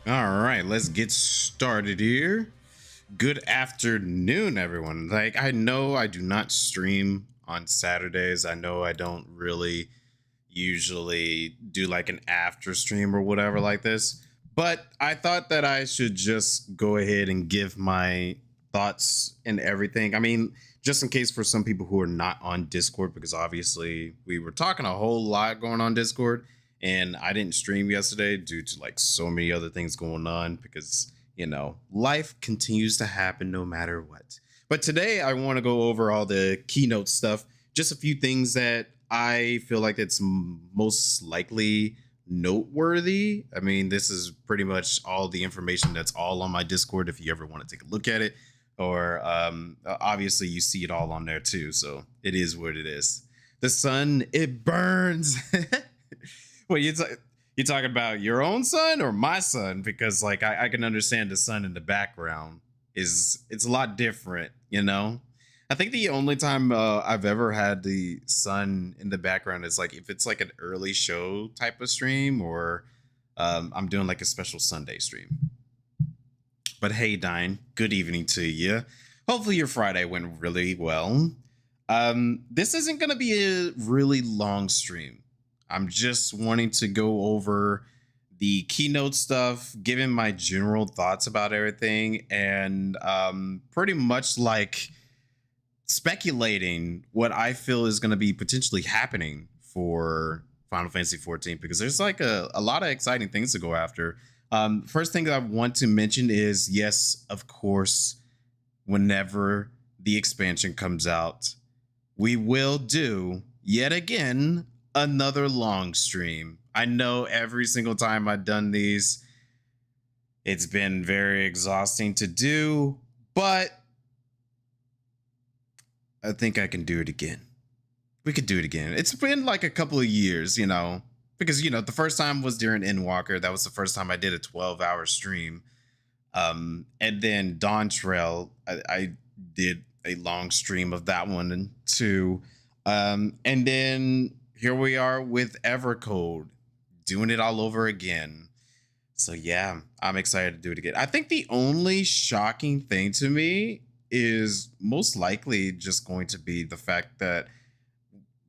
All right, let's get started here. Good afternoon, everyone. I know I do not stream on Saturdays. I know I don't really usually do like an after stream or whatever like this, but I thought that I should just go ahead and give my thoughts and everything. I mean, just in case for some people who are not on Discord, because obviously we were talking a whole lot going on Discord, and I didn't stream yesterday due to like so many other things going on because life continues to happen no matter what. But today I want to go over all the keynote stuff, just a few things that I feel like it's most likely noteworthy. I mean, this is pretty much all the information that's all on my Discord if you ever want to take a look at it. Or obviously you see it all on there too. So it is what it is. The sun, it burns. Well, you talking about your own son or my son? Because like I can understand the sun in the background it's a lot different, you know. I think the only time I've ever had the sun in the background is like if it's like an early show type of stream, or I'm doing like a special Sunday stream. But hey, Dine, good evening to you. Hopefully your Friday went really well. This isn't going to be a really long stream. I'm just wanting to go over the keynote stuff, giving my general thoughts about everything, and pretty much like speculating what I feel is going to be potentially happening for Final Fantasy XIV, because there's like a lot of exciting things to go after. First thing I want to mention is, yes, of course, whenever the expansion comes out, we will do yet again another long stream. I know every single time I've done these, it's been very exhausting to do, but I think I can do it again. We could do it again. It's been like a couple of years, because the first time was during Endwalker. That was the first time I did a 12-hour stream. And then Dawn Trail, I did a long stream of that one too. And then here we are with Evercold, doing it all over again. So yeah, I'm excited to do it again. I think the only shocking thing to me is most likely just going to be the fact that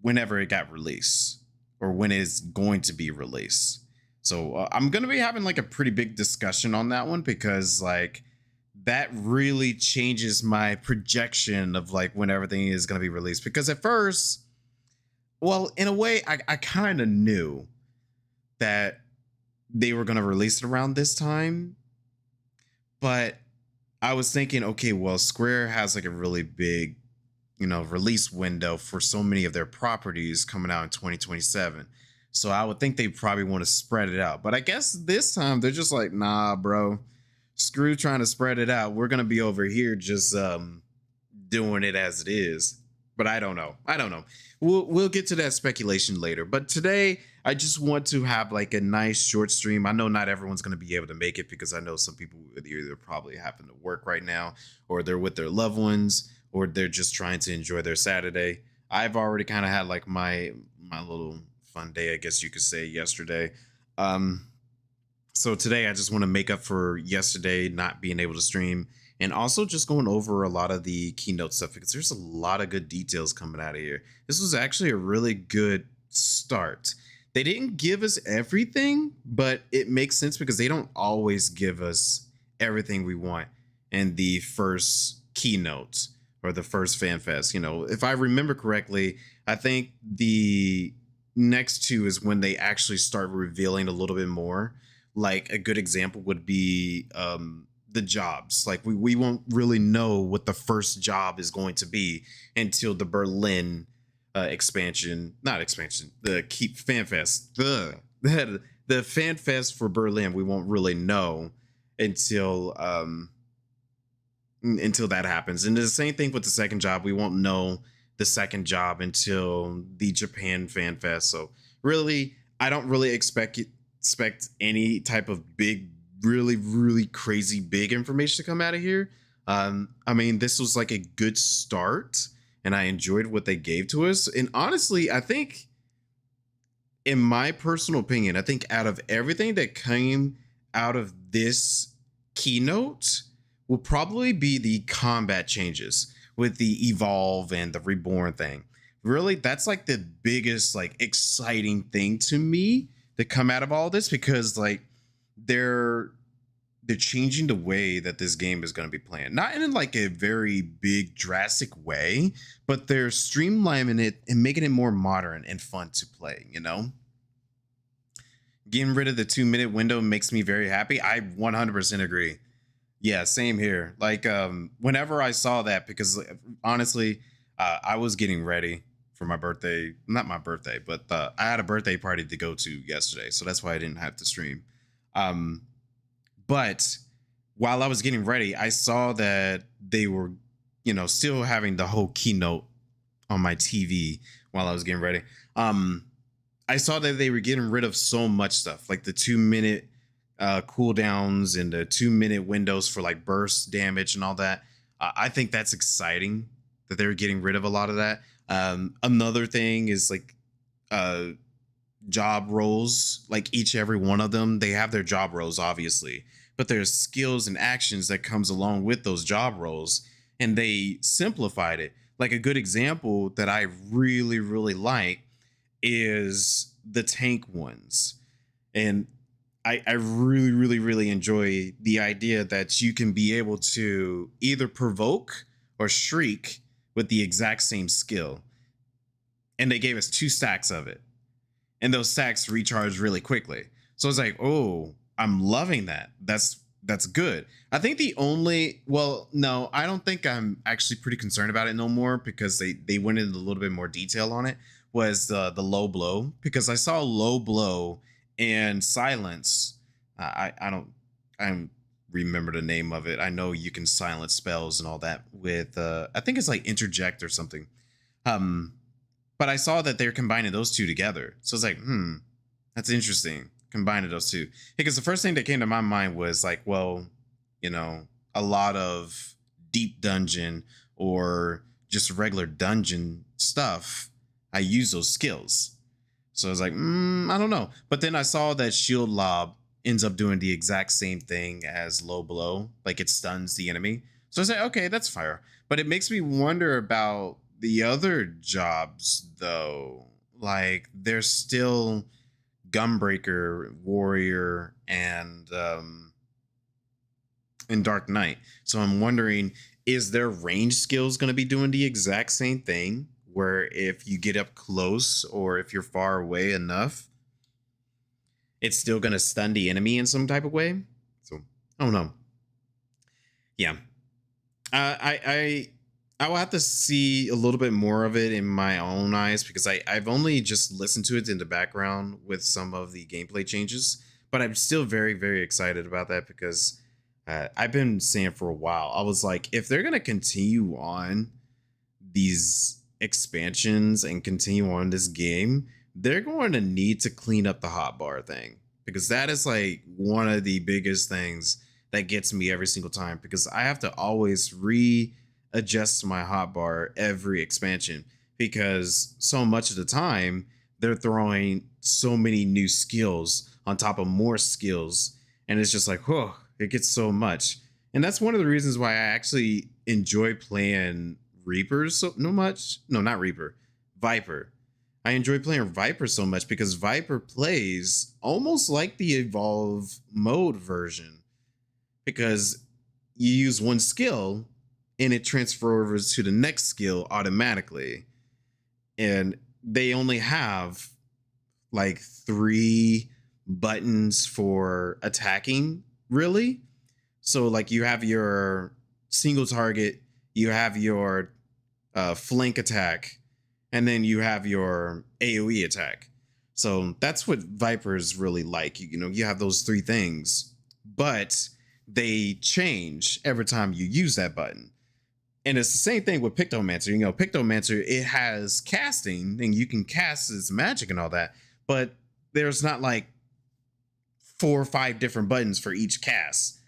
whenever it got released, or when it's going to be released. So I'm going to be having like a pretty big discussion on that one, because like that really changes my projection of like when everything is going to be released. Because at first, well, in a way, I kind of knew that they were going to release it around this time, but I was thinking, okay, well, Square has like a really big, release window for so many of their properties coming out in 2027. So I would think they probably want to spread it out. But I guess this time they're just like, nah, bro, screw trying to spread it out. We're going to be over here just doing it as it is. But I don't know. We'll get to that speculation later. But today, I just want to have like a nice short stream. I know not everyone's going to be able to make it, because I know some people either probably happen to work right now, or they're with their loved ones, or they're just trying to enjoy their Saturday. I've already kind of had like my little fun day, I guess you could say, yesterday. So today I just want to make up for yesterday not being able to stream, and also just going over a lot of the keynote stuff, because there's a lot of good details coming out of here. This was actually a really good start. They didn't give us everything, but it makes sense because they don't always give us everything we want in the first keynote or the first fan fest. If I remember correctly, I think the next two is when they actually start revealing a little bit more. Like a good example would be the jobs. Like we won't really know what the first job is going to be until the Berlin not expansion, the Keep Fan Fest. The Fan Fest for Berlin, we won't really know until that happens. And the same thing with the second job. We won't know the second job until the Japan Fan Fest. So really, I don't really expect any type of big, really, really crazy big information to come out of here. I mean, this was like a good start, and I enjoyed what they gave to us. And honestly, I think, in my personal opinion, I think out of everything that came out of this keynote will probably be the combat changes with the evolve and the reborn thing. Really, that's like the biggest like exciting thing to me to come out of all this, because like they're they're changing the way that this game is going to be playing, not in like a very big drastic way, but they're streamlining it and making it more modern and fun to play, you know. Getting rid of the 2 minute window makes me very happy. I 100% agree. Yeah, same here. Like whenever I saw that, because honestly, I was getting ready for my birthday. Not my birthday, but I had a birthday party to go to yesterday, so that's why I didn't have to stream. Um, but while I was getting ready, I saw that they were, still having the whole keynote on my TV while I was getting ready. I saw that they were getting rid of so much stuff, like the 2 minute cooldowns and the 2 minute windows for like burst damage and all that. I think that's exciting that they're getting rid of a lot of that. Another thing is like job roles, like every one of them, they have their job roles, obviously, but there's skills and actions that comes along with those job roles, and they simplified it. Like a good example that I really, really like is the tank ones. And I really, really, really enjoy the idea that you can be able to either provoke or shriek with the exact same skill. And they gave us 2 stacks of it. And those stacks recharge really quickly. So it's like, oh, I'm loving that. That's good. I think no, I don't think I'm actually pretty concerned about it no more, because they went into a little bit more detail on it, was the low blow, because I saw low blow and silence. I don't remember the name of it. I know you can silence spells and all that with I think it's like interject or something. But I saw that they're combining those two together. So it's like, that's interesting. Combining those two. Because the first thing that came to my mind was like, well, a lot of deep dungeon or just regular dungeon stuff, I use those skills. So I was like, I don't know. But then I saw that shield lob ends up doing the exact same thing as low blow. Like it stuns the enemy. So I was like, okay, that's fire. But it makes me wonder about the other jobs though. Like there's still Gunbreaker, Warrior, and Dark Knight. So I'm wondering, is their range skills going to be doing the exact same thing? Where if you get up close or if you're far away enough, it's still going to stun the enemy in some type of way. So I don't know. Yeah, I will have to see a little bit more of it in my own eyes, because I've only just listened to it in the background with some of the gameplay changes. But I'm still very, very excited about that, because I've been saying for a while, I was like, if they're going to continue on these expansions and continue on this game, they're going to need to clean up the hotbar thing, because that is like one of the biggest things that gets me every single time, because I have to always readjust my hotbar every expansion, because so much of the time they're throwing so many new skills on top of more skills, and it's just like, whoa, it gets so much. And that's one of the reasons why I actually enjoy playing Reapers so much. No, not Reaper, Viper. I enjoy playing Viper so much because Viper plays almost like the Evolve mode version, because you use one skill and it transfers to the next skill automatically. And they only have like 3 buttons for attacking, really. So like you have your single target, you have your flank attack, and then you have your AoE attack. So that's what Viper's really like. You have those 3 things, but they change every time you use that button. And it's the same thing with Pictomancer. Pictomancer, it has casting, and you can cast its magic and all that, but there's not like 4 or 5 different buttons for each cast.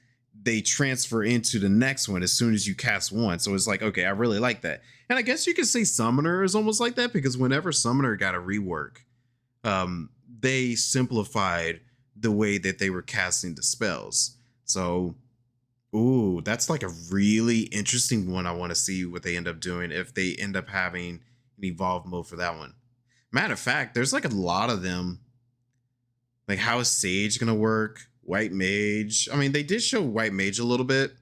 They transfer into the next one as soon as you cast one. So it's like, okay, I really like that. And I guess you could say Summoner is almost like that, because whenever Summoner got a rework, they simplified the way that they were casting the spells. So, ooh, that's like a really interesting one. I want to see what they end up doing if they end up having an evolve mode for that one. Matter of fact, there's like a lot of them. Like, how is Sage gonna work? White Mage. I mean, they did show White Mage a little bit.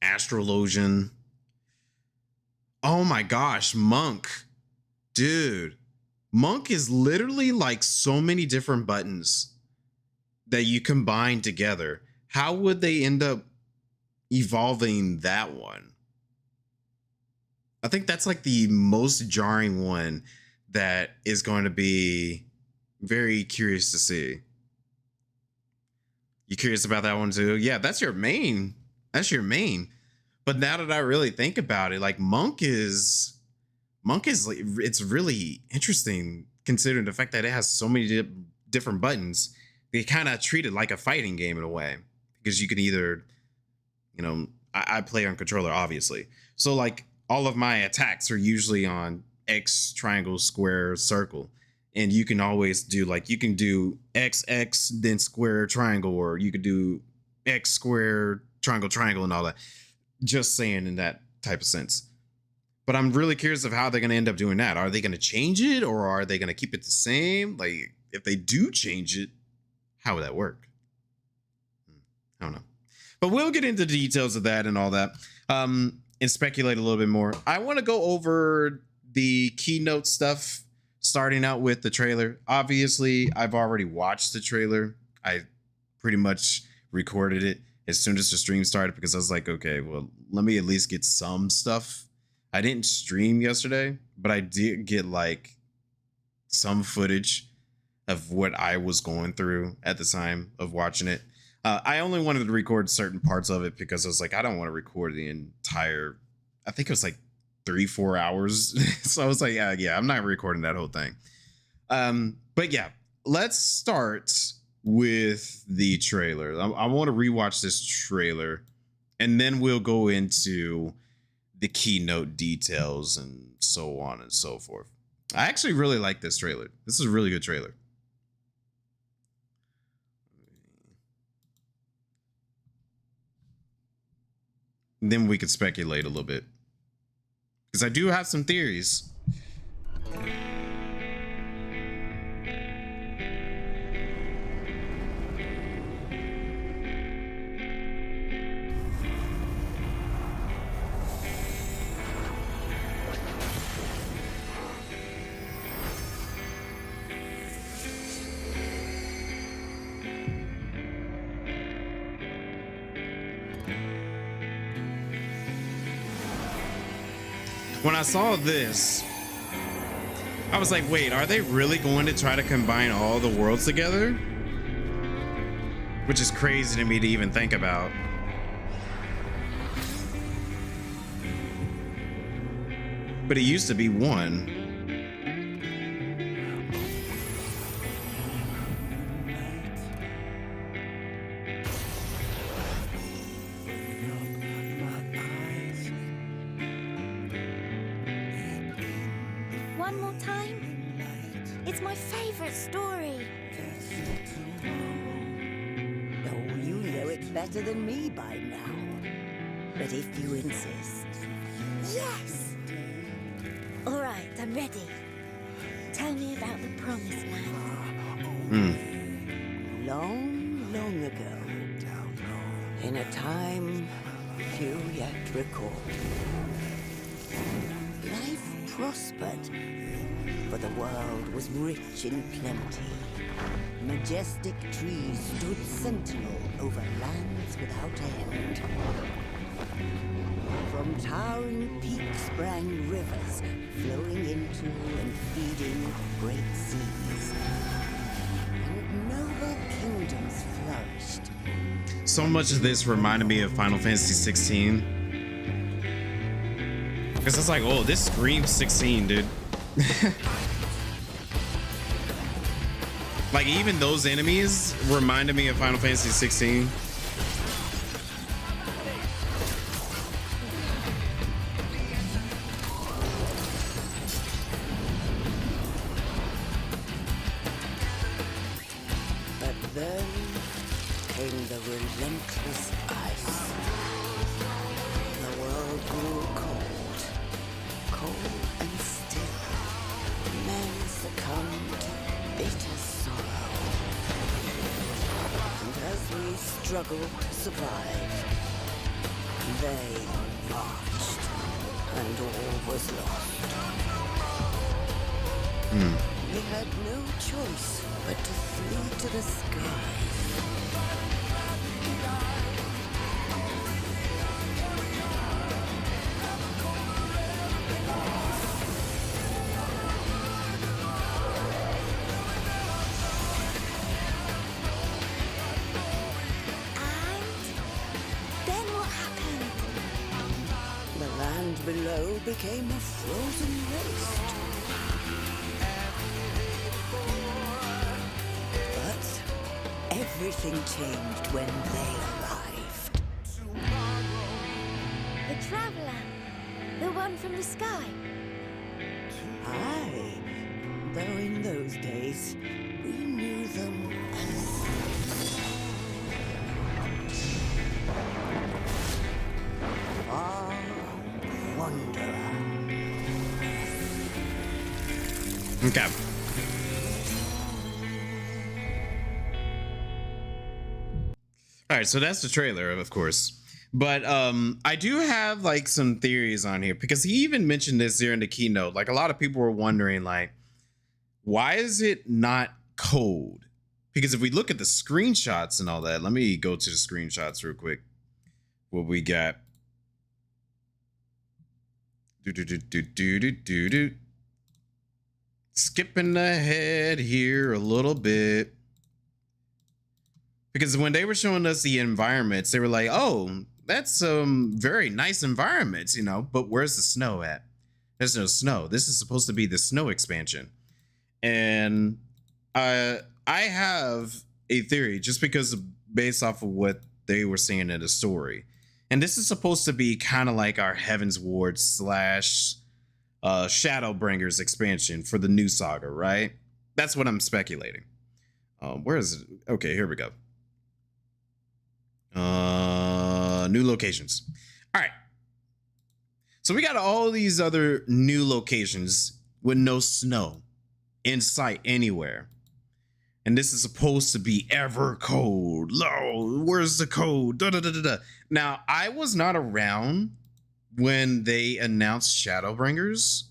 Astrologian. Oh my gosh, Monk. Dude. Monk is literally like so many different buttons that you combine together. How would they end up evolving that one? I think that's like the most jarring one that is going to be very curious to see. You curious about that one too? Yeah, that's your main. That's your main. But now that I really think about it, like Monk is like, it's really interesting considering the fact that it has so many different buttons. They kind of treat it like a fighting game in a way, because you can either, you know, I play on controller, obviously. So like all of my attacks are usually on X, triangle, square, circle. And you can always do like, you can do X, X, then square, triangle, or you could do X, square, triangle, triangle, and all that. Just saying in that type of sense. But I'm really curious of how they're going to end up doing that. Are they going to change it, or are they going to keep it the same? Like, if they do change it, how would that work? I don't know. But we'll get into the details of that and all that, and speculate a little bit more. I want to go over the keynote stuff, starting out with the trailer. Obviously, I've already watched the trailer. I pretty much recorded it as soon as the stream started, because I was like, okay, well, let me at least get some stuff. I didn't stream yesterday, but I did get like some footage of what I was going through at the time of watching it. I only wanted to record certain parts of it because I was like, I don't want to record the entire, I think it was like 3-4 hours. So I was like, yeah, I'm not recording that whole thing. But yeah, let's start with the trailer. I want to rewatch this trailer, and then we'll go into the keynote details and so on and so forth. I actually really like this trailer. This is a really good trailer. Then we could speculate a little bit, because I do have some theories. When I saw this, I was like, wait, are they really going to try to combine all the worlds together? Which is crazy to me to even think about. But it used to be one. One more time. It's my favorite story. Oh, you know it better than me by now. But if you insist. Yes! All right, I'm ready. Tell me about the promised land. Long, long ago, in a time few yet recall, life prospered, for the world was rich in plenty. Majestic trees stood sentinel over lands without end. From towering peaks sprang rivers, flowing into and feeding great seas. And noble kingdoms flourished. So much of this reminded me of Final Fantasy XVI. Because it's like, oh, this screams 16, dude. Like, even those enemies reminded me of Final Fantasy 16. struggle survived. They marched, and all was lost. We had no choice but to flee to the sky. Below became a frozen waste. But everything changed when they arrived. The traveler. The one from the sky. Aye, though in those days we knew them as far wanderer. Okay. All right, so that's the trailer, of course. But I do have like some theories on here because he even mentioned this during the keynote. Like a lot of people were wondering, like, why is it not cold? Because if we look at the screenshots and all that, let me go to the screenshots real quick. What we got. Skipping ahead here a little bit. Because when they were showing us the environments, they were like, oh, that's some very nice environments, you know, but where's the snow at? There's no snow. This is supposed to be the snow expansion. And I have a theory just because based off of what they were saying in the story. And this is supposed to be kind of like our Heaven's Ward / Shadowbringers expansion for the new saga, right? That's what I'm speculating. Where is it? Okay, here we go. New locations. All right. So we got all these other new locations with no snow in sight anywhere. And this is supposed to be Evercold. Lo, where's the code? Da, da, da, da, da. Now, I was not around when they announced Shadowbringers,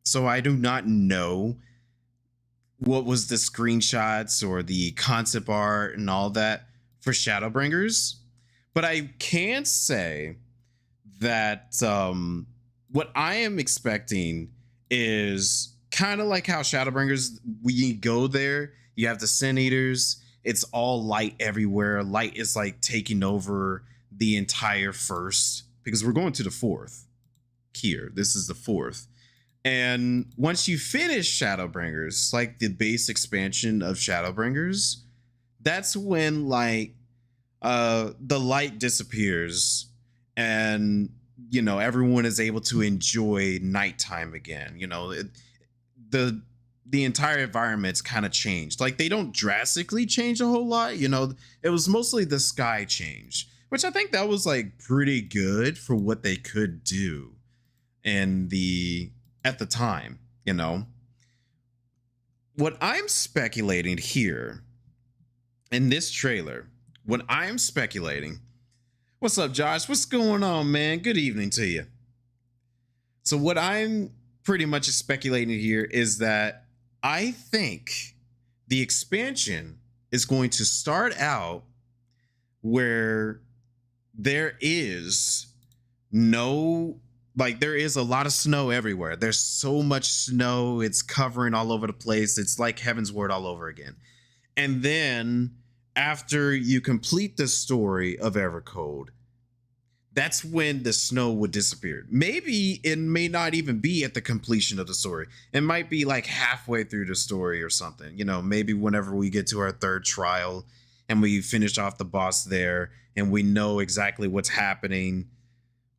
so I do not know what was the screenshots or the concept art and all that for Shadowbringers. But I can say that what I am expecting is kind of like how Shadowbringers, we go there, you have the Sin Eaters, it's all light everywhere. Light is like taking over the entire first, because we're going to the fourth here. This is the fourth. And once you finish Shadowbringers, like the base expansion of Shadowbringers, that's when like the light disappears and, you know, everyone is able to enjoy nighttime again. You know, the entire environment's kind of changed. Like they don't drastically change a whole lot. You know, it was mostly the sky change, which I think that was like pretty good for what they could do at the time, you know. What I'm speculating here in this trailer, what I'm speculating, what's up, Josh? What's going on, man? Good evening to you. So what I'm pretty much speculating here is that I think the expansion is going to start out where there is there is a lot of snow everywhere. There's so much snow. It's covering all over the place. It's like Heaven's Ward all over again. And then after you complete the story of Evercold, that's when the snow would disappear. Maybe it may not even be at the completion of the story. It might be like halfway through the story or something. You know, maybe whenever we get to our third trial and we finish off the boss there and we know exactly what's happening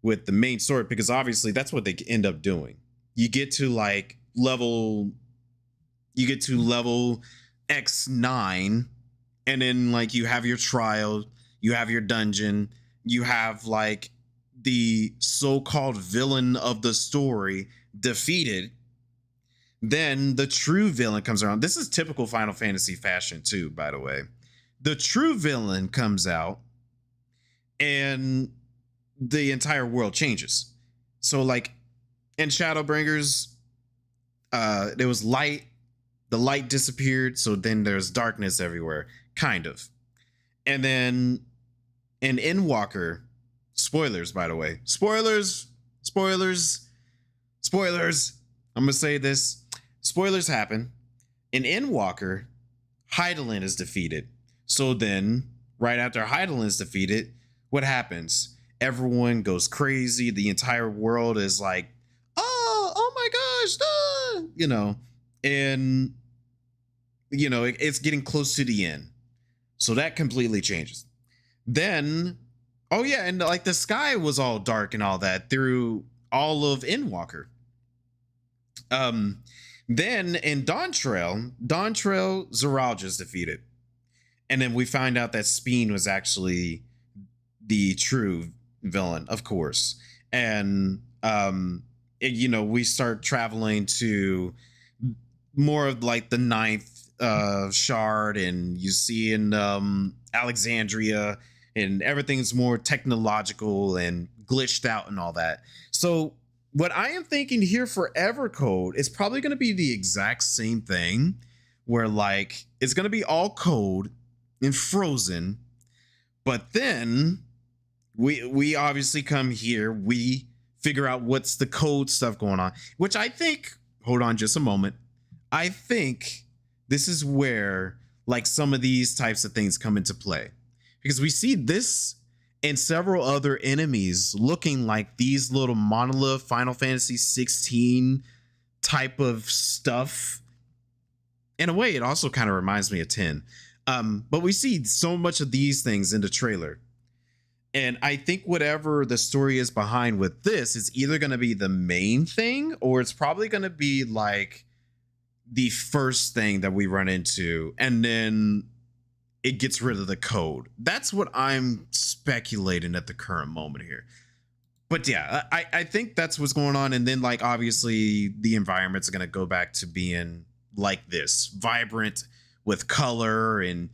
with the main story, because obviously that's what they end up doing. You get to level X9, and then like you have your trial, you have your dungeon, you have like the so-called villain of the story defeated. Then the true villain comes around. This is typical Final Fantasy fashion too, by the way. the true villain comes out and the entire world changes. So like in Shadowbringers, there was light, the light disappeared, so then there's darkness everywhere, kind of. And then in Endwalker, spoilers, by the way, spoilers. I'm gonna say this: spoilers happen. In Endwalker, Hydaelyn is defeated. So then, right after Hydaelyn is defeated, what happens? Everyone goes crazy. The entire world is like, oh my gosh, and it's getting close to the end. So that completely changes. Then, oh yeah, and like the sky was all dark and all that through all of Endwalker. Then in Dawntrail, Zoralja's defeated. And then we find out that Speen was actually the true villain, of course. And we start traveling to more of like the ninth shard, and you see in Alexandria, and everything's more technological and glitched out and all that. So what I am thinking here for Evercold is probably going to be the exact same thing, where like it's going to be all cold and frozen, but then we obviously come here, we figure out what's the code stuff going on, which I think, hold on just a moment, I think this is where like some of these types of things come into play, because we see this and several other enemies looking like these little monolith Final Fantasy XVI type of stuff. In a way, it also kind of reminds me of 10. But we see so much of these things in the trailer. And I think whatever the story is behind with this is either going to be the main thing, or it's probably going to be like the first thing that we run into, and then it gets rid of the code. That's what I'm speculating at the current moment here. But yeah, I think that's what's going on. And then like, obviously the environments are going to go back to being like this, vibrant with color and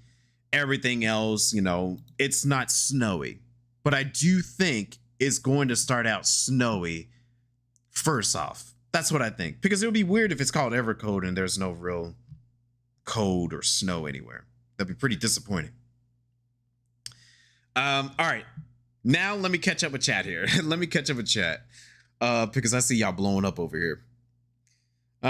everything else. It's not snowy, but I do think it's going to start out snowy first off. That's what I think, because it would be weird if it's called Evercold and there's no real cold or snow anywhere. That'd be pretty disappointing. All right, now let me catch up with chat here. Because I see y'all blowing up over here.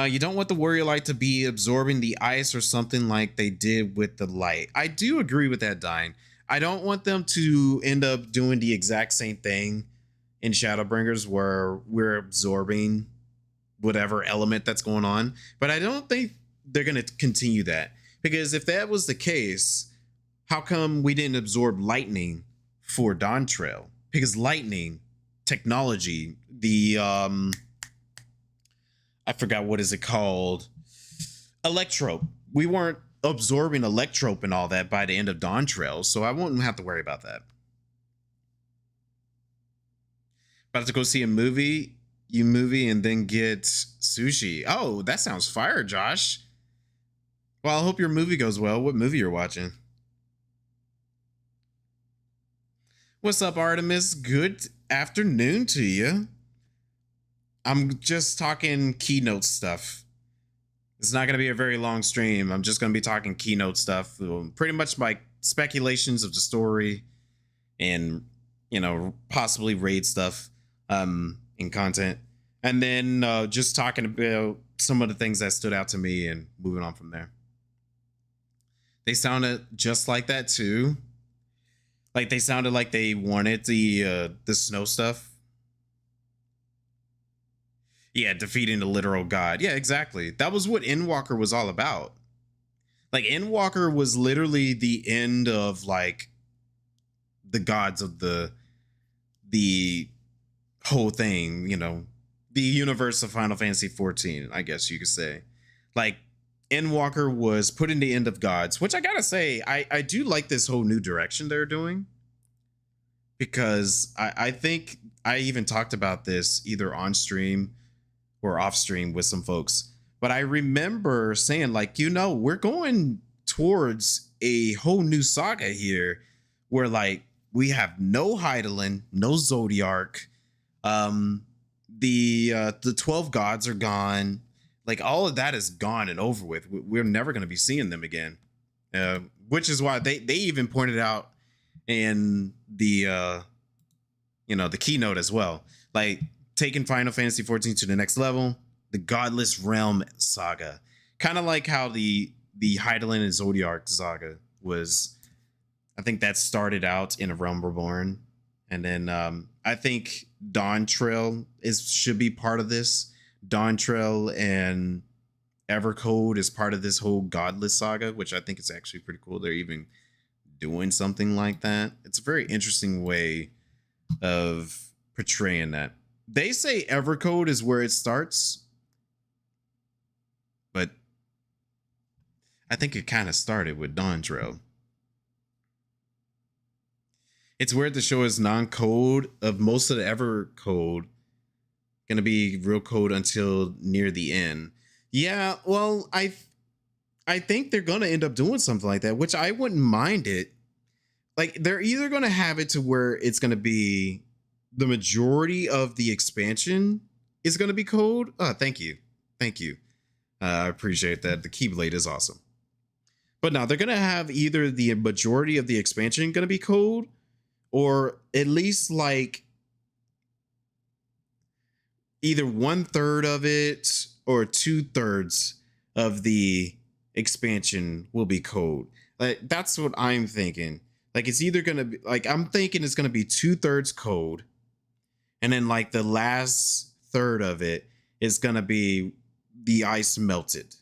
You don't want the warrior light to be absorbing the ice or something like they did with the light. I do agree with that, Dying. I don't want them to end up doing the exact same thing in Shadowbringers where we're absorbing whatever element that's going on. But I don't think they're going to continue that. Because if that was the case, how come we didn't absorb lightning for Dawntrail? Because lightning technology, the I forgot what is it called, Electrope. We weren't absorbing Electrope and all that by the end of Dawntrail, so I won't have to worry about that. About to go see a movie, and then get sushi. Oh, that sounds fire, Josh. Well, I hope your movie goes well. What movie you're watching? What's up, Artemis? Good afternoon to you. I'm just talking Keynote stuff. It's not going to be a very long stream. I'm just going to be talking Keynote stuff. Pretty much like speculations of the story and, possibly raid stuff in content. And then just talking about some of the things that stood out to me and moving on from there. They sounded just like that too. Like they sounded like they wanted the snow stuff. Yeah, defeating the literal god. Yeah, exactly. That was what Endwalker was all about. Like Endwalker was literally the end of like the gods of the whole thing, the universe of Final Fantasy XIV, I guess you could say. Like Endwalker was putting the end of gods, which I gotta say, I do like this whole new direction they're doing, because I think I even talked about this either on stream or off stream with some folks, but I remember saying like, we're going towards a whole new saga here where like we have no Hydaelyn, no Zodiac, the 12 gods are gone. Like all of that is gone and over with. We're never going to be seeing them again. Which is why they even pointed out in the the keynote as well, like taking Final Fantasy XIV to the next level, the Godless Realm saga, kind of like how the Hydaelyn and Zodiac saga was. I think that started out in A Realm Reborn, and then I think Dawn Trail should be part of this. Dawn Trail and Evercold is part of this whole Godless saga, which I think is actually pretty cool. They're even doing something like that. It's a very interesting way of portraying that. They say Evercold is where it starts, but I think it kind of started with Dawn Trail. It's weird to show us non-code of most of the Evercode going to be real code until near the end. Yeah, well, I think they're going to end up doing something like that, which I wouldn't mind it. Like, they're either going to have it to where it's going to be the majority of the expansion is going to be code. Oh, thank you. Thank you. I appreciate that. The Keyblade is awesome. But now they're going to have either the majority of the expansion going to be code, or at least like either 1/3 of it or 2/3 of the expansion will be code. Like, that's what I'm thinking. Like, it's either going to be like, I'm thinking it's going to be 2/3 code, and then like the last third of it is going to be the ice melted.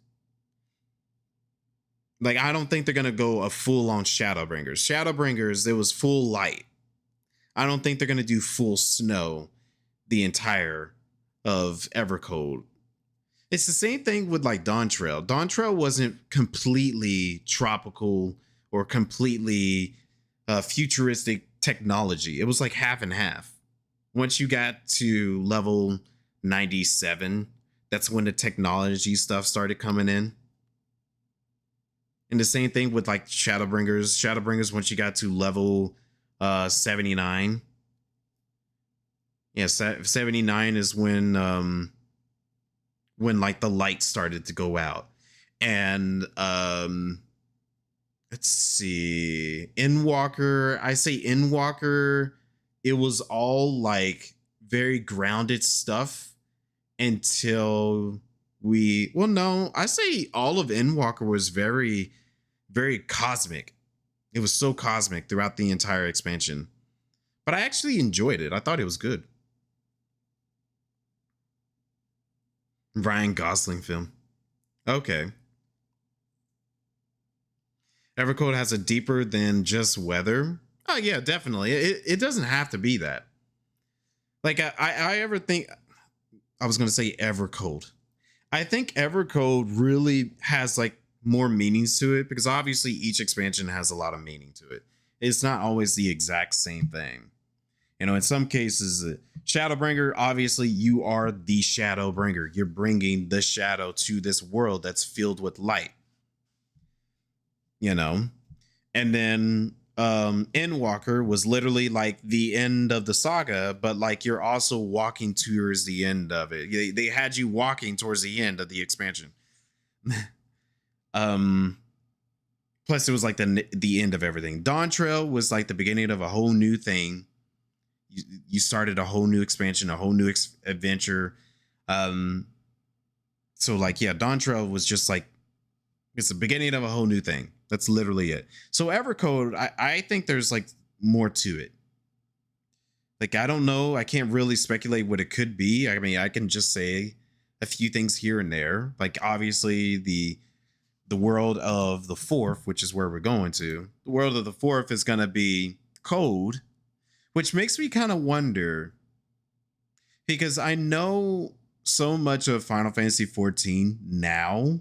Like, I don't think they're going to go a full on Shadowbringers. Shadowbringers, it was full light. I don't think they're going to do full snow the entire of Evercold. It's the same thing with like Dawn Trail. Dawn Trail wasn't completely tropical or completely futuristic technology. It was like half and half. Once you got to level 97, that's when the technology stuff started coming in. And the same thing with like Shadowbringers. Shadowbringers, once you got to level 79. Yeah, 79 is when like the light started to go out. And let's see, Endwalker. I say Endwalker, it was all like very grounded stuff until I say all of Endwalker was very, very cosmic. It was so cosmic throughout the entire expansion. But I actually enjoyed it. I thought it was good. Ryan Gosling film. Okay. Evercold has a deeper than just weather. Oh yeah, definitely. It doesn't have to be that. Like I ever think, I was going to say Evercold. I think Evercold really has like more meanings to it, because obviously each expansion has a lot of meaning to it. It's not always the exact same thing. You know, in some cases, Shadowbringer, obviously you are the Shadowbringer. You're bringing the shadow to this world that's filled with light. You know, and then Endwalker was literally like the end of the saga, but like you're also walking towards the end of it. They had you walking towards the end of the expansion. Plus it was like the end of everything. Dawn Trail was like the beginning of a whole new thing. You started a whole new expansion, a whole new adventure. So like, yeah, Dawn Trail was just like, it's the beginning of a whole new thing. That's literally it. So Evercode, I think there's like more to it. Like, I don't know. I can't really speculate what it could be. I mean, I can just say a few things here and there. Like, obviously the world of the fourth, which is where we're going to. The world of the fourth is going to be code, which makes me kind of wonder, because I know so much of Final Fantasy XIV now.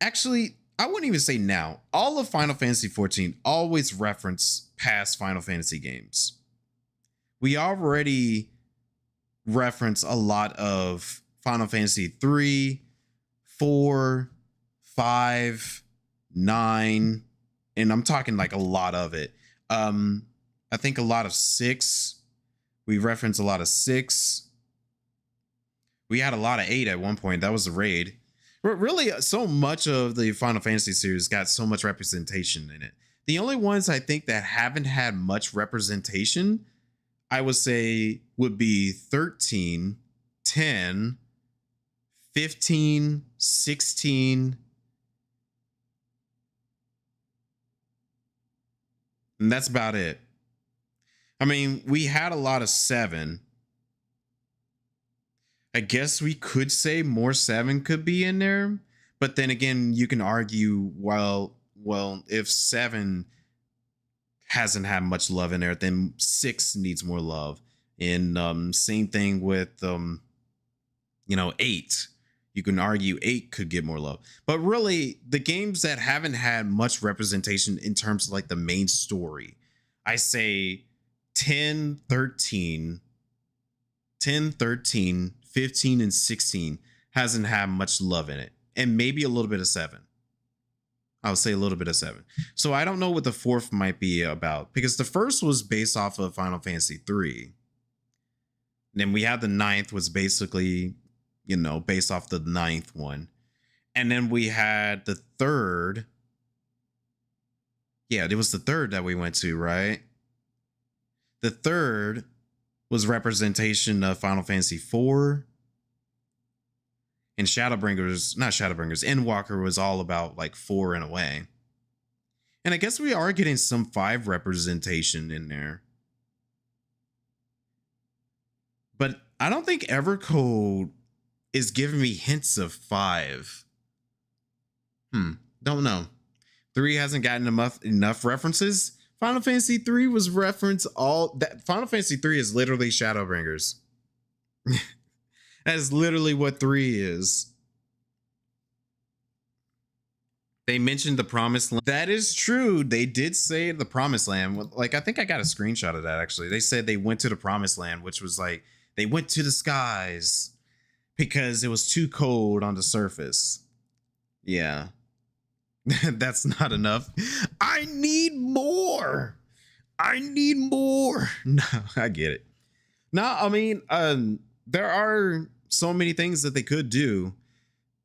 Actually, I wouldn't even say now. All of Final Fantasy XIV always reference past Final Fantasy games. We already reference a lot of Final Fantasy 3, 4, 5, 9, and I'm talking like a lot of it. I think a lot of 6. We referenced a lot of 6. We had a lot of 8 at one point. That was a raid. But really, so much of the Final Fantasy series got so much representation in it. The only ones I think that haven't had much representation, I would say, would be 13, 10, 15, 16, and that's about it. I mean, we had a lot of 7. I guess we could say more 7 could be in there, but then again, you can argue, well, if 7 hasn't had much love in there, then 6 needs more love. And same thing with 8. You can argue 8 could get more love. But really, the games that haven't had much representation in terms of like the main story, I say 10, 13, 15, and 16 hasn't had much love in it. And maybe a little bit of 7. I would say a little bit of 7. So I don't know what the 4th might be about, because the first was based off of Final Fantasy III. Then we had the 9th was basically, based off the 9th one. And then we had the 3rd. Yeah, it was the 3rd that we went to, right? The 3rd was representation of Final Fantasy IV. And Endwalker was all about like 4 in a way. And I guess we are getting some 5 representation in there. But I don't think Evercold is giving me hints of 5. Don't know. 3 hasn't gotten enough references. Final Fantasy 3 was referenced all that. Final Fantasy 3 is literally Shadowbringers. That is literally what 3 is. They mentioned the Promised Land. That is true. They did say the Promised Land. Like, I think I got a screenshot of that, actually. They said they went to the Promised Land, which was like, they went to the skies because it was too cold on the surface. Yeah. That's not enough. I need more. No, I get it. No, I mean, there are so many things that they could do.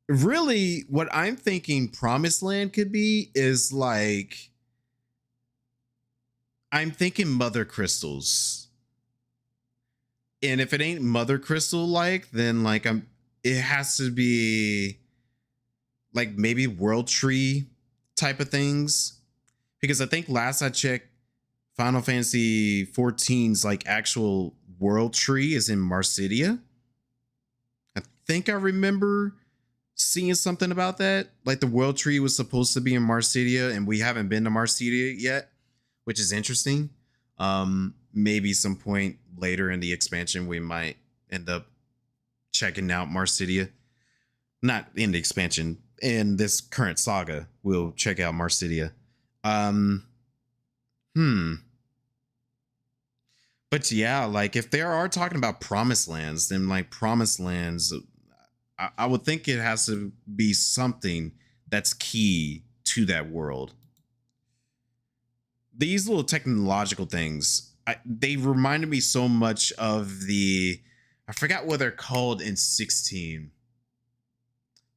Really, what I'm thinking Promised Land could be is like, I'm thinking Mother Crystals. And if it ain't Mother Crystal like, then like it has to be like maybe World Tree type of things. Because I think last I checked, Final Fantasy XIV's like actual World Tree is in Marsilia. I think I remember seeing something about that. Like the World Tree was supposed to be in Marsilia, and we haven't been to Marsilia yet, which is interesting. Maybe some point later in the expansion, we might end up checking out Marsilia. Not in the expansion, in this current saga, we'll check out Marsilia. But yeah, like if they are talking about Promised Lands, then like Promised Lands, I would think it has to be something that's key to that world. These little technological things, they reminded me so much of I forgot what they're called in 16.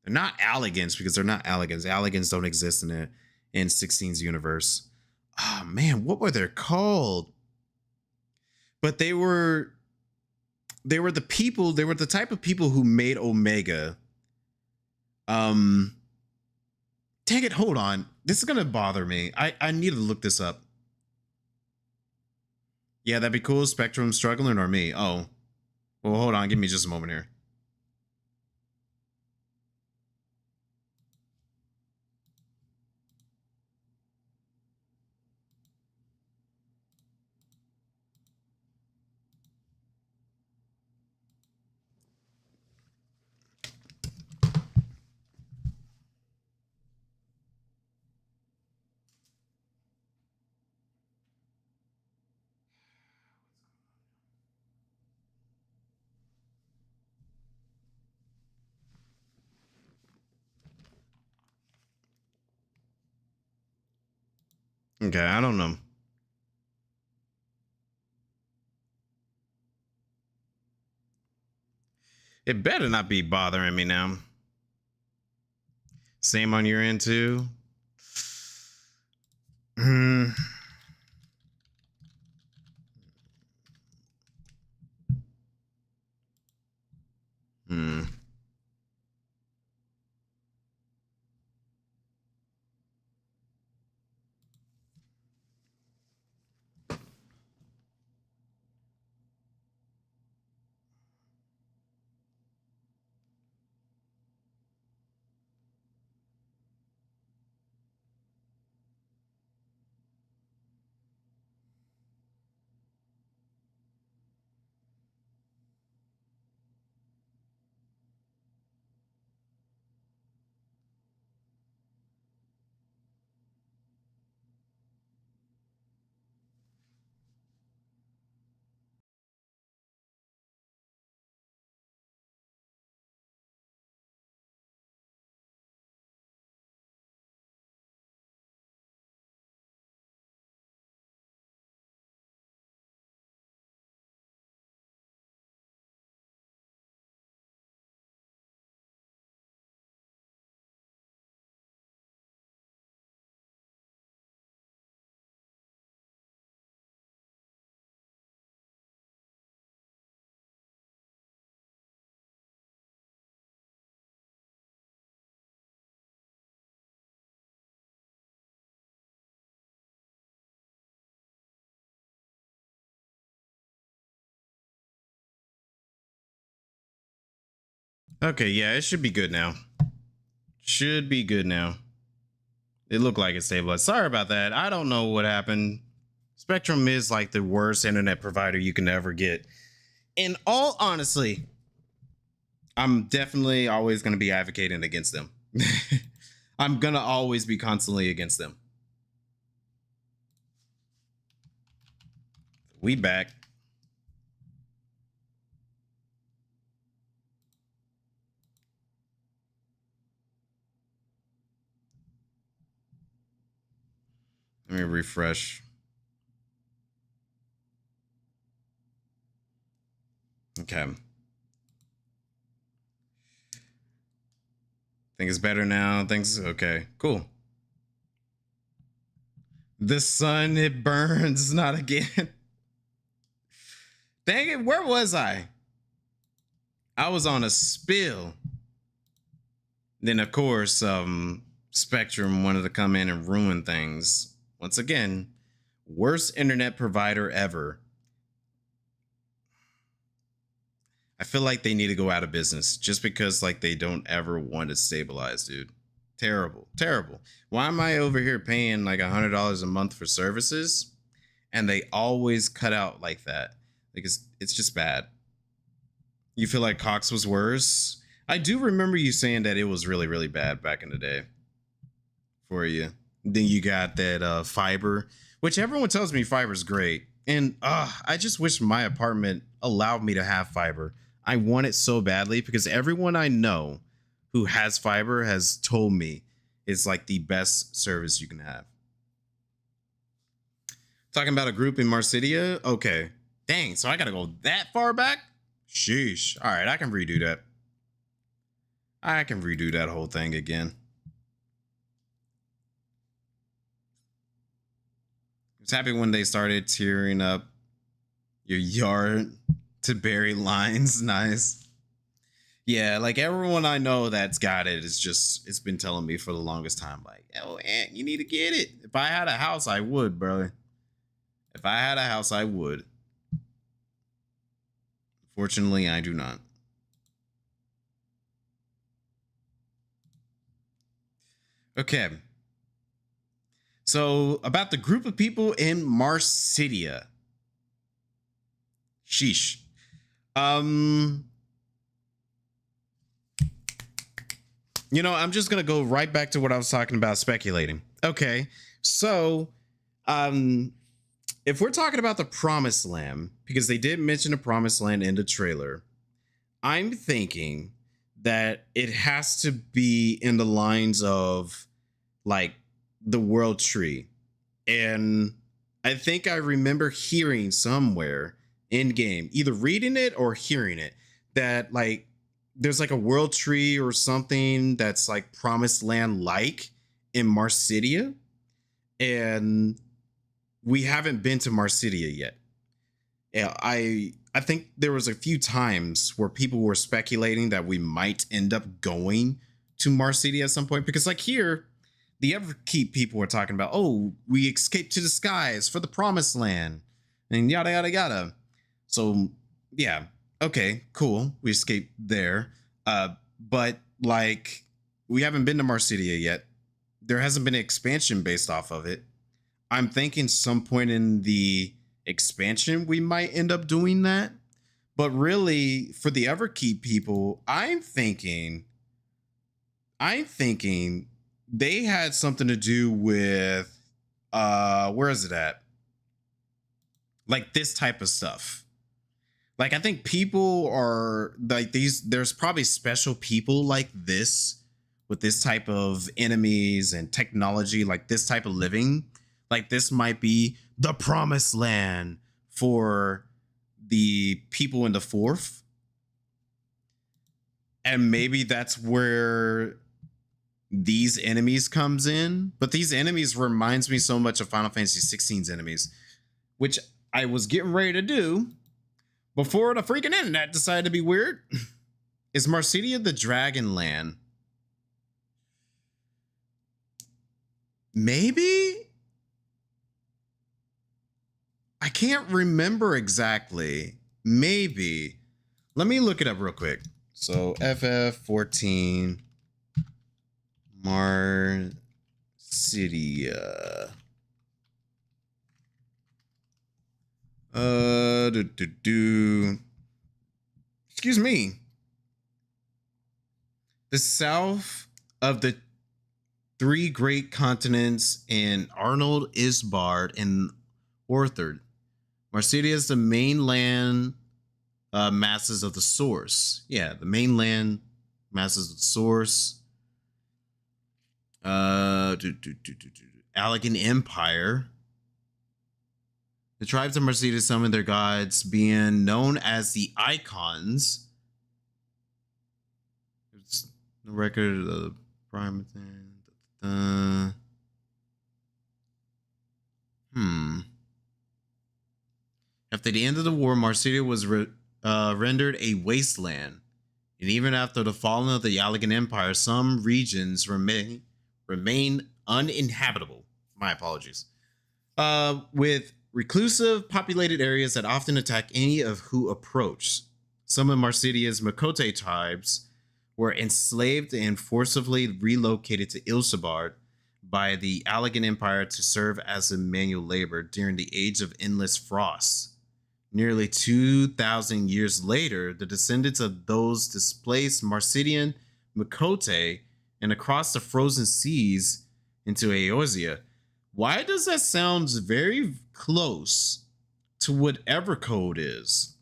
They're not Alligans, because they're not Alligans. Alligans don't exist in 16's universe. Oh man, what were they called? But they were the people, they were the type of people who made Omega. Dang it, hold on. This is gonna bother me. I need to look this up. Yeah, that'd be cool. Spectrum struggling or me? Oh. Well, hold on, give me just a moment here. Okay, I don't know. It better not be bothering me now. Same on your end too. Hmm. Hmm. Okay, yeah, it should be good now. Should be good now. It looked like it stabilized. Sorry about that. I don't know what happened. Spectrum is like the worst internet provider you can ever get. In all honesty, I'm definitely always going to be advocating against them. I'm going to always be constantly against them. We back. Let me refresh. Okay. Think it's better now. Things okay. Cool. The sun, it burns, not again. Dang it, where was I? I was on a spill. Then of course, Spectrum wanted to come in and ruin things. Once again, worst internet provider ever. I feel like they need to go out of business just because like they don't ever want to stabilize, dude. Terrible, terrible. Why am I over here paying like $100 a month for services and they always cut out like that? Like it's just bad. You feel like Cox was worse? I do remember you saying that it was really, really bad back in the day for you. Then you got that fiber, which everyone tells me fiber's great. And I just wish my apartment allowed me to have fiber. I want it so badly because everyone I know who has fiber has told me it's like the best service you can have. Talking about a group in Marsilia? Okay. Dang, so I gotta go that far back? Sheesh. All right, I can redo that. I can redo that whole thing again. I was happy when they started tearing up your yard to bury lines. Nice. Yeah, like everyone I know that's got it is just, it's been telling me for the longest time, like, oh, Aunt, you need to get it. If I had a house, I would, bro. If I had a house, I would. Fortunately, I do not. Okay. So, about the group of people in Marsilia. Sheesh. You know, I'm just going to go right back to what I was talking about speculating. Okay. So, if we're talking about the Promised Land, because they did mention the Promised Land in the trailer, I'm thinking that it has to be in the lines of like the World Tree. And I think I remember hearing somewhere in game, either reading it or hearing it, that like there's like a world tree or something that's like promised land like in Marsidia. And we haven't been to Marsidia yet. Yeah, I think there was a few times where people were speculating that we might end up going to Marsidia at some point, because like here, the Everkeep people were talking about, oh, we escaped to the skies for the promised land and yada yada yada. So yeah, okay, cool. We escaped there. But like we haven't been to Marsidia yet. There hasn't been an expansion based off of it. I'm thinking some point in the expansion we might end up doing that. But really, for the Everkeep people, I'm thinking they had something to do with where is it at? Like this type of stuff. Like I think people are like these, there's probably special people like this with this type of enemies and technology, like this type of living. Like this might be the promised land for the people in the fourth. And maybe that's where these enemies comes in. But these enemies reminds me so much of Final Fantasy XVI's enemies, which I was getting ready to do before the freaking internet decided to be weird. Is Marsidia the Dragon Land? Maybe? I can't remember exactly. Maybe. Let me look it up real quick. So FF14 Marsidia. Excuse me. The south of the three great continents in Arnold, Isbard, and Orthard. Marsidia is the mainland masses of the source. Yeah, the mainland masses of the source. Allegan Empire. The tribes of Marsidia summon their gods, being known as the Icons. There's no record of the prime thing. After the end of the war, Marsidia was rendered a wasteland. And even after the falling of the Allegan Empire, some regions remain uninhabitable. My apologies. With reclusive populated areas that often attack any of who approach. Some of Marsidia's Makote tribes were enslaved and forcibly relocated to Ilsabard by the Allegan Empire to serve as a manual labor during the Age of Endless Frost. Nearly 2,000 years later, the descendants of those displaced Marsidian Makote and across the frozen seas into Eorzea. Why does that sound very close to what Evercold is?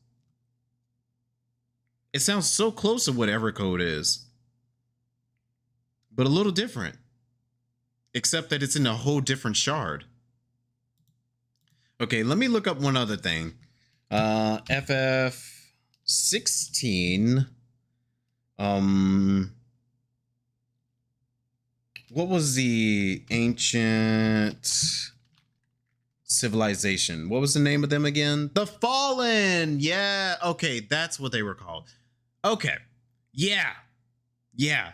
It sounds so close to what Evercold is, but a little different, except that it's in a whole different shard. Okay, let me look up one other thing. FF16. What was the ancient civilization? What was the name of them again? The Fallen. Yeah. Okay, that's what they were called. Okay. Yeah. Yeah.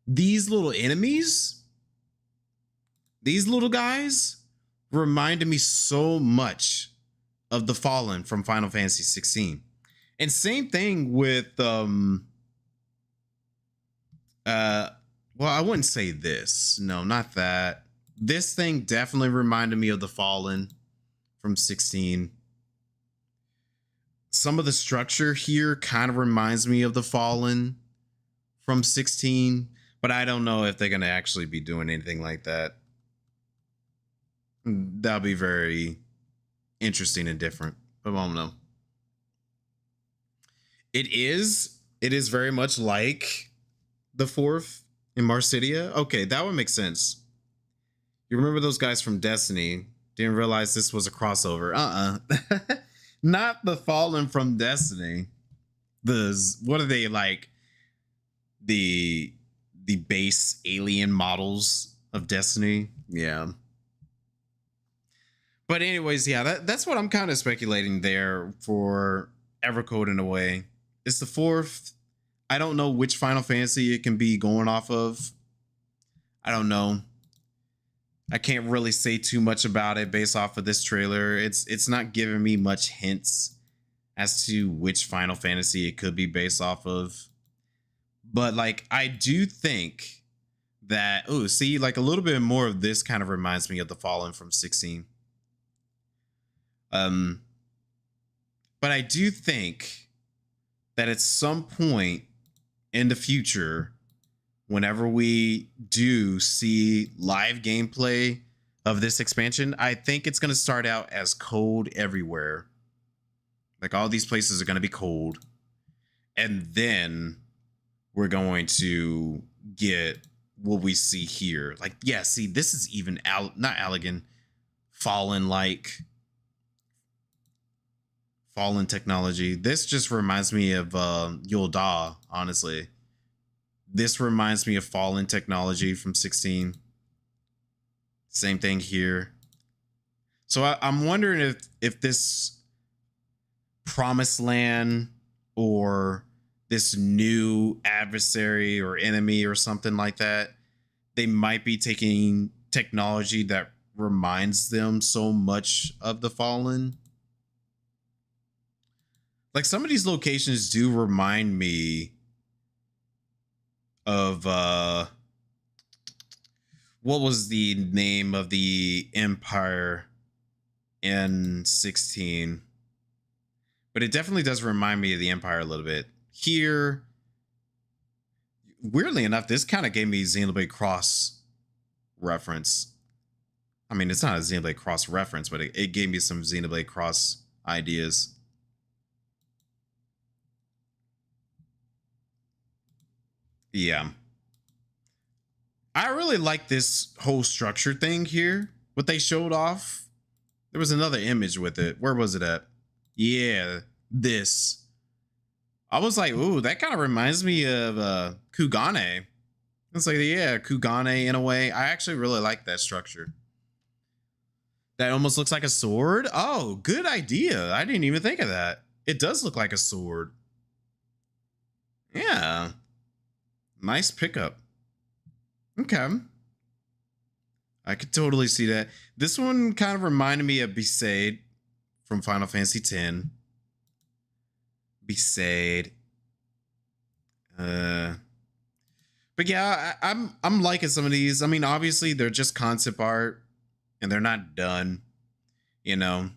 These little enemies, these little guys reminded me so much of the Fallen from Final Fantasy XVI. And same thing with well, I wouldn't say this. No, not that. This thing definitely reminded me of the Fallen from 16. Some of the structure here kind of reminds me of the Fallen from 16, but I don't know if they're going to actually be doing anything like that. That'll be very interesting and different, but I don't know. It is very much like the fourth in Marsidia. Okay, that would make sense. You remember those guys from Destiny Didn't realize this was a crossover. Not the Fallen from Destiny. What are they like? The base alien models of Destiny. Yeah. But anyways, yeah, that's what I'm kind of speculating there for Evercold in a way. It's the fourth. I don't know which Final Fantasy it can be going off of. I don't know. I can't really say too much about it based off of this trailer. It's not giving me much hints as to which Final Fantasy it could be based off of. But like, I do think that, oh, see, like a little bit more of this kind of reminds me of the Fallen from 16. But I do think that at some point in the future, whenever we do see live gameplay of this expansion, I think it's going to start out as cold everywhere. Like all these places are going to be cold. And then we're going to get what we see here. Like, yeah, see, this is even not Allegan, Fallen technology. This just reminds me of Yulda, honestly. This reminds me of Fallen technology from 16. Same thing here. So I'm wondering if this promised land or this new adversary or enemy or something like that, they might be taking technology that reminds them so much of the Fallen. Like some of these locations do remind me of what was the name of the empire in 16? But it definitely does remind me of the Empire a little bit. Here, weirdly enough, this kind of gave me Xenoblade Cross reference. I mean, it's not a Xenoblade Cross reference, but it gave me some Xenoblade Cross ideas. Yeah. I really like this whole structure thing here. What they showed off. There was another image with it. Where was it at? Yeah, this. I was like, ooh, that kind of reminds me of Kugane. It's like, yeah, Kugane in a way. I actually really like that structure. That almost looks like a sword. Oh, good idea. I didn't even think of that. It does look like a sword. Yeah. Nice pickup. Okay. I could totally see that. This one kind of reminded me of Besaid from Final Fantasy X. Besaid. But yeah, I'm liking some of these. I mean, obviously they're just concept art and they're not done. You know,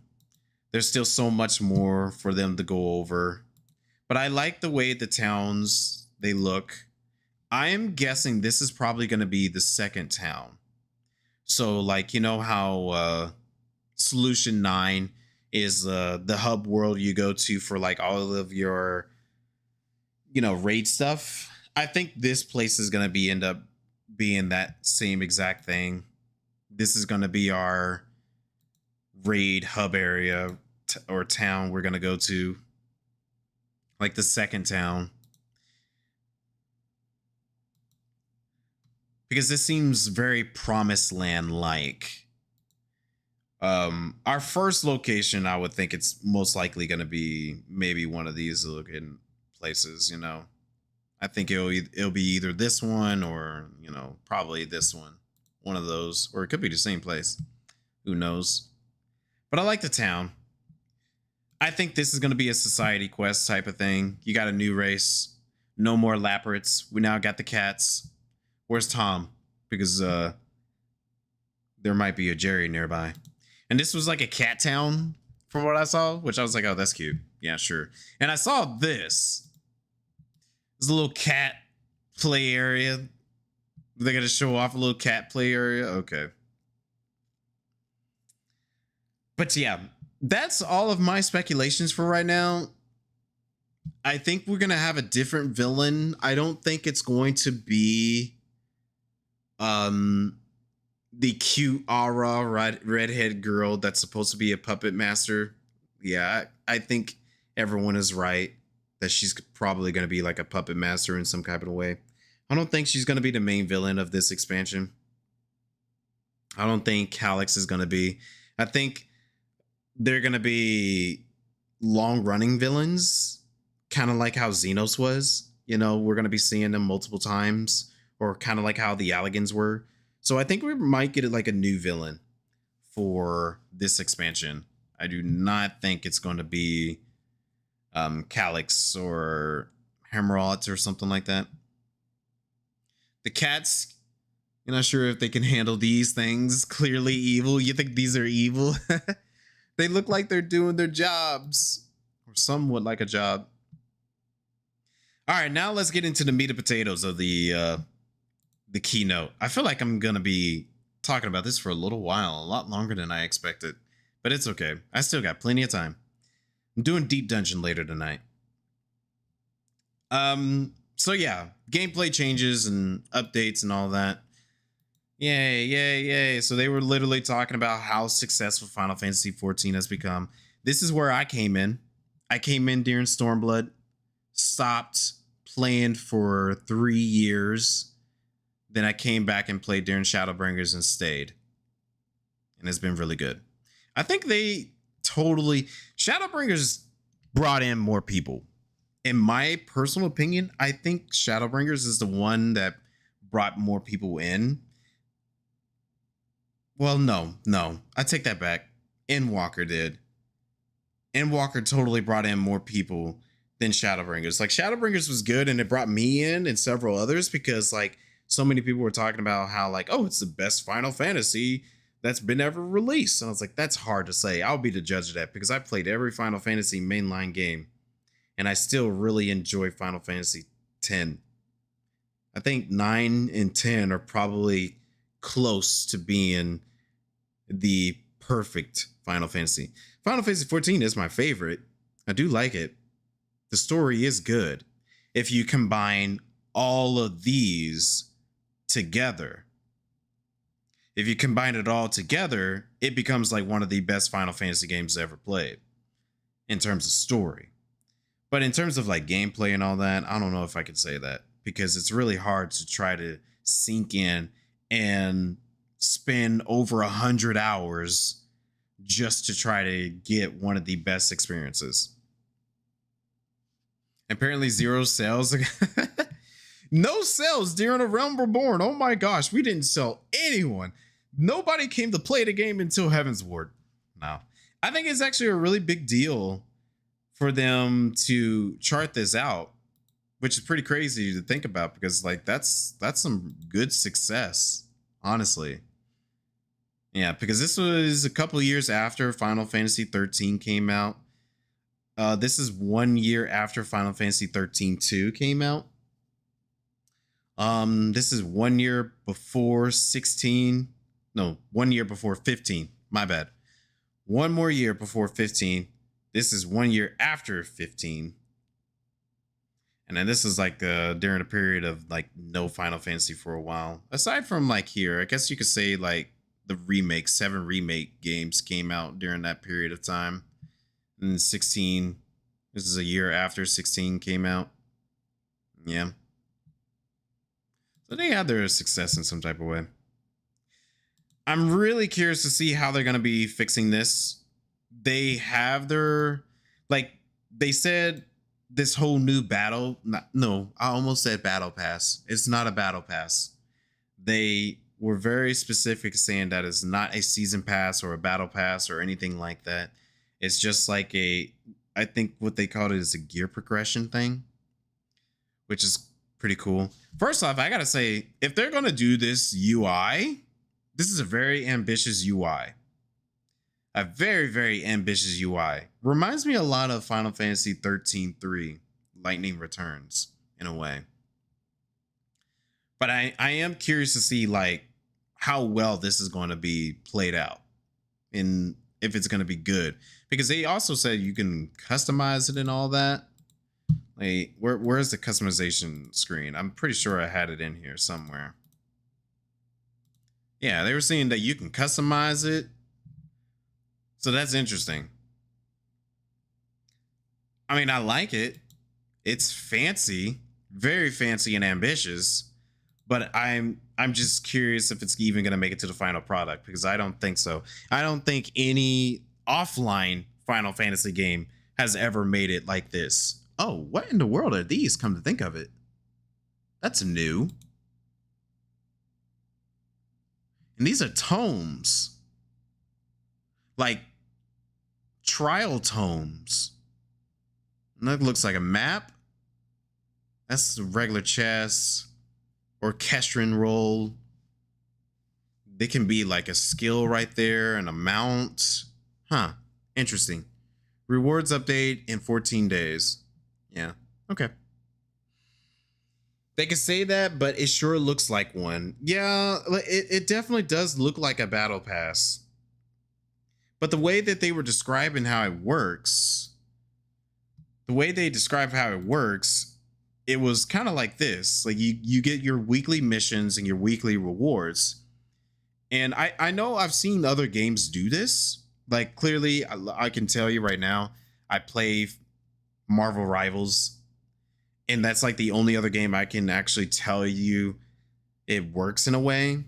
there's still so much more for them to go over. But I like the way the towns they look. I am guessing this is probably going to be the second town. So like, you know how Solution 9 is the hub world you go to for like all of your, you know, raid stuff. I think this place is going to end up being that same exact thing. This is going to be our raid hub area or town we're going to go to. Like the second town. Because this seems very Promised Land like. Our first location, I would think it's most likely going to be maybe one of these looking places, you know. I think it'll be either this one or, you know, probably this one. One of those. Or it could be the same place. Who knows? But I like the town. I think this is going to be a society quest type of thing. You got a new race. No more Lappets. We now got the cats. Where's Tom? Because there might be a Jerry nearby. And this was like a cat town from what I saw, which I was like, oh, that's cute. Yeah, sure. And I saw this. There's a little cat play area. They're going to show off a little cat play area. Okay. But yeah, that's all of my speculations for right now. I think we're going to have a different villain. I don't think it's going to be the cute aura redhead girl that's supposed to be a puppet master. Yeah, I think everyone is right that she's probably going to be like a puppet master in some kind of way. I don't think she's going to be the main villain of this expansion. I don't think Calyx is going to be. I think they're going to be long running villains, kind of like how Xenos was. You know, we're going to be seeing them multiple times, or kind of like how the Alligans were. So I think we might get like a new villain for this expansion. I do not think it's going to be Calyx or Hammerot or something like that. The cats, you're not sure if they can handle these things. Clearly evil. You think these are evil? They look like they're doing their jobs, or somewhat like a job. All right, now let's get into the meat and potatoes of the keynote. I feel like I'm gonna be talking about this for a little while, a lot longer than I expected, but it's okay. I still got plenty of time. I'm doing Deep Dungeon later tonight. So yeah, gameplay changes and updates and all that. Yay, yay, yay. So they were literally talking about how successful Final Fantasy XIV has become. This is where I came in. I came in during Stormblood, stopped playing for 3 years. Then I came back and played during Shadowbringers and stayed. And it's been really good. I think they totally... Shadowbringers brought in more people. In my personal opinion, I think Shadowbringers is the one that brought more people in. Well, no. I take that back. Endwalker did. Endwalker totally brought in more people than Shadowbringers. Like, Shadowbringers was good, and it brought me in and several others because, like, so many people were talking about how, like, oh, it's the best Final Fantasy that's been ever released. And I was like, that's hard to say. I'll be the judge of that because I played every Final Fantasy mainline game, and I still really enjoy Final Fantasy X. I think 9 and 10 are probably close to being the perfect Final Fantasy. Final Fantasy XIV is my favorite. I do like it. The story is good. If you combine all of these together, if you combine it all together, it becomes like one of the best Final Fantasy games ever played in terms of story. But in terms of like gameplay and all that, I don't know if I could say that because it's really hard to try to sink in and spend over 100 hours just to try to get one of the best experiences. Apparently 0 sales. No sales during A Realm Reborn. Oh my gosh, we didn't sell anyone. Nobody came to play the game until Heaven's Ward. No. I think it's actually a really big deal for them to chart this out, which is pretty crazy to think about because like that's some good success, honestly. Yeah, because this was a couple of years after Final Fantasy XIII came out. This is 1 year after Final Fantasy XIII 2 came out. This is 1 year before 16. No, 1 year before 15. My bad. One more year before 15. This is 1 year after 15. And then this is like during a period of like no Final Fantasy for a while. Aside from like here, I guess you could say like the remake, 7 remake games came out during that period of time. And 16, this is a year after 16 came out. Yeah. So they had their success in some type of way. I'm really curious to see how they're going to be fixing this. They have their, like, they said this whole new battle. No, I almost said battle pass. It's not a battle pass. They were very specific saying that it's not a season pass or a battle pass or anything like that. It's just like I think what they called it is a gear progression thing, which is pretty cool. First off, I gotta say, if they're gonna do this UI, this is a very ambitious UI. A very, very ambitious UI. Reminds me a lot of Final Fantasy 13-3, Lightning Returns, in a way. But I am curious to see like how well this is going to be played out and if it's going to be good. Because they also said you can customize it and all that. Like, where's the customization screen? I'm pretty sure I had it in here somewhere. Yeah, they were saying that you can customize it. So that's interesting. I mean, I like it. It's fancy, very fancy and ambitious, but I'm just curious if it's even going to make it to the final product, because I don't think so. I don't think any offline Final Fantasy game has ever made it like this. Oh, what in the world are these, come to think of it? That's new. And these are tomes. Like trial tomes. And that looks like a map. That's regular chess. Orchestrion roll. They can be like a skill right there and a mount. Huh. Interesting. Rewards update in 14 days. Yeah. Okay. They could say that, but it sure looks like one. Yeah, it definitely does look like a battle pass. But the way that they were describing how it works, it was kind of like this. Like you get your weekly missions and your weekly rewards. And I know I've seen other games do this. Like clearly, I can tell you right now, I play Marvel Rivals. And that's like the only other game I can actually tell you it works in a way.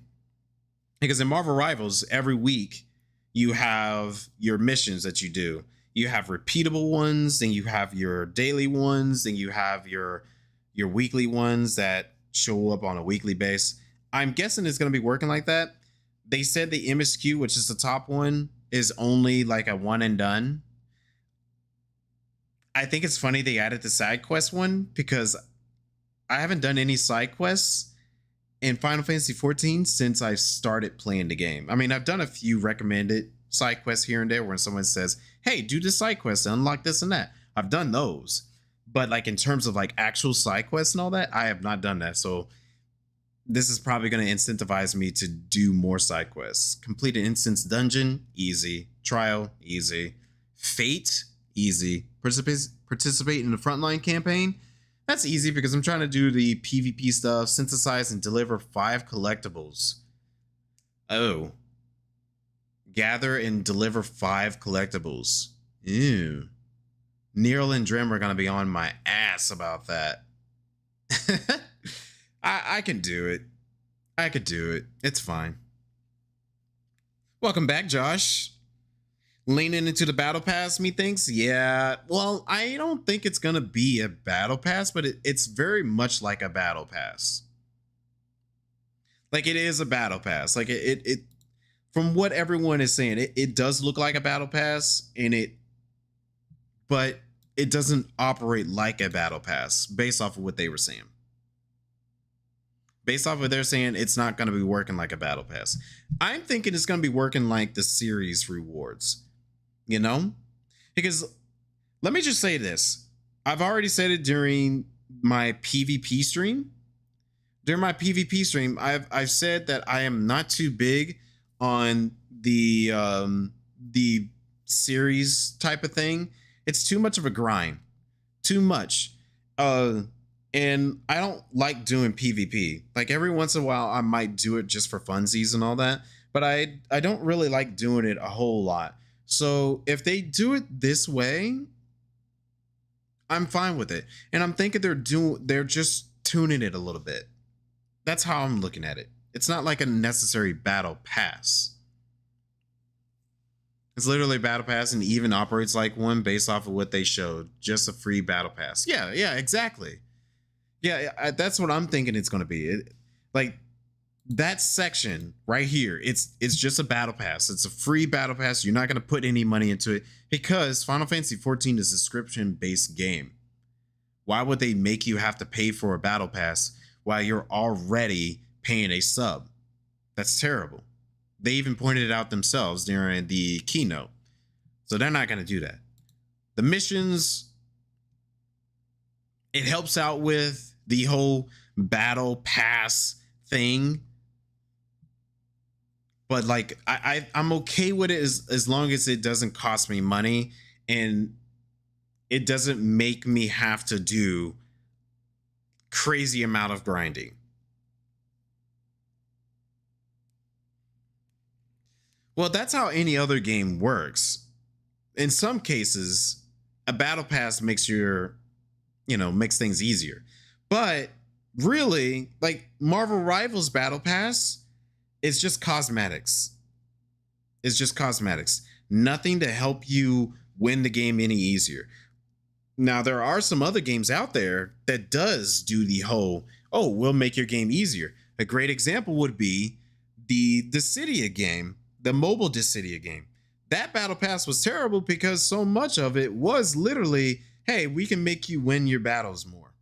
Because in Marvel Rivals, every week you have your missions that you do. You have repeatable ones, then you have your daily ones, then you have your weekly ones that show up on a weekly base. I'm guessing it's going to be working like that. They said the MSQ, which is the top one, is only like a one and done. I think it's funny they added the side quest one, because I haven't done any side quests in Final Fantasy XIV since I started playing the game. I mean, I've done a few recommended side quests here and there when someone says, hey, do this side quest and unlock this and that. I've done those. But like in terms of like actual side quests and all that, I have not done that. So this is probably going to incentivize me to do more side quests. Complete an instance dungeon, easy. Trial, easy. Fate, easy. Participate in the frontline campaign. That's easy because I'm trying to do the PvP stuff, synthesize and deliver 5 collectibles. Oh. Gather and deliver 5 collectibles. Ew. Neil and Drim are going to be on my ass about that. I can do it. I could do it. It's fine. Welcome back, Josh. Leaning into the battle pass, methinks? Yeah, well, I don't think it's gonna be a battle pass, but it's very much like a battle pass. Like it is a battle pass. Like it from what everyone is saying, it does look like a battle pass, but it doesn't operate like a battle pass based off of what they were saying. Based off of what they're saying, it's not gonna be working like a battle pass. I'm thinking it's gonna be working like the series rewards. You know, because let me just say this. I've already said it during my PvP stream. During my PvP stream, I've said that I am not too big on the series type of thing. It's too much of a grind. Too much. And I don't like doing PvP. Like every once in a while, I might do it just for funsies and all that. But I don't really like doing it a whole lot. So if they do it this way, I'm fine with it. And I'm thinking they're just tuning it a little bit. That's how I'm looking at it. It's not like a necessary battle pass. It's literally a battle pass and even operates like one based off of what they showed. Just a free battle pass. Yeah, exactly. Yeah, that's what I'm thinking it's going to be. Like that section right here, it's just a battle pass. It's a free battle pass. You're not going to put any money into it because Final Fantasy XIV is a subscription-based game. Why would they make you have to pay for a battle pass while you're already paying a sub? That's terrible. They even pointed it out themselves during the keynote. So they're not going to do that. The missions, it helps out with the whole battle pass thing. But like I'm okay with it as long as it doesn't cost me money and it doesn't make me have to do crazy amount of grinding. Well, that's how any other game works. In some cases, a battle pass makes makes things easier. But really, like Marvel Rivals Battle Pass, it's just cosmetics. It's just cosmetics. Nothing to help you win the game any easier. Now, there are some other games out there that does do the whole, oh, we'll make your game easier. A great example would be the Dissidia game, the mobile Dissidia game. That battle pass was terrible because so much of it was literally, hey, we can make you win your battles more.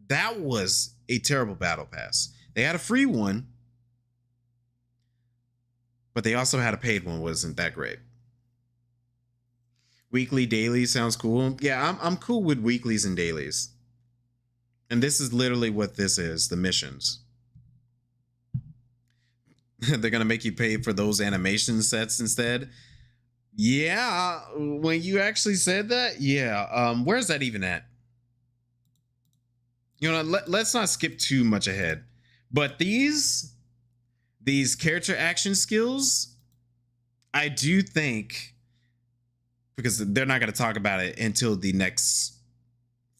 That was a terrible battle pass. They had a free one, but they also had a paid one. Wasn't that great? Weekly, daily sounds cool. Yeah, I'm cool with weeklies and dailies. And this is literally what this is, the missions. They're going to make you pay for those animation sets instead. Yeah, when you actually said that, yeah. Where's that even at? You know, let's not skip too much ahead. But these character action skills, I do think, because they're not going to talk about it until the next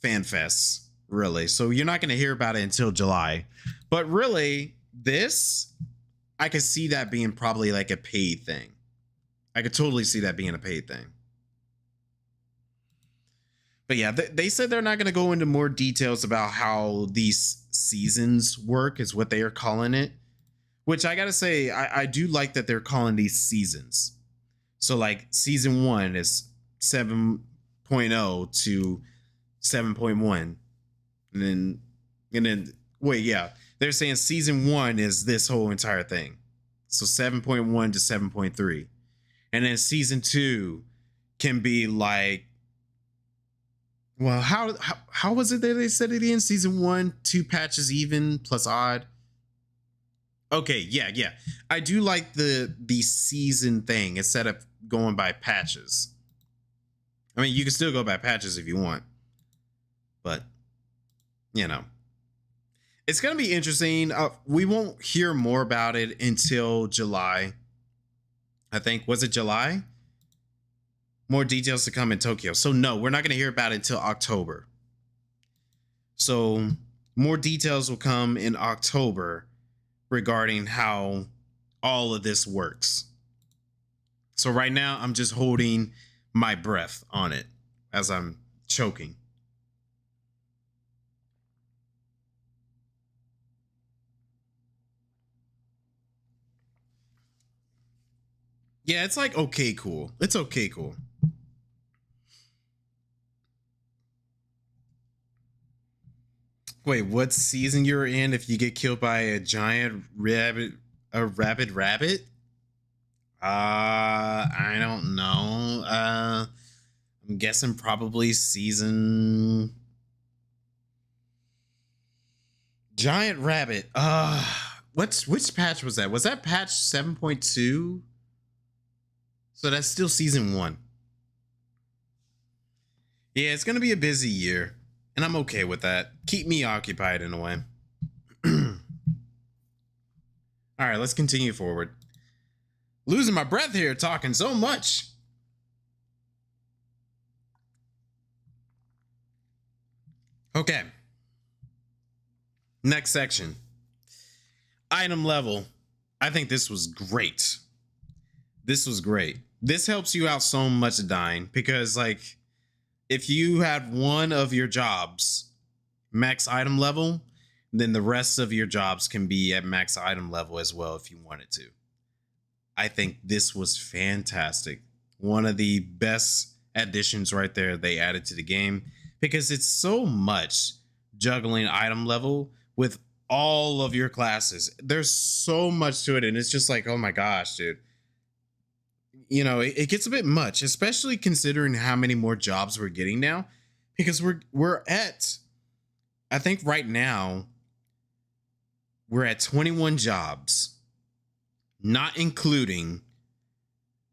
Fan Fest, really. So you're not going to hear about it until July. But really, this, I could see that being probably like a paid thing. I could totally see that being a paid thing. But yeah, they said they're not going to go into more details about how these seasons work, is what they are calling it. Which I got to say, I do like that they're calling these seasons. So like season 1 is 7.0 to 7.1. And then wait, yeah. They're saying season 1 is this whole entire thing. So 7.1 to 7.3. And then season 2 can be like, well, how was it that they said it in season 1, 2 patches even plus odd? Okay, yeah. I do like the season thing instead of going by patches. I mean, you can still go by patches if you want, but you know, it's gonna be interesting. We won't hear more about it until July. I think, was it July? More details to come in Tokyo. So no, we're not gonna hear about it until October. So more details will come in October regarding how all of this works. So right now I'm just holding my breath on it as I'm choking. Yeah, it's like okay, cool. It's okay, cool. Wait, what season you're in if you get killed by a giant rabbit, a rabid rabbit? I don't know. I'm guessing probably season giant rabbit. Which patch was that? Was that patch 7.2? So that's still season 1. Yeah, it's gonna be a busy year, and I'm okay with that. Keep me occupied in a way. All right, let's continue forward. Losing my breath here talking so much. Okay. Next section. Item level. I think this was great. This was great. This helps you out so much, dying, because like if you have one of your jobs max item level, then the rest of your jobs can be at max item level as well if you wanted to. I think this was fantastic. One of the best additions right there they added to the game, because it's so much juggling item level with all of your classes. There's so much to it, and it's just like, oh my gosh, dude. You know, it gets a bit much, especially considering how many more jobs we're getting now, because we're at, I think right now we're at 21 jobs, not including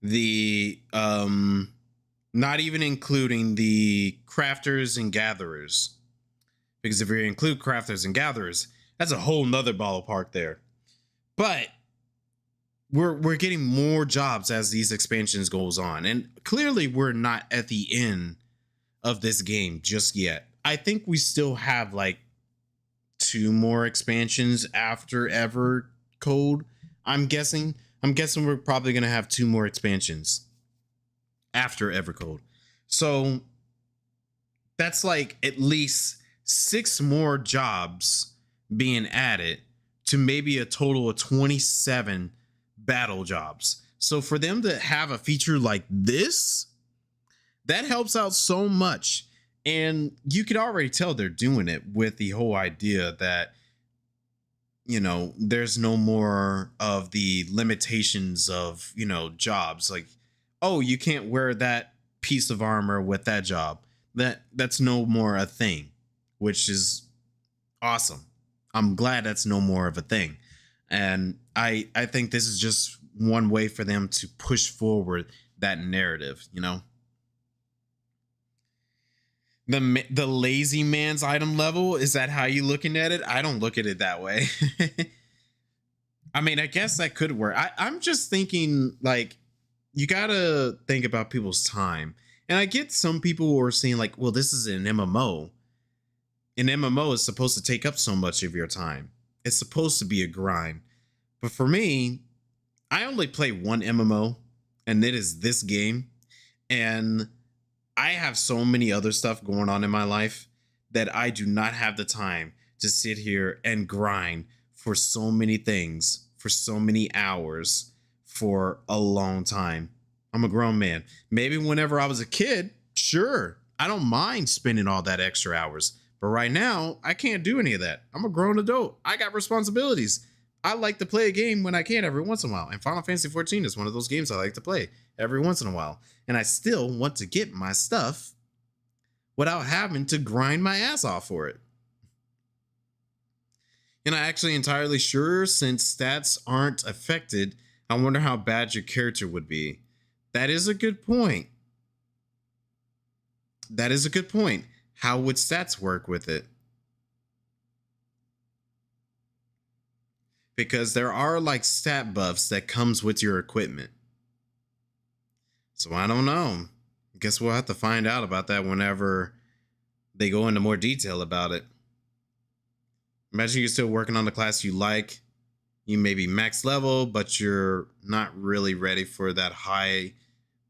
the not even including the crafters and gatherers, because if you include crafters and gatherers, that's a whole nother ball of park there. But we're getting more jobs as these expansions goes on, and clearly we're not at the end of this game just yet. I think we still have like 2 more expansions after Evercold. I'm guessing we're probably gonna have 2 more expansions after Evercold. So that's like at least 6 more jobs being added to maybe a total of 27 battle jobs. So for them to have a feature like this, that helps out so much. And you could already tell they're doing it with the whole idea that, there's no more of the limitations of, jobs. Like, oh, you can't wear that piece of armor with that job. That's no more a thing, which is awesome. I'm glad that's no more of a thing. And I think this is just one way for them to push forward that narrative, The lazy man's item level, is that how you looking at it? I don't look at it that way. I mean, I guess that could work. I'm just thinking, like, you gotta think about people's time. And I get some people who are saying, like, well, this is an MMO. An MMO is supposed to take up so much of your time. It's supposed to be a grind. But for me, I only play one MMO, and it is this game. And I have so many other stuff going on in my life that I do not have the time to sit here and grind for so many things, for so many hours, for a long time. I'm a grown man. Maybe whenever I was a kid, sure, I don't mind spending all that extra hours. But right now, I can't do any of that. I'm a grown adult. I got responsibilities. I like to play a game when I can every once in a while. And Final Fantasy XIV is one of those games I like to play every once in a while. And I still want to get my stuff without having to grind my ass off for it. And I'm actually entirely sure, since stats aren't affected, I wonder how bad your character would be. That is a good point. That is a good point. How would stats work with it? Because there are like stat buffs that comes with your equipment. So I don't know. Guess we'll have to find out about that whenever they go into more detail about it. Imagine you're still working on the class you like. You may be max level, but you're not really ready for that high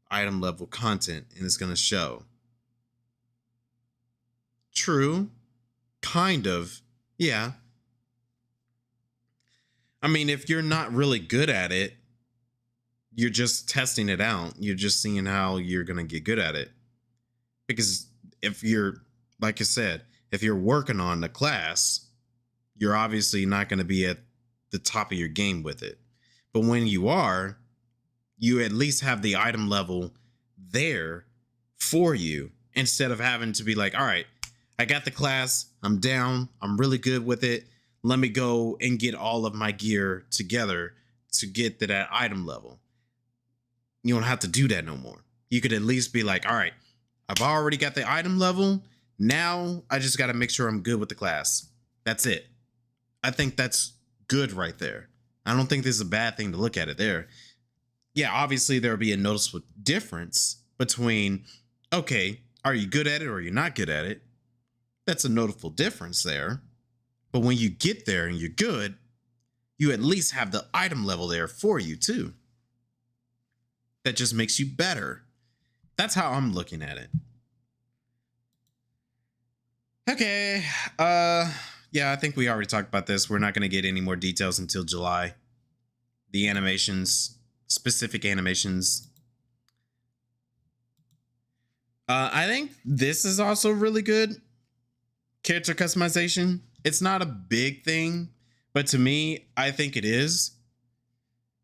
item level content, and it's going to show. True. Kind of. Yeah. I mean, if you're not really good at it, you're just testing it out. You're just seeing how you're going to get good at it. Because if you're, like I said, if you're working on the class, you're obviously not going to be at the top of your game with it. But when you are, you at least have the item level there for you, instead of having to be like, all right, I got the class, I'm down, I'm really good with it. Let me go and get all of my gear together to get to that item level. You don't have to do that no more. You could at least be like, all right, I've already got the item level. Now I just got to make sure I'm good with the class. That's it. I think that's good right there. I don't think this is a bad thing to look at it there. Yeah, obviously there'll be a noticeable difference between, okay, are you good at it or you're not good at it? That's a noticeable difference there. But when you get there and you're good, you at least have the item level there for you too. That just makes you better. That's how I'm looking at it. Okay. Yeah, I think we already talked about this. We're not going to get any more details until July. The animations, specific animations. I think this is also really good. Character customization. It's not a big thing, but to me, I think it is.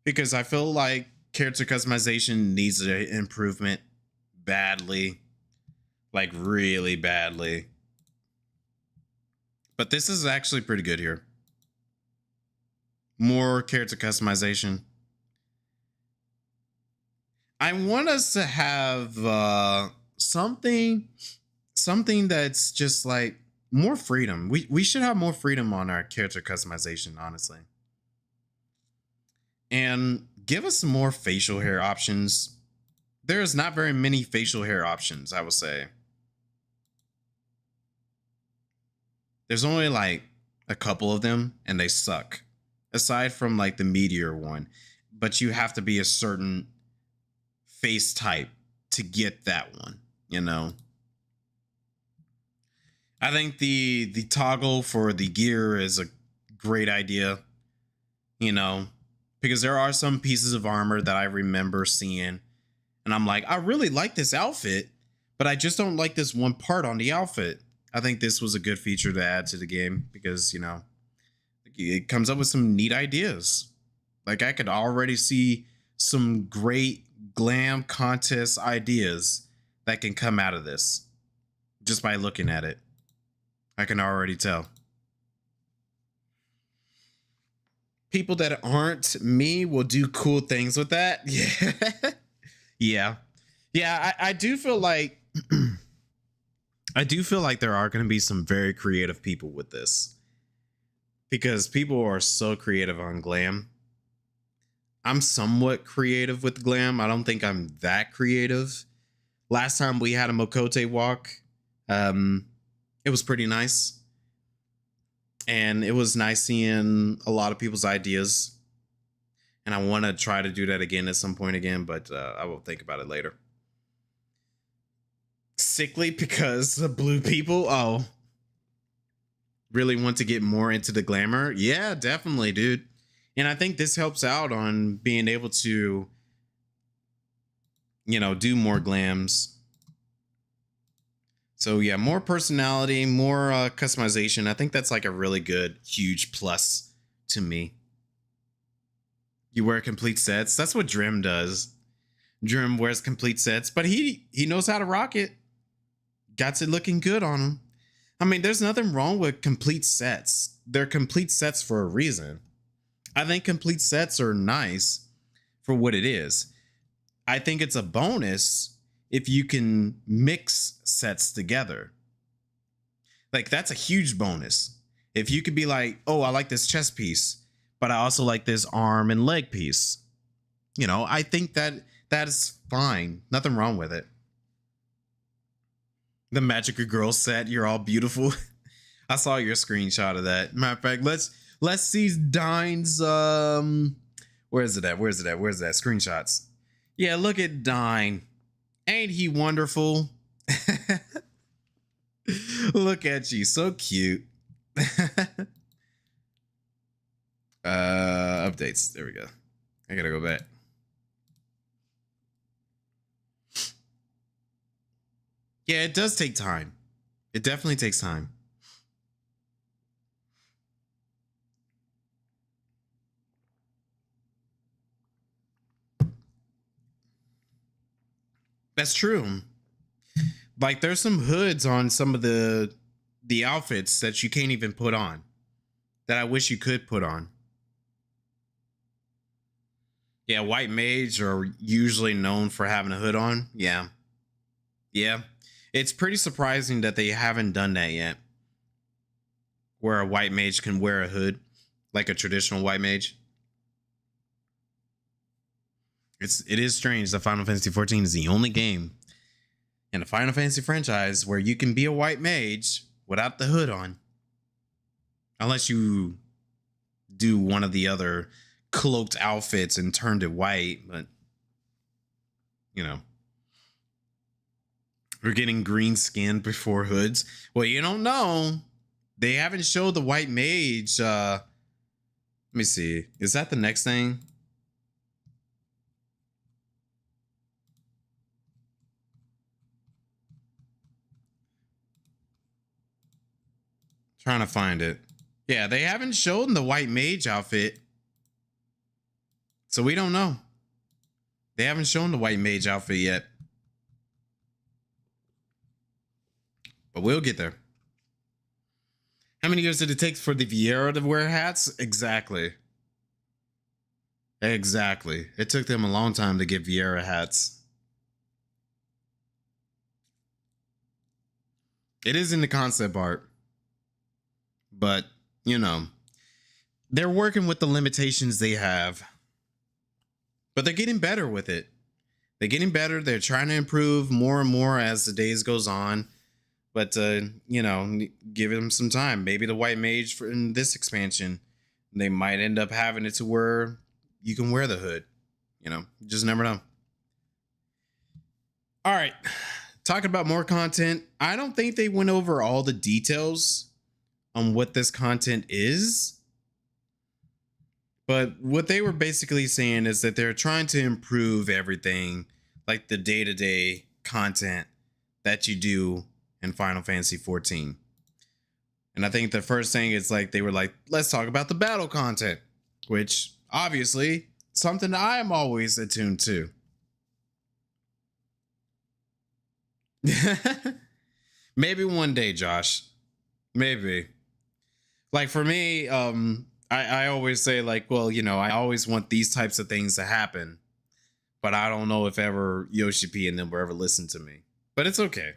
Because I feel like character customization needs an improvement badly. Like really badly. But this is actually pretty good here. More character customization. I want us to have something that's just like more freedom. We should have more freedom on our character customization, honestly. And give us some more facial hair options. There's not very many facial hair options, I would say. There's only like a couple of them and they suck. Aside from like the meteor one, but you have to be a certain face type to get that one, you know. I think the toggle for the gear is a great idea, you know, because there are some pieces of armor that I remember seeing and I'm like, I really like this outfit, but I just don't like this one part on the outfit. I think this was a good feature to add to the game because, you know, it comes up with some neat ideas. Like I could already see some great glam contest ideas that can come out of this just by looking at it. I can already tell. People that aren't me will do cool things with that. Yeah. Yeah, I do feel like I do feel like there are going to be some very creative people with this. Because people are so creative on glam. I'm somewhat creative with glam. I don't think I'm that creative. Last time we had a Mokote walk, it was pretty nice. And it was nice seeing a lot of people's ideas. And I want to try to do that again at some point again, but I will think about it later. Sickly because the blue people, oh, really want to get more into the glamour? Yeah, definitely, dude. And I think this helps out on being able to, you know, do more glams. So yeah, more personality, more customization. I think that's like a really good, huge plus to me. You wear complete sets. That's what Drim does. Drim wears complete sets, but he knows how to rock it. Got it looking good on him. I mean, there's nothing wrong with complete sets. They're complete sets for a reason. I think complete sets are nice for what it is. I think it's a bonus if you can mix sets together. Like, that's a huge bonus. If you could be like, oh, I like this chest piece, but I also like this arm and leg piece. You know, I think that is fine. Nothing wrong with it. The Magical Girl set, you're all beautiful. I saw your screenshot of that. Matter of fact, let's see Dine's where's it at? Screenshots. Yeah, look at Dine. Ain't he wonderful? Look at you, so cute. Updates. There we go. I gotta go back. Yeah, it does take time. It definitely takes time. That's true. Like there's some hoods on some of the outfits that you can't even put on that I wish you could put on. Yeah, white mage are usually known for having a hood on. Yeah. Yeah. It's pretty surprising that they haven't done that yet. Where a white mage can wear a hood, like a traditional white mage. It is strange that Final Fantasy XIV is the only game in the Final Fantasy franchise where you can be a white mage without the hood on. Unless you do one of the other cloaked outfits and turned it white, but you know. We're getting green skin before hoods. Well, you don't know. They haven't showed the white mage. Let me see. Is that the next thing? Trying to find it. Yeah, they haven't shown the white mage outfit. So we don't know. They haven't shown the white mage outfit yet. But we'll get there. How many years did it take for the Vieira to wear hats? Exactly. Exactly. It took them a long time to get Vieira hats. It is in the concept art. But, you know, they're working with the limitations they have. but they're getting better with it. They're getting better. They're trying to improve more and more as the days goes on. But you know, give them some time. Maybe the white mage for in this expansion, they might end up having it to where you can wear the hood. You know, you just never know. All right, talking about more content. I don't think they went over all the details on what this content is. But what they were basically saying is that they're trying to improve everything, like the day-to-day content that you do in Final Fantasy XIV. And I think the first thing is like, they were like, let's talk about the battle content, which obviously something I am always attuned to. Maybe one day, Josh. Maybe. Like for me, I always say like, well, you know, I always want these types of things to happen, but I don't know if ever Yoshi P and them will ever listen to me. But it's okay.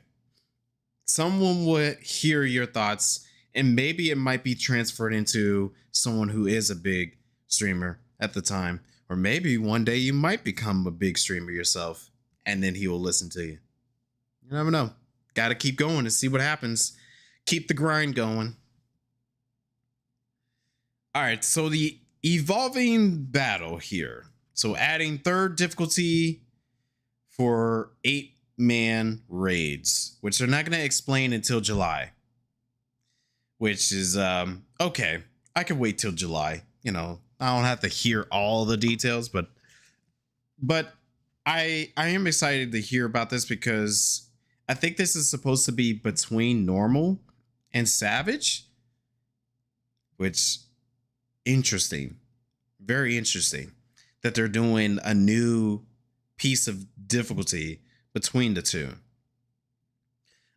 Someone would hear your thoughts, and maybe it might be transferred into someone who is a big streamer at the time. Or maybe one day you might become a big streamer yourself, and then he will listen to you. You never know. Got to keep going to see what happens. Keep the grind going. All right, so the evolving battle here. So adding third difficulty for 8-man raids, which they're not going to explain until July. Which is, okay, I can wait till July. You know, I don't have to hear all the details, but I am excited to hear about this because I think this is supposed to be between normal and savage, which interesting, very interesting that they're doing a new piece of difficulty between the two.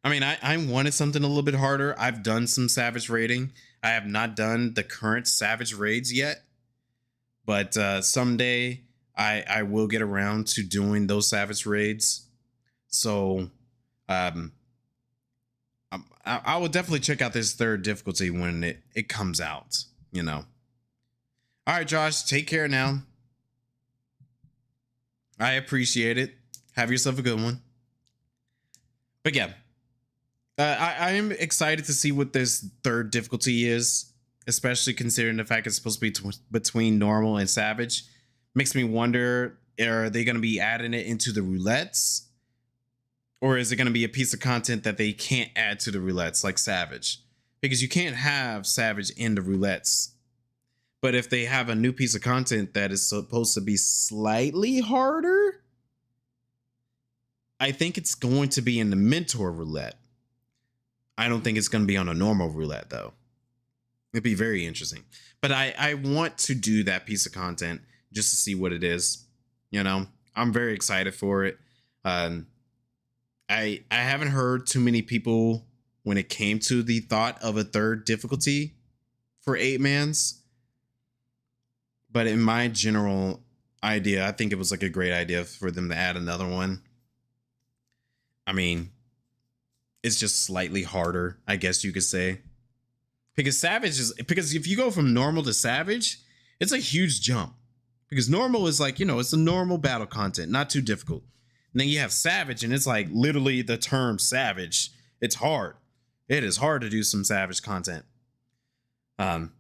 I mean, I wanted something a little bit harder. I've done some savage raiding. I have not done the current savage raids yet, but someday I will get around to doing those savage raids. So I will definitely check out this third difficulty when it comes out, you know. All right, Josh, take care now. I appreciate it. Have yourself a good one. But yeah, I am excited to see what this third difficulty is, especially considering the fact it's supposed to be between normal and savage. Makes me wonder, are they going to be adding it into the roulettes? Or is it going to be a piece of content that they can't add to the roulettes like savage? Because you can't have savage in the roulettes. But if they have a new piece of content that is supposed to be slightly harder, I think it's going to be in the mentor roulette. I don't think it's going to be on a normal roulette, though. It'd be very interesting. But I want to do that piece of content just to see what it is. You know, I'm very excited for it. I haven't heard too many people when it came to the thought of a third difficulty for 8-mans. But in my general idea, I think it was like a great idea for them to add another one. I mean, it's just slightly harder, I guess you could say. Because if you go from normal to savage, it's a huge jump. Because normal is like, you know, it's a normal battle content, not too difficult. And then you have savage, and it's like literally the term savage. It's hard. It is hard to do some savage content.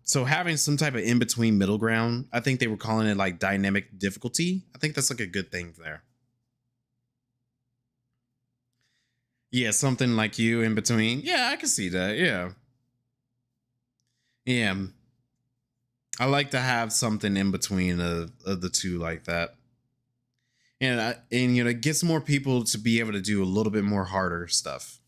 So having some type of in-between middle ground, I think they were calling it like dynamic difficulty. I think that's like a good thing there. Yeah, something like you in between. Yeah, I can see that. Yeah. Yeah. I like to have something in between of the two like that. And you know, it gets more people to be able to do a little bit more harder stuff.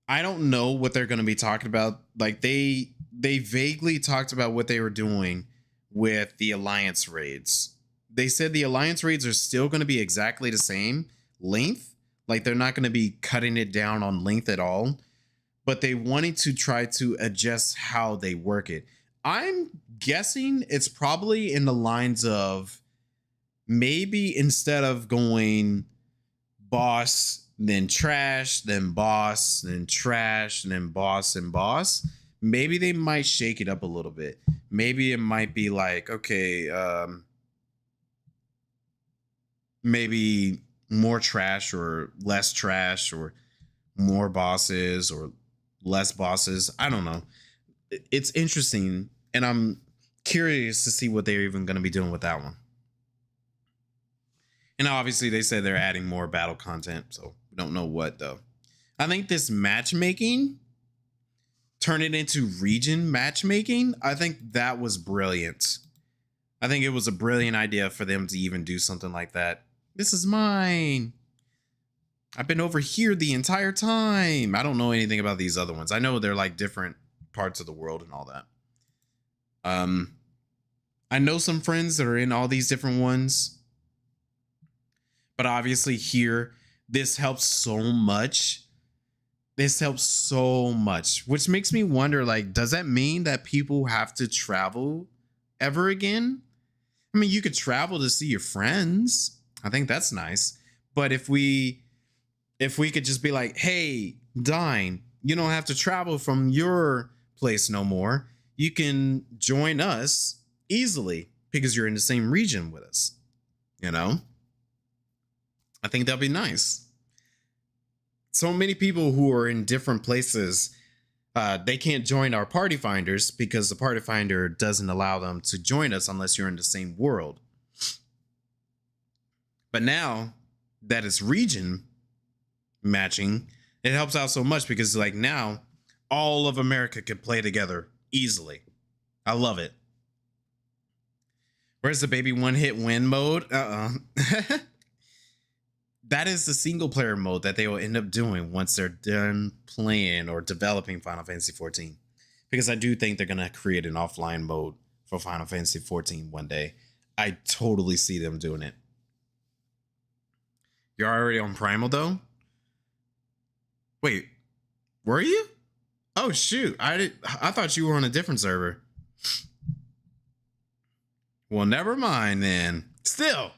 I don't know what they're going to be talking about. Like they vaguely talked about what they were doing with the alliance raids. They said the alliance raids are still going to be exactly the same length. Like they're not going to be cutting it down on length at all, but they wanted to try to adjust how they work it. I'm guessing it's probably in the lines of maybe instead of going boss, then trash, then boss, then trash, and then boss and boss, maybe they might shake it up a little bit. Maybe it might be like, okay, maybe more trash or less trash or more bosses or less bosses. I don't know. It's interesting, and I'm curious to see what they're even going to be doing with that one. And obviously they said they're adding more battle content, so we don't know what though. I think this matchmaking, turn it into region matchmaking, I think that was brilliant. I think it was a brilliant idea for them to even do something like that. This is mine. I've been over here the entire time. I don't know anything about these other ones. I know they're like different parts of the world and all that. I know some friends that are in all these different ones. But obviously here, this helps so much. This helps so much, which makes me wonder, like, does that mean that people have to travel ever again? I mean, you could travel to see your friends. I think that's nice. But if we could just be like, hey, Dine, you don't have to travel from your place no more. You can join us easily because you're in the same region with us. You know? I think that'd be nice. So many people who are in different places, they can't join our party finders because the party finder doesn't allow them to join us unless you're in the same world. But now that it's region matching, it helps out so much because like now all of America can play together easily. I love it. Where's the baby one hit win mode? That is the single player mode that they will end up doing once they're done playing or developing Final Fantasy XIV. Because I do think they're going to create an offline mode for Final Fantasy XIV one day. I totally see them doing it. You're already on Primal though? Wait, were you? Oh shoot, I thought you were on a different server. Well, never mind then. Still.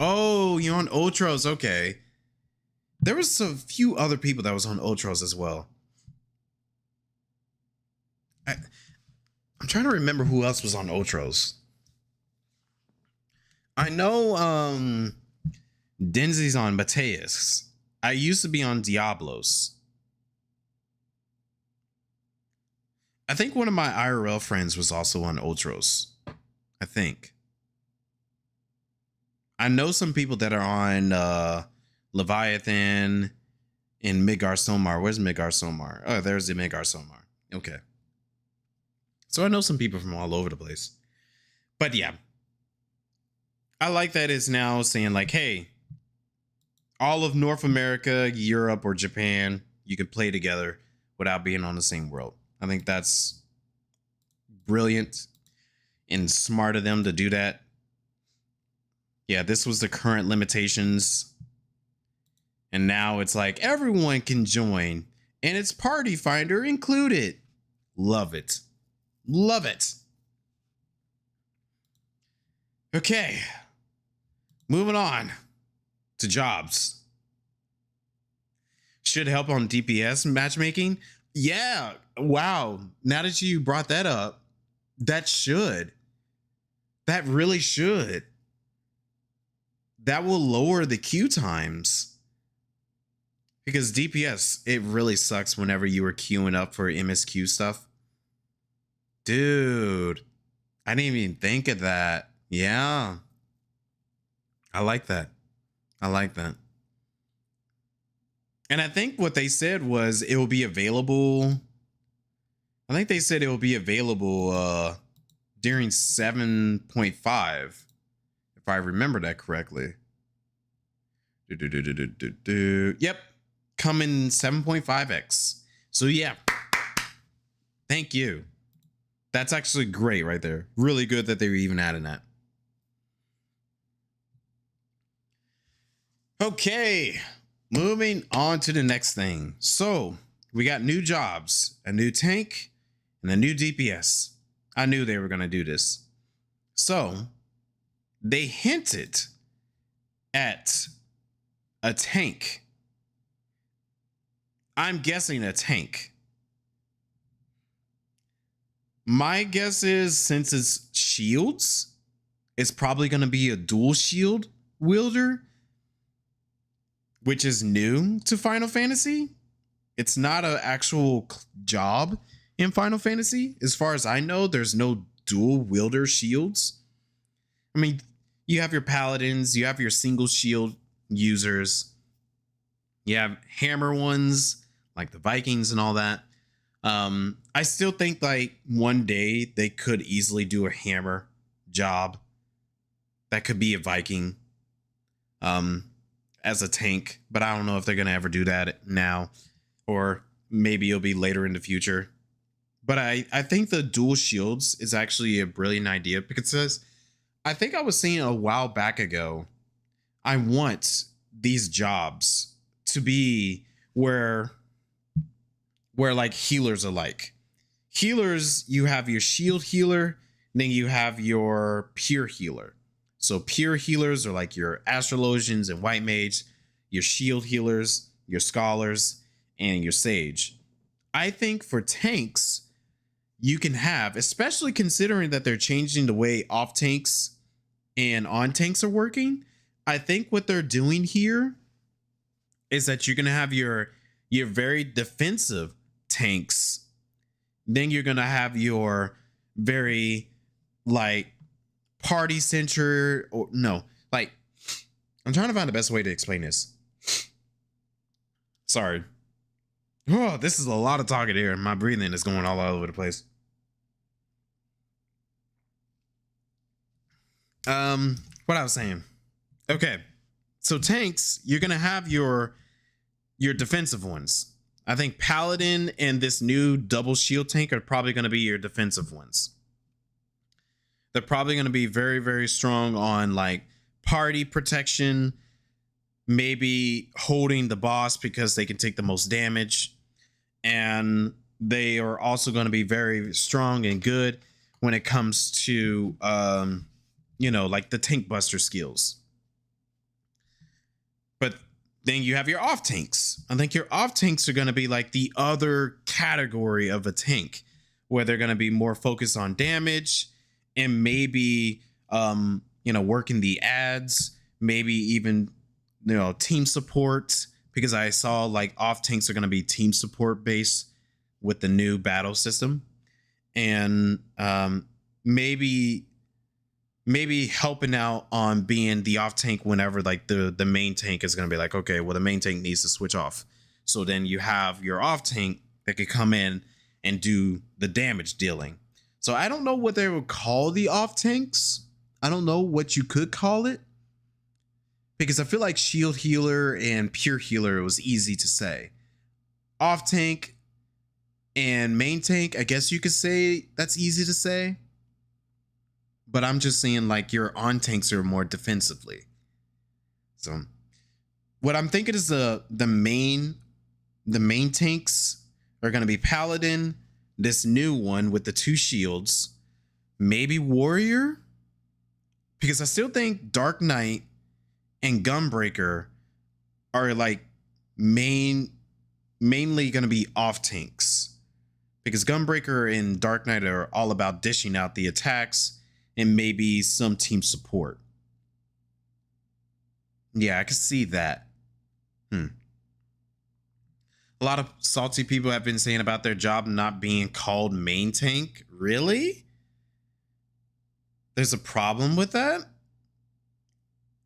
Oh, you're on Ultros. Okay. There was a few other people that was on Ultros as well. I'm trying to remember who else was on Ultros. I know Denzi's on Mateus. I used to be on Diablos. I think one of my IRL friends was also on Ultros. I think. I know some people that are on Leviathan in Midgar Somar. Where's Midgar Somar? Oh, there's the Midgar Somar. Okay. So I know some people from all over the place. But yeah. I like that it's now saying like, hey, all of North America, Europe, or Japan, you can play together without being on the same world. I think that's brilliant and smart of them to do that. Yeah, this was the current limitations. And now it's like everyone can join. And it's Party Finder included. Love it. Love it. Okay. Moving on to jobs. Should help on DPS matchmaking. Yeah. Wow. Now that you brought that up, that should. That really should. That will lower the queue times. Because DPS, it really sucks whenever you were queuing up for MSQ stuff. Dude, I didn't even think of that. Yeah. I like that. I like that. And I think what they said was it will be available. I think they said it will be available during 7.5. If I remember that correctly. Yep. Coming 7.5x. So yeah. Thank you. That's actually great right there. Really good that they were even adding that. Okay. Moving on to the next thing. So we got new jobs, a new tank, and a new DPS. I knew they were going to do this. So they hinted at a tank. I'm guessing a tank. My guess is since it's shields is probably going to be a dual shield wielder, which is new to Final Fantasy. It's not an actual job in Final Fantasy. As far as I know, there's no dual wielder shields. I mean, you have your paladins, you have your single shield users, you have hammer ones like the Vikings and all that. I still think like one day they could easily do a hammer job that could be a Viking as a tank, but I don't know if they're gonna ever do that now, or maybe it'll be later in the future. But I think the dual shields is actually a brilliant idea, because I think I was saying a while back ago, I want these jobs to be where like healers are like. Healers, you have your shield healer, then you have your pure healer. So pure healers are like your astrologians and white mage, your shield healers, your scholars, and your sage. I think for tanks, you can have, especially considering that they're changing the way off tanks and on tanks are working. I think what they're doing here is that you're going to have your very defensive tanks. Then you're going to have your very like party center, or no, like, I'm trying to find the best way to explain this. Sorry. Oh, this is a lot of talking here. My breathing is going all over the place. What I was saying. Okay. So tanks, you're going to have your defensive ones. I think Paladin and this new double shield tank are probably going to be your defensive ones. They're probably going to be very, very strong on like party protection, maybe holding the boss because they can take the most damage. And they are also going to be very strong and good when it comes to, like the tank buster skills. But then you have your off tanks. I think your off tanks are going to be like the other category of a tank, where they're going to be more focused on damage and maybe, working the ads, maybe even, team support, because I saw like off tanks are going to be team support based with the new battle system. And maybe helping out on being the off tank whenever like the main tank is going to be like, okay, well, the main tank needs to switch off. So then you have your off tank that could come in and do the damage dealing. So I don't know what they would call the off tanks. I don't know what you could call it, because I feel like shield healer and pure healer was easy to say. Off tank and main tank, I guess you could say that's easy to say. But I'm just saying like your on tanks are more defensively. So what I'm thinking is the main tanks are going to be Paladin, this new one with the 2 shields, maybe Warrior, because I still think Dark Knight and Gunbreaker are like mainly going to be off tanks, because Gunbreaker and Dark Knight are all about dishing out the attacks and maybe some team support. Yeah, I can see that. A lot of salty people have been saying about their job not being called main tank. Really? There's a problem with that?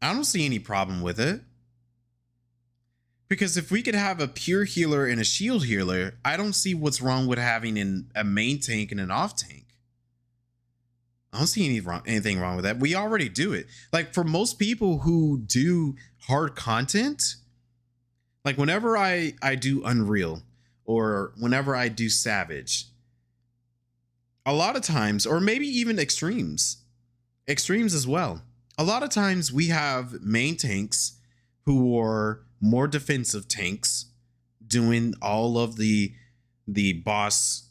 I don't see any problem with it. Because if we could have a pure healer and a shield healer, I don't see what's wrong with having a main tank and an off tank. I don't see anything wrong with that. We already do it. Like for most people who do hard content, like whenever I do Unreal or whenever I do Savage, a lot of times, or maybe even extremes as well, a lot of times we have main tanks who are more defensive tanks doing all of the boss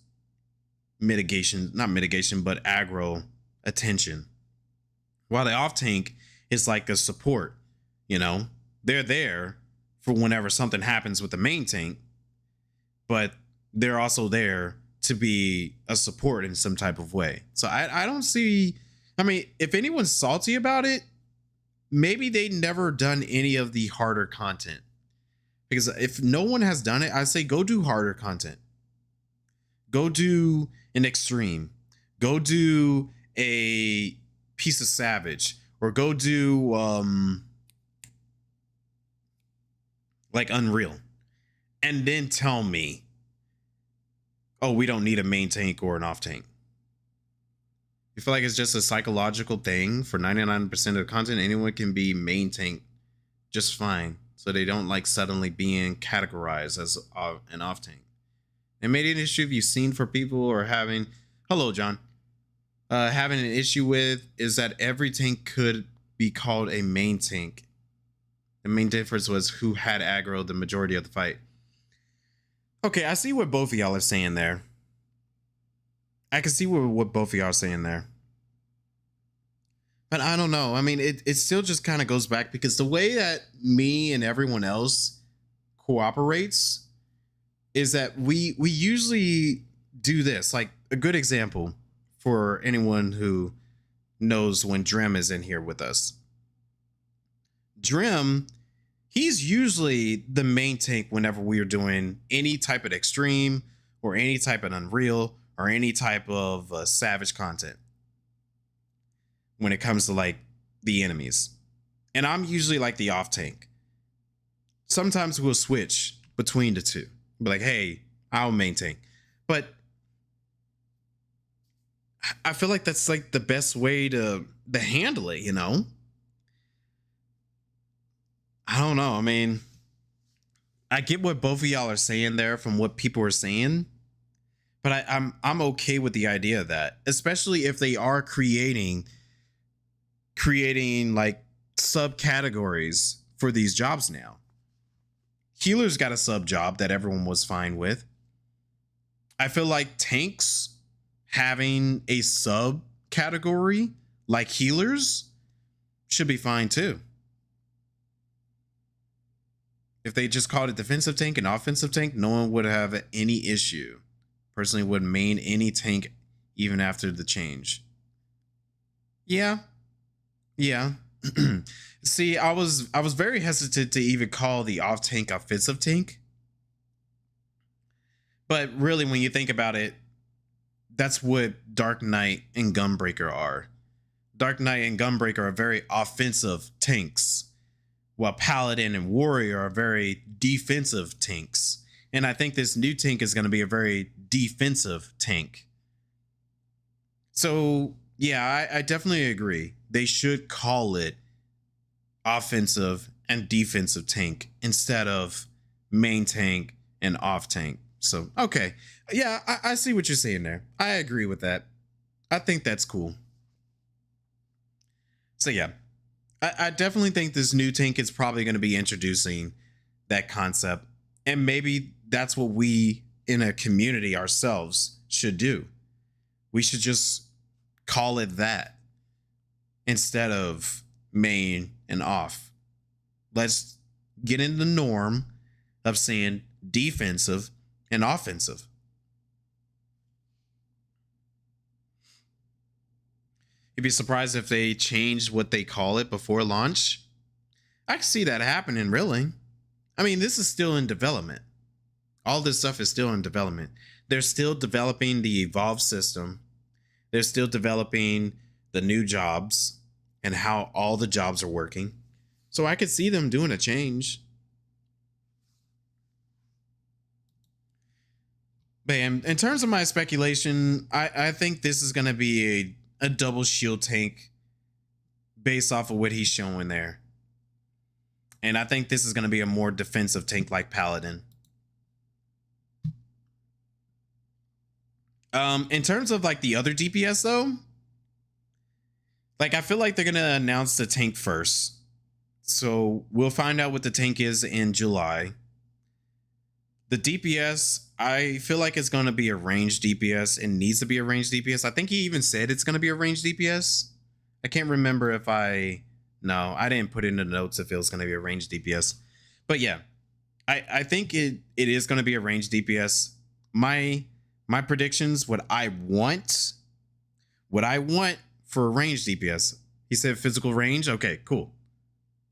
mitigation, not mitigation, but aggro attention, while the off tank is like a support. They're there for whenever something happens with the main tank, but they're also there to be a support in some type of way. So I I mean, if anyone's salty about it, maybe they never done any of the harder content. Because if no one has done it, I say go do harder content. Go do an extreme. Go do a piece of Savage, or go do like Unreal, and then tell me, oh, we don't need a main tank or an off tank. You feel like it's just a psychological thing for 99% of the content. Anyone can be main tank just fine, so they don't like suddenly being categorized as an off tank. And maybe an issue you've seen for people or having, hello John, having an issue with is that every tank could be called a main tank. The main difference was who had aggro the majority of the fight. Okay, I see what both of y'all are saying there. I can see what both of y'all are saying there. But I don't know. I mean, it still just kind of goes back, because the way that me and everyone else cooperates is that we usually do this. Like a good example for anyone who knows when Drim is in here with us. Drim, he's usually the main tank whenever we are doing any type of extreme or any type of Unreal or any type of Savage content when it comes to like the enemies. And I'm usually like the off tank. Sometimes we'll switch between the two. Be like, hey, I'll main tank. But I feel like that's like the best way to handle it, you know? I don't know. I mean, I get what both of y'all are saying there from what people are saying, but I'm okay with the idea of that, especially if they are creating like subcategories for these jobs now. Healer's got a sub job that everyone was fine with. I feel like tanks having a sub category like healers should be fine too. If they just called it defensive tank and offensive tank, no one would have any issue. Personally, would main any tank even after the change. Yeah. See, I was very hesitant to even call the off tank offensive tank. But really, when you think about it, that's what Dark Knight and Gunbreaker are. Dark Knight and Gunbreaker are very offensive tanks, while Paladin and Warrior are very defensive tanks. And I think this new tank is going to be a very defensive tank. So, yeah, I definitely agree. They should call it offensive and defensive tank instead of main tank and off tank. So, okay. Yeah, I see what you're saying there. I agree with that. I think that's cool. So, yeah. I definitely think this new tank is probably going to be introducing that concept. And maybe that's what we in a community ourselves should do. We should just call it that instead of main and off. Let's get in the norm of saying defensive and offensive. You'd be surprised if they changed what they call it before launch. I can see that happening, really. I mean, this is still in development. All this stuff is still in development. They're still developing the Evolve system. They're still developing the new jobs and how all the jobs are working. So I could see them doing a change. But in terms of my speculation, I think this is going to be a double shield tank based off of what he's showing there. And I think this is going to be a more defensive tank like Paladin. In terms of like the other DPS though, like I feel like they're going to announce the tank first. So we'll find out what the tank is in July. The DPS, I feel like it's going to be a ranged DPS. It needs to be a ranged DPS. I think he even said it's going to be a ranged DPS. I can't remember if no, I didn't put in the notes if it was going to be a ranged DPS. But yeah, I think it is going to be a ranged DPS. My predictions, what I want for range DPS? He said physical range. Okay, cool.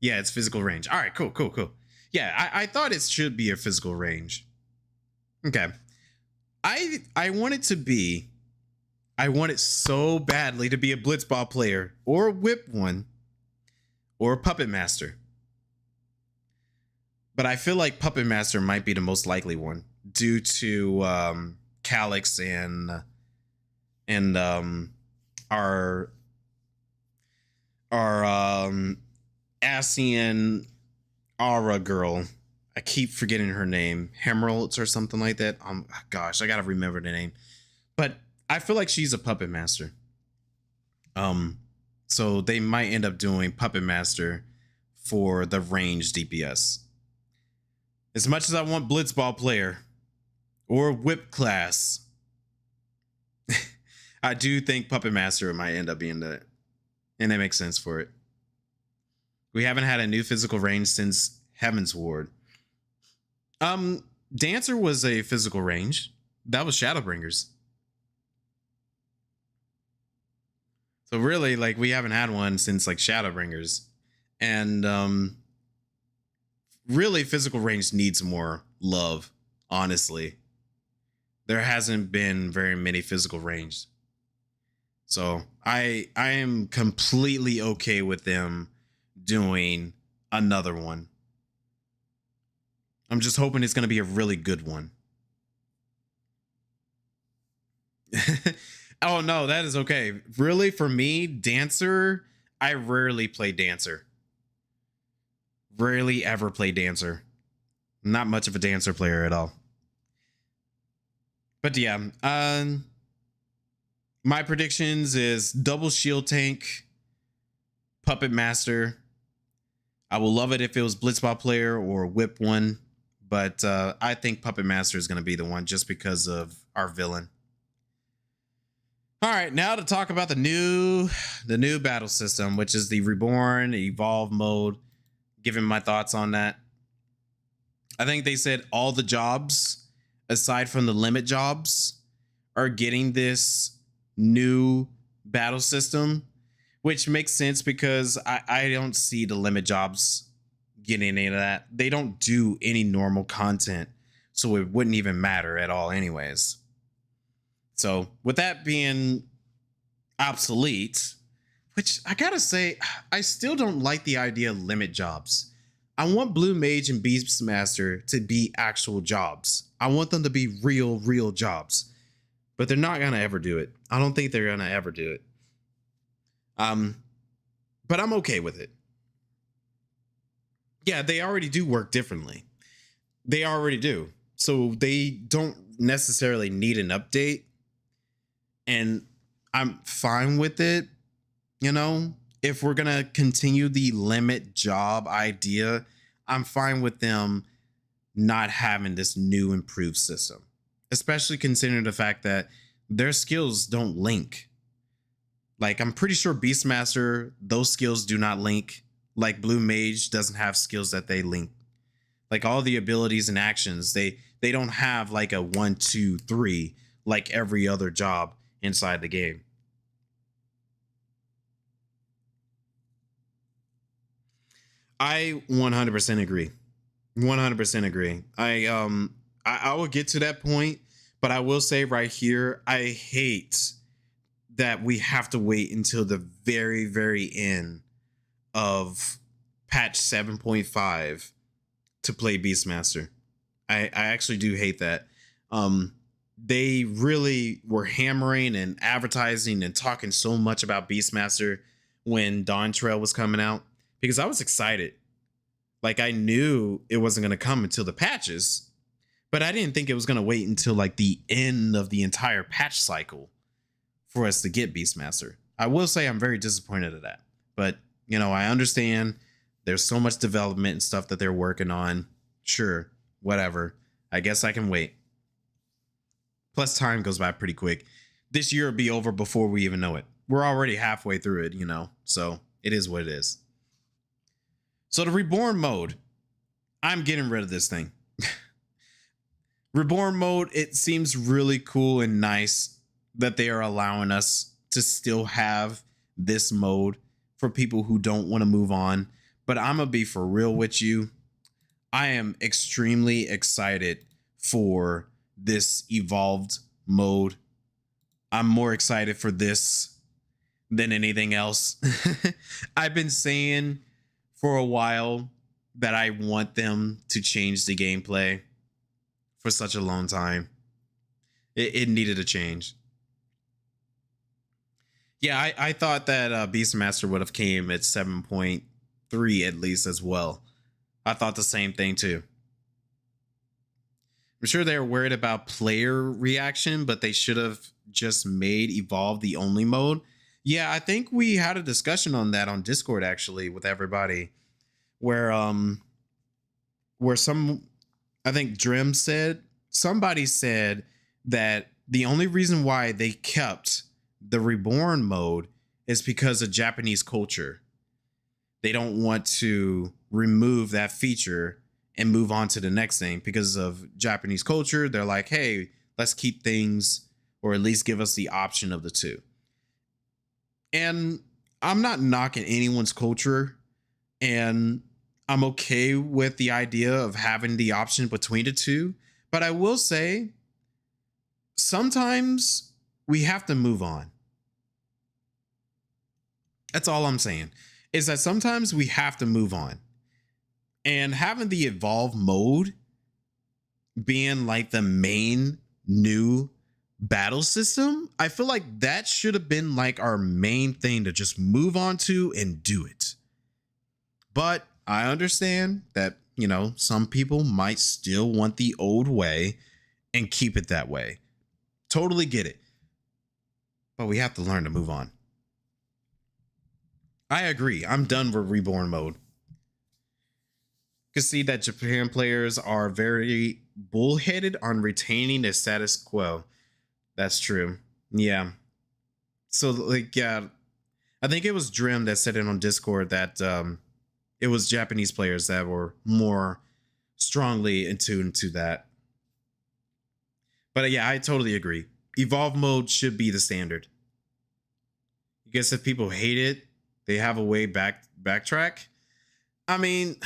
Yeah, it's physical range. All right, cool. Yeah, I thought it should be a physical range. Okay. I want it to be. I want it so badly to be a blitzball player or a whip one or a puppet master. But I feel like puppet master might be the most likely one due to Calyx and our Asian Aura girl. I keep forgetting her name, Emeralds or something like that. Gosh, I gotta remember the name. But I feel like she's a puppet master. So they might end up doing puppet master for the range DPS. As much as I want blitzball player or whip class, I do think puppet master might end up being that, and that makes sense for it. We haven't had a new physical range since Heaven's Ward. Dancer was a physical range. That was Shadowbringers. So really, like, we haven't had one since like Shadowbringers. And really physical range needs more love, honestly. There hasn't been very many physical range. So I am completely okay with them doing another one. I'm just hoping it's going to be a really good one. Oh, no, that is okay. Really, for me, Dancer, I rarely play Dancer. Rarely ever play Dancer. Not much of a Dancer player at all. But yeah, my predictions is double shield tank, puppet master. I will love it if it was blitzball player or whip one. But I think puppet master is going to be the one just because of our villain. All right, now to talk about the new battle system, which is the Reborn Evolve mode. Giving my thoughts on that. I think they said all the jobs, aside from the limit jobs, are getting this new battle system, which makes sense because I don't see the limit jobs getting any of that. They don't do any normal content, so it wouldn't even matter at all anyways. So with that being obsolete, which I gotta say, I still don't like the idea of limit jobs. I want Blue Mage and Beastmaster to be actual jobs. I want them to be real jobs. But they're not gonna ever do it. I don't think they're gonna ever do it. But I'm okay with it. Yeah, they already do work differently. They already do. So they don't necessarily need an update. And I'm fine with it. You know, if we're going to continue the limit job idea, I'm fine with them not having this new improved system, especially considering the fact that their skills don't link. Like, I'm pretty sure Beastmaster, those skills do not link. Like, Blue Mage doesn't have skills that they link. Like, all the abilities and actions, they don't have like a 1, 2, 3 like every other job inside the game. I 100% agree. 100% agree. I will get to that point, but I will say right here, I hate that we have to wait until the very end of patch 7.5 to play Beastmaster. I actually do hate that. They really were hammering and advertising and talking so much about Beastmaster when Dawn Trail was coming out, because I was excited. Like, I knew it wasn't going to come until the patches, but I didn't think it was going to wait until like the end of the entire patch cycle for us to get Beastmaster. I will say I'm very disappointed at that, but you know, I understand there's so much development and stuff that they're working on. Sure, whatever. I guess I can wait. Plus, time goes by pretty quick. This year will be over before we even know it. We're already halfway through it, you know, so it is what it is. So the Reborn mode, I'm getting rid of this thing. Reborn mode, it seems really cool and nice that they are allowing us to still have this mode for people who don't want to move on. But I'm gonna be for real with you. I am extremely excited for this evolved mode. I'm more excited for this than anything else. I've been saying for a while that I want them to change the gameplay for such a long time. It needed a change. Yeah, I thought that Beastmaster would have came at 7.3 at least as well. I thought the same thing too. I'm sure they were worried about player reaction, but they should have just made Evolve the only mode. Yeah, I think we had a discussion on that on Discord actually with everybody, where some, I think Drim said, somebody said that the only reason why they kept the Reborn mode is because of Japanese culture. They don't want to remove that feature and move on to the next thing because of Japanese culture. They're like, hey, let's keep things, or at least give us the option of the two. And I'm not knocking anyone's culture, and I'm okay with the idea of having the option between the two. But I will say, sometimes we have to move on. That's all I'm saying, is that sometimes we have to move on. And having the Evolve mode being like the main new battle system, I feel like that should have been like our main thing to just move on to and do it. But I understand that, you know, some people might still want the old way and keep it that way. Totally get it. But we have to learn to move on. I agree. I'm done with Reborn mode. You can see that Japan players are very bullheaded on retaining the status quo. That's true. Yeah. So, like, yeah, I think it was Drim that said it on Discord that it was Japanese players that were more strongly in tune to that. But yeah, I totally agree. Evolve mode should be the standard. I guess if people hate it, they have a way backtrack. I mean,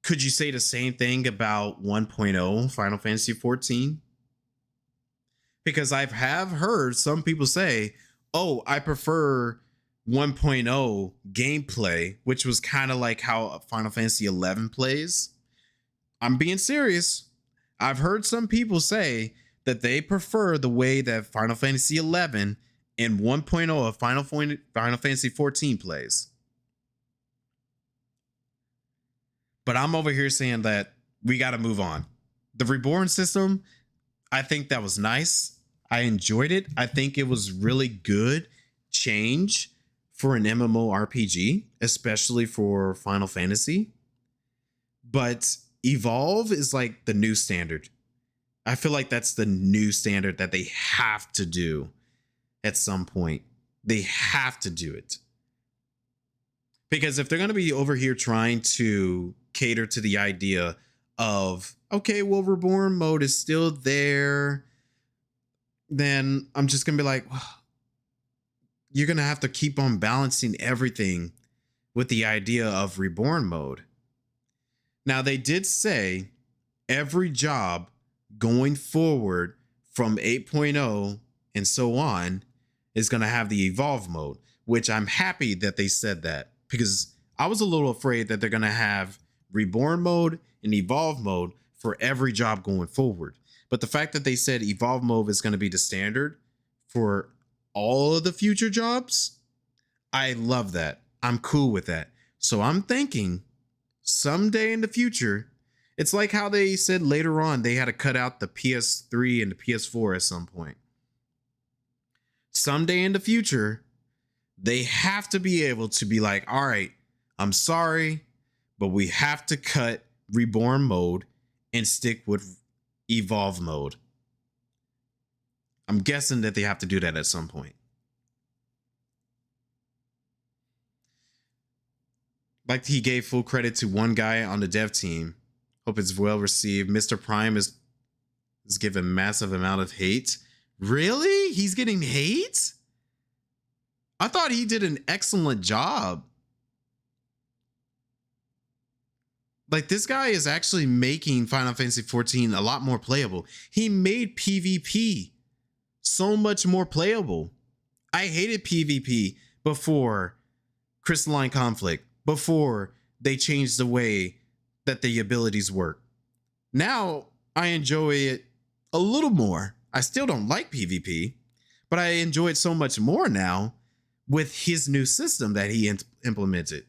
could you say the same thing about 1.0 Final Fantasy XIV? Because I have heard some people say, oh, I prefer 1.0 gameplay, which was kind of like how Final Fantasy XI plays. I'm being serious. I've heard some people say that they prefer the way that Final Fantasy XI and 1.0 of Final Fantasy XIV plays. But I'm over here saying that we got to move on. The Reborn system, I think that was nice. I enjoyed it. I think it was really good change for an MMORPG, especially for Final Fantasy. But Evolve is like the new standard. I feel like that's the new standard that they have to do at some point. They have to do it. Because if they're going to be over here trying to cater to the idea of, okay, well, Reborn mode is still there, then I'm just going to be like, you're going to have to keep on balancing everything with the idea of Reborn mode. Now, they did say every job going forward from 8.0 and so on is going to have the Evolve mode, which I'm happy that they said that, because I was a little afraid that they're going to have Reborn mode and Evolve mode for every job going forward. But the fact that they said Evolve mode is going to be the standard for all of the future jobs, I love that. I'm cool with that. So I'm thinking someday in the future, it's like how they said later on they had to cut out the PS3 and the PS4 at some point. Someday in the future, they have to be able to be like, all right, I'm sorry, but we have to cut Reborn mode and stick with Evolve mode. I'm guessing that they have to do that at some point. Like, he gave full credit to one guy on the dev team. Hope it's well received. Mr. Prime is given massive amount of hate. Really? He's getting hate? I thought he did an excellent job. Like, this guy is actually making Final Fantasy XIV a lot more playable. He made PvP so much more playable. I hated PvP before Crystalline Conflict, before they changed the way that the abilities work. Now I enjoy it a little more. I still don't like PvP, but I enjoy it so much more now with his new system that he implemented.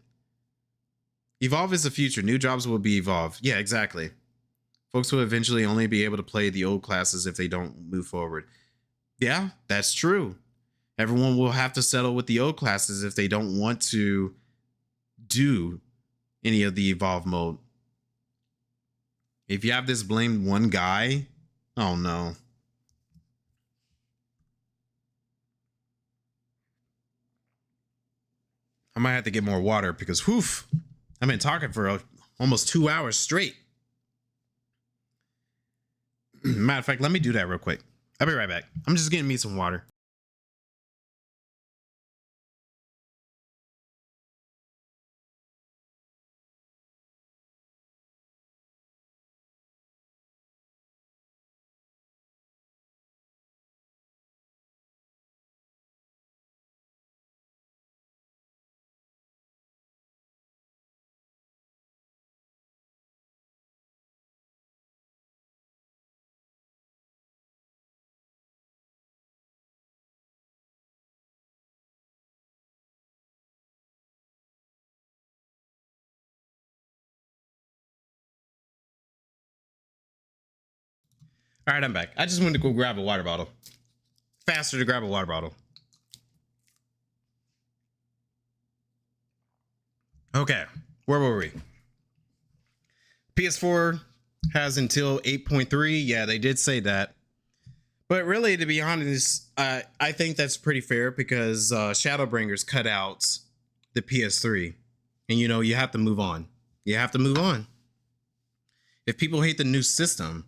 Evolve is the future. New jobs will be evolved. Yeah, exactly. Folks will eventually only be able to play the old classes if they don't move forward. Yeah, that's true. Everyone will have to settle with the old classes if they don't want to do any of the evolve mode. If you have this blame one guy, oh no. I might have to get more water because whoof, I've been talking for almost 2 hours straight. Matter of fact, let me do that real quick. I'll be right back. I'm just getting me some water. All right, I'm back. I just wanted to go grab a water bottle. Faster to grab a water bottle. Okay, where were we? PS4 has until 8.3. Yeah, they did say that. But really, to be honest, I think that's pretty fair because Shadowbringers cut out the PS3. And, you know, you have to move on. You have to move on. If people hate the new system...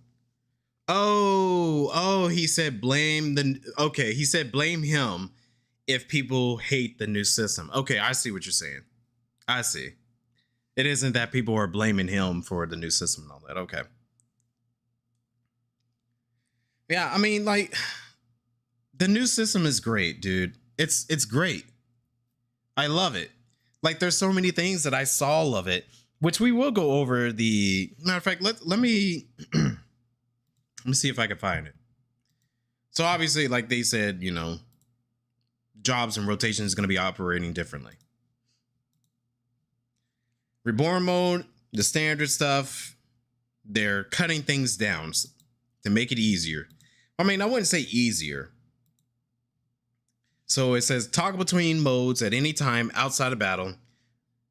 Oh, he said blame the... Okay, he said blame him if people hate the new system. Okay, I see what you're saying. I see. It isn't that people are blaming him for the new system and all that. Okay. Yeah, I mean, like, the new system is great, dude. It's great. I love it. Like, there's so many things that I saw of it, which we will go over the... Matter of fact, let me... Let me see if I can find it. So obviously, like they said, you know, jobs and rotation is going to be operating differently. Reborn mode, the standard stuff, they're cutting things down to make it easier. I mean, I wouldn't say easier. So it says toggle between modes at any time outside of battle.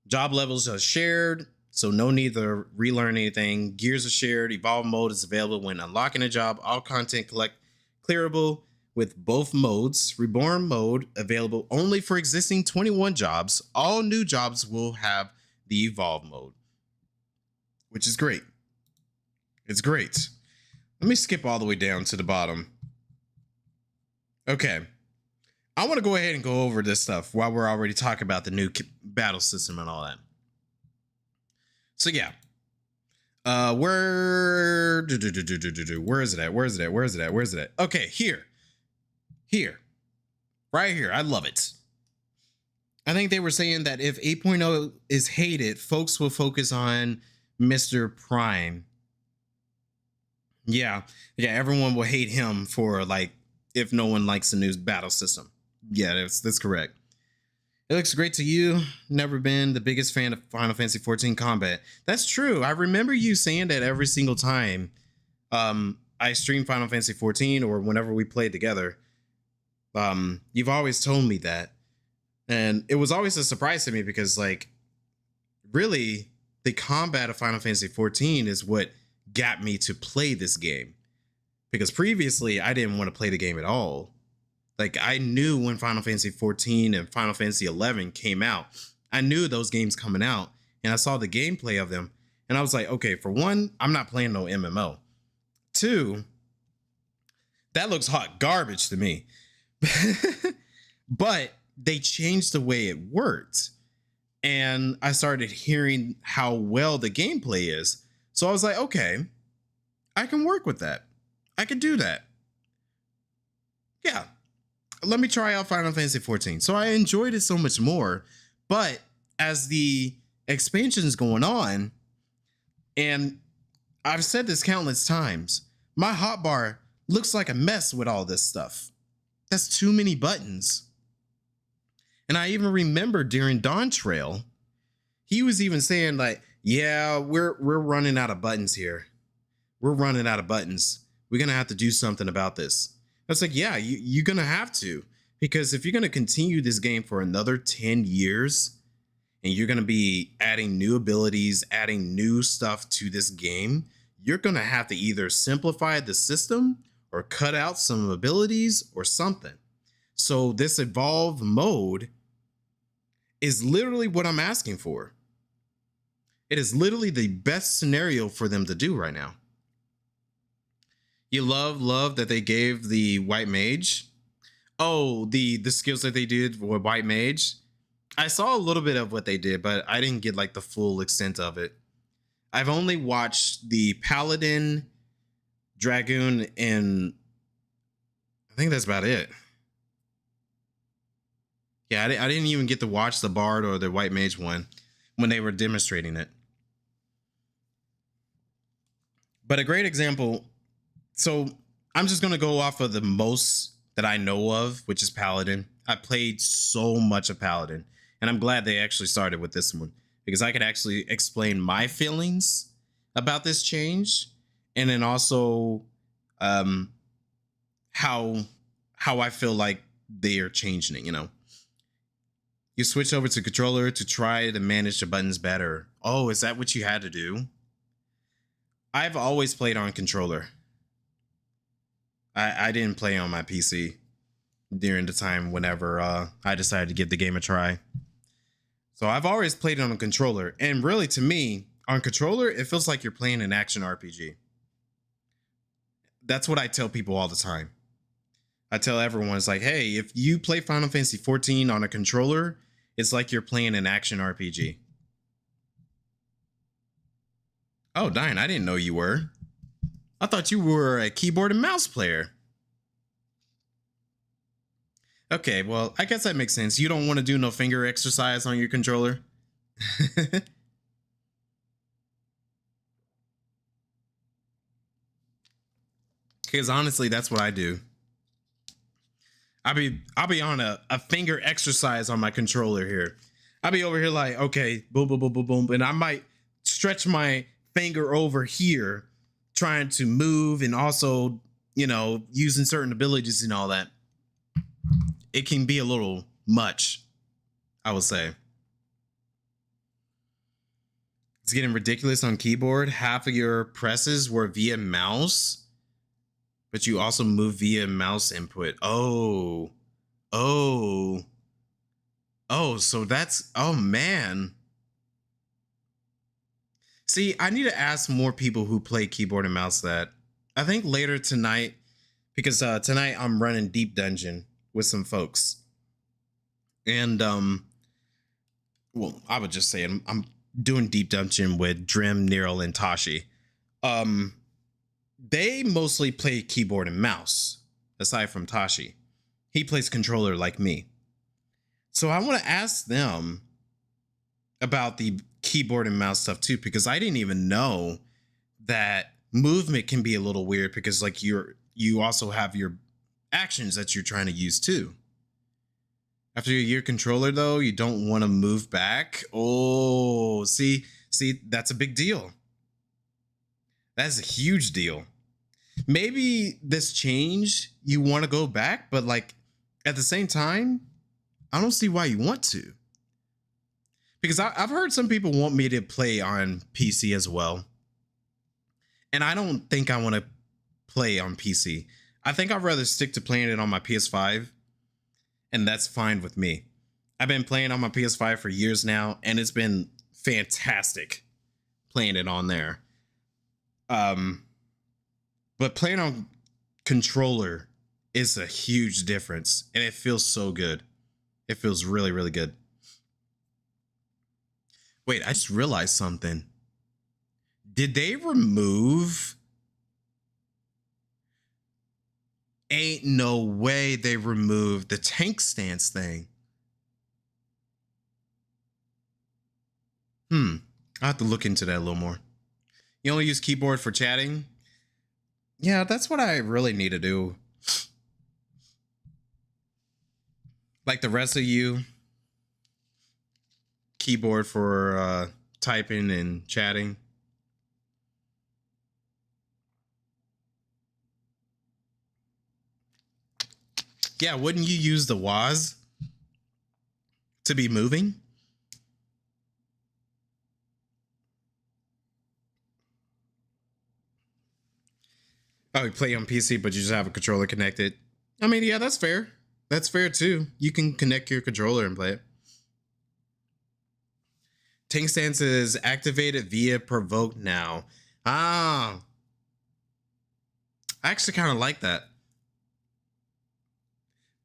Job levels are shared, so no need to relearn anything. Gears are shared. Evolve mode is available when unlocking a job. All content clearable with both modes. Reborn mode available only for existing 21 jobs. All new jobs will have the evolve mode, which is great. It's great. Let me skip all the way down to the bottom. Okay. I want to go ahead and go over this stuff while we're already talking about the new battle system and all that. So yeah, where is it at? Where is it at? Where is it at? Where is it at? Okay, here, right here. I love it. I think they were saying that if 8.0 is hated, folks will focus on Mr. Prime. Yeah, everyone will hate him for, like, if no one likes the new battle system. Yeah, that's correct. It looks great to you. Never been the biggest fan of Final Fantasy XIV combat. That's true. I remember you saying that every single time I stream Final Fantasy XIV or whenever we played together. You've always told me that. And it was always a surprise to me because, like, really, the combat of Final Fantasy XIV is what got me to play this game. Because previously, I didn't want to play the game at all. Like, I knew when Final Fantasy XIV and Final Fantasy XI came out, I knew those games coming out, and I saw the gameplay of them, and I was like, okay, for one, I'm not playing no MMO. Two, that looks hot garbage to me. But they changed the way it worked. And I started hearing how well the gameplay is. So I was like, okay, I can work with that. I can do that. Yeah. Let me try out Final Fantasy XIV. So I enjoyed it so much more. But as the expansion's going on, and I've said this countless times, my hotbar looks like a mess with all this stuff. That's too many buttons. And I even remember during Dawn Trail, he was even saying like, yeah, we're running out of buttons here. We're running out of buttons. We're going to have to do something about this. I was like, yeah, you're going to have to. Because if you're going to continue this game for another 10 years, and you're going to be adding new abilities, adding new stuff to this game, you're going to have to either simplify the system or cut out some abilities or something. So this evolve mode is literally what I'm asking for. It is literally the best scenario for them to do right now. You love that they gave the white mage. Oh, the skills that they did with white mage. I saw a little bit of what they did, but I didn't get like the full extent of it. I've only watched the Paladin, Dragoon, and I think that's about it. Yeah, I didn't even get to watch the Bard or the White Mage one when they were demonstrating it. But a great example, so I'm just going to go off of the most that I know of, which is Paladin. I played so much of Paladin, and I'm glad they actually started with this one because I could actually explain my feelings about this change, and then also how I feel like they are changing it, you know. You switch over to controller to try to manage the buttons better. Oh, is that what you had to do? I've always played on controller. I didn't play on my PC during the time whenever I decided to give the game a try. So I've always played on a controller. And really, to me, on controller, it feels like you're playing an action RPG. That's what I tell people all the time. I tell everyone, it's like, hey, if you play Final Fantasy XIV on a controller, it's like you're playing an action RPG. Oh, Diane, I didn't know you were. I thought you were a keyboard and mouse player. Okay, well, I guess that makes sense. You don't want to do no finger exercise on your controller. Because honestly, that's what I do. I'll be on a finger exercise on my controller here. I'll be over here like, okay, boom, boom, boom, boom, boom. And I might stretch my finger over here trying to move and also, you know, using certain abilities and all that. It can be a little much, I would say. It's getting ridiculous on keyboard. Half of your presses were via mouse. But you also move via mouse input. Oh, so that's, oh man. See, I need to ask more people who play keyboard and mouse that. I think later tonight, because tonight I'm running Deep Dungeon with some folks. And, well, I would just say I'm doing Deep Dungeon with Drim, Nero, and Tashi. They mostly play keyboard and mouse, aside from Tashi. He plays controller like me. So I want to ask them about the keyboard and mouse stuff too, because I didn't even know that movement can be a little weird because like you also have your actions that you're trying to use too. After your controller though, you don't want to move back. Oh, see, that's a big deal. That's a huge deal. Maybe this change, you want to go back, but like at the same time, I don't see why you want to. Because I've heard some people want me to play on PC as well. And I don't think I want to play on PC. I think I'd rather stick to playing it on my PS5. And that's fine with me. I've been playing on my PS5 for years now, and it's been fantastic playing it on there. But playing on controller is a huge difference, and it feels so good. It feels really, really good. Wait, I just realized something. Did they remove? Ain't no way they removed the tank stance thing. I have to look into that a little more. You only use keyboard for chatting? Yeah, that's what I really need to do. Like the rest of you, keyboard for typing and chatting. Yeah, wouldn't you use the WAS to be moving? Oh, you play on PC, but you just have a controller connected. I mean, yeah, that's fair. That's fair too. You can connect your controller and play it. Tank stance is activated via provoke now. Ah, I actually kind of like that.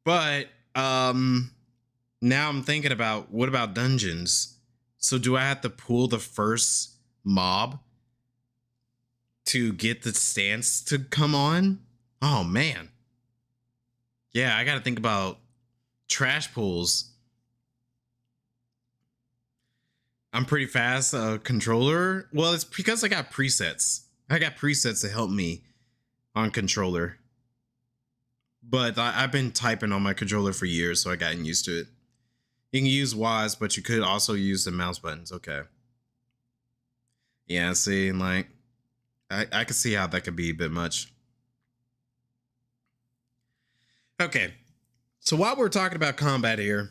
But now I'm thinking about, what about dungeons? So do I have to pull the first mob to get the stance to come on? Oh man. Yeah, I gotta think about trash pulls. I'm pretty fast controller. Well, it's because I got presets. I got presets to help me on controller. But I've been typing on my controller for years, so I gotten used to it. You can use WAS, but you could also use the mouse buttons. Okay. Yeah, see, like, I can see how that could be a bit much. Okay. So while we're talking about combat here,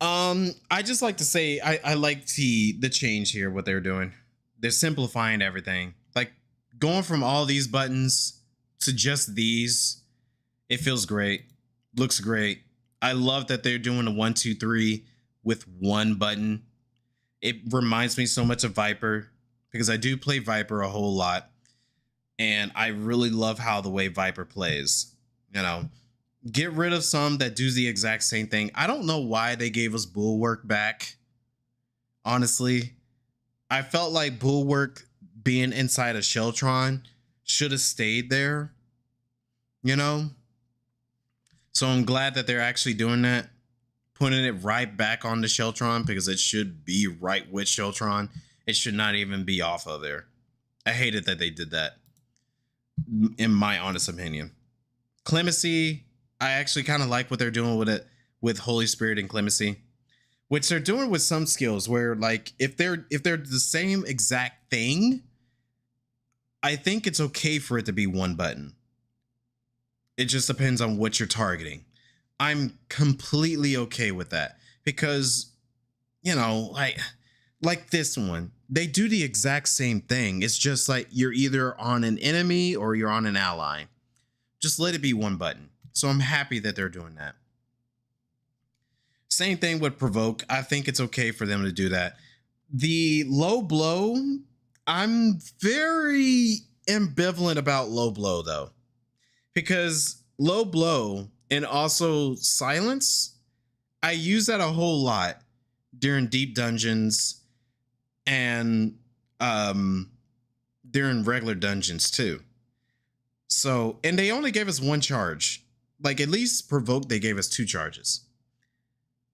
I just like to say I like the change here, what they're doing. They're simplifying everything. Like going from all these buttons to just these. It feels great. Looks great. I love that they're doing a 1, 2, 3 with one button. It reminds me so much of Viper because I do play Viper a whole lot. And I really love how the way Viper plays. You know, get rid of some that do the exact same thing. I don't know why they gave us Bulwark back. Honestly, I felt like Bulwark being inside of Sheltron should have stayed there. You know? So I'm glad that they're actually doing that, putting it right back on the Sheltron because it should be right with Sheltron. It should not even be off of there. I hated that they did that, in my honest opinion. Clemency, I actually kind of like what they're doing with it, with Holy Spirit and Clemency, which they're doing with some skills where, like, if they're the same exact thing, I think it's okay for it to be one button. It just depends on what you're targeting. I'm completely okay with that because, you know, like this one, they do the exact same thing. It's just like you're either on an enemy or you're on an ally. Just let it be one button. So I'm happy that they're doing that. Same thing with provoke. I think it's okay for them to do that. The low blow, I'm very ambivalent about low blow though. Because low blow and also silence, I use that a whole lot during deep dungeons and during regular dungeons too. So, and they only gave us one charge. Like at least provoke, they gave us 2 charges.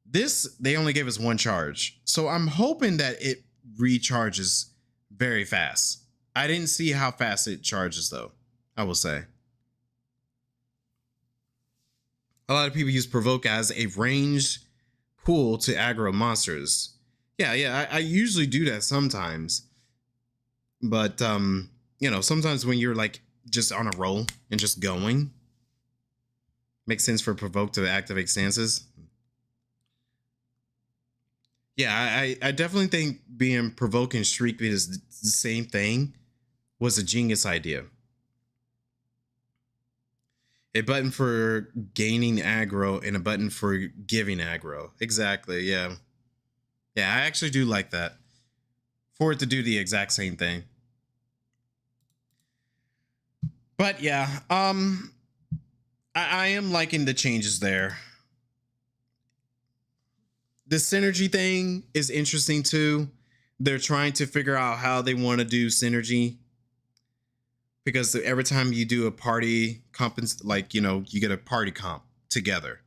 This, they only gave us 1 charge. So I'm hoping that it recharges very fast. I didn't see how fast it charges though, I will say. A lot of people use provoke as a ranged pull to aggro monsters. Yeah, I usually do that sometimes. But, you know, sometimes when you're like just on a roll and just going, makes sense for provoke to activate stances. Yeah, I definitely think being provoke and streak is the same thing was a genius idea. A button for gaining aggro and a button for giving aggro. Exactly, yeah. Yeah, I actually do like that. For it to do the exact same thing. But yeah, I am liking the changes there. the synergy thing is interesting too. They're trying to figure out how they want to do synergy, because every time you do a party like, you get a party comp together.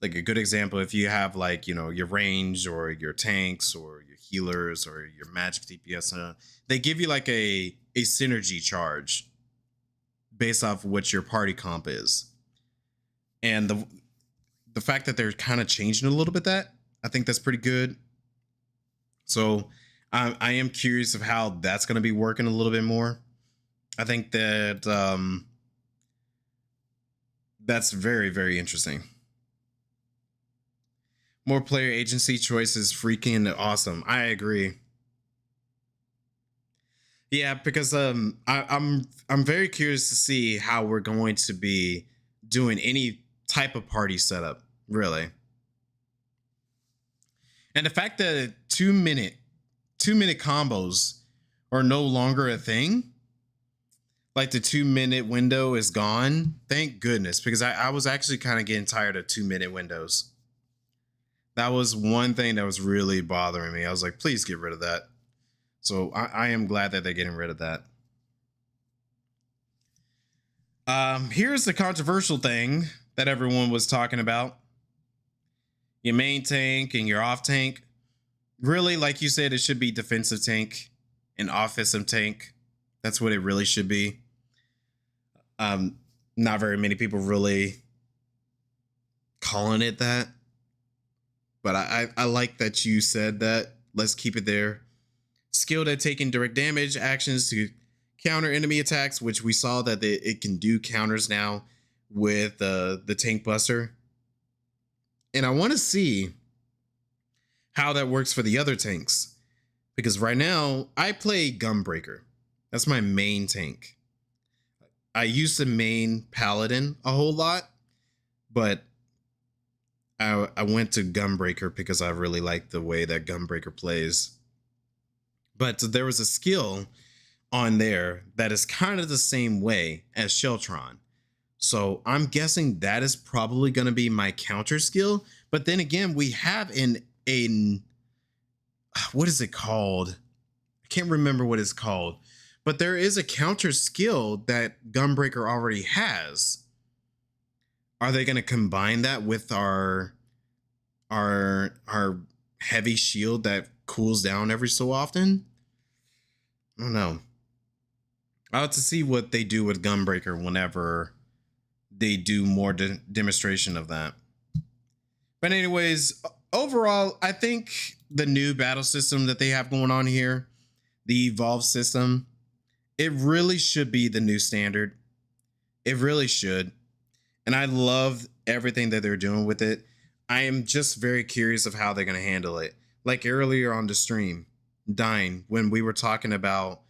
Like a good example, if you have like, your range or your tanks or your healers or your magic DPS, they give you like a synergy charge based off what your party comp is. And the fact that they're kind of changing a little bit that, I think that's pretty good. So I am curious of how that's going to be working a little bit more. I think that that's very, very interesting. More player agency choices, freaking awesome. I agree. Yeah, because I'm very curious to see how we're going to be doing any type of party setup, really. And the fact that 2-minute combos are no longer a thing, like the 2-minute window is gone. Thank goodness, because I was actually kind of getting tired of 2-minute windows. That was one thing that was really bothering me. I was like, please get rid of that. So I am glad that they're getting rid of that. Here's the controversial thing that everyone was talking about. Your main tank and your off tank. Really, like you said, it should be defensive tank and offensive tank. That's what it really should be. Not very many people really calling it that. But I like that you said that. Let's keep it there. Skilled at taking direct damage actions to counter enemy attacks, which we saw that it can do counters now with the tank buster. And I want to see how that works for the other tanks, because right now I play Gunbreaker. That's my main tank. I used to main Paladin a whole lot, but I went to Gunbreaker because I really like the way that Gunbreaker plays. But there was a skill on there that is kind of the same way as Sheltron. So I'm guessing that is probably going to be my counter skill. But then again, we have what is it called? I can't remember what it's called. But there is a counter skill that Gunbreaker already has. Are they going to combine that with our heavy shield that cools down every so often? I don't know. I'll have to see what they do with Gunbreaker whenever they do more demonstration of that. But anyways, overall, I think the new battle system that they have going on here, the Evolve system, it really should be the new standard. It really should. And I love everything that they're doing with it. I am just very curious of how they're going to handle it. Like earlier on the stream, Dying, when we were talking about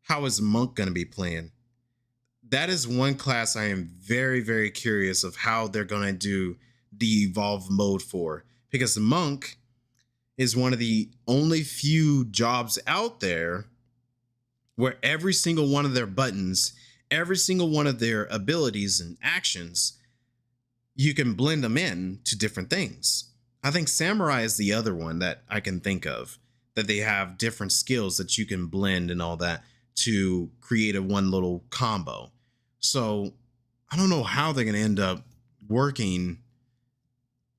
how is Monk going to be playing. That is one class I am very, very curious of how they're going to do the Evolve mode for. Because Monk is one of the only few jobs out there where every single one of their buttons, every single one of their abilities and actions, you can blend them in to different things. I think Samurai is the other one that I can think of, that they have different skills that you can blend and all that to create a one little combo. So I don't know how they're going to end up working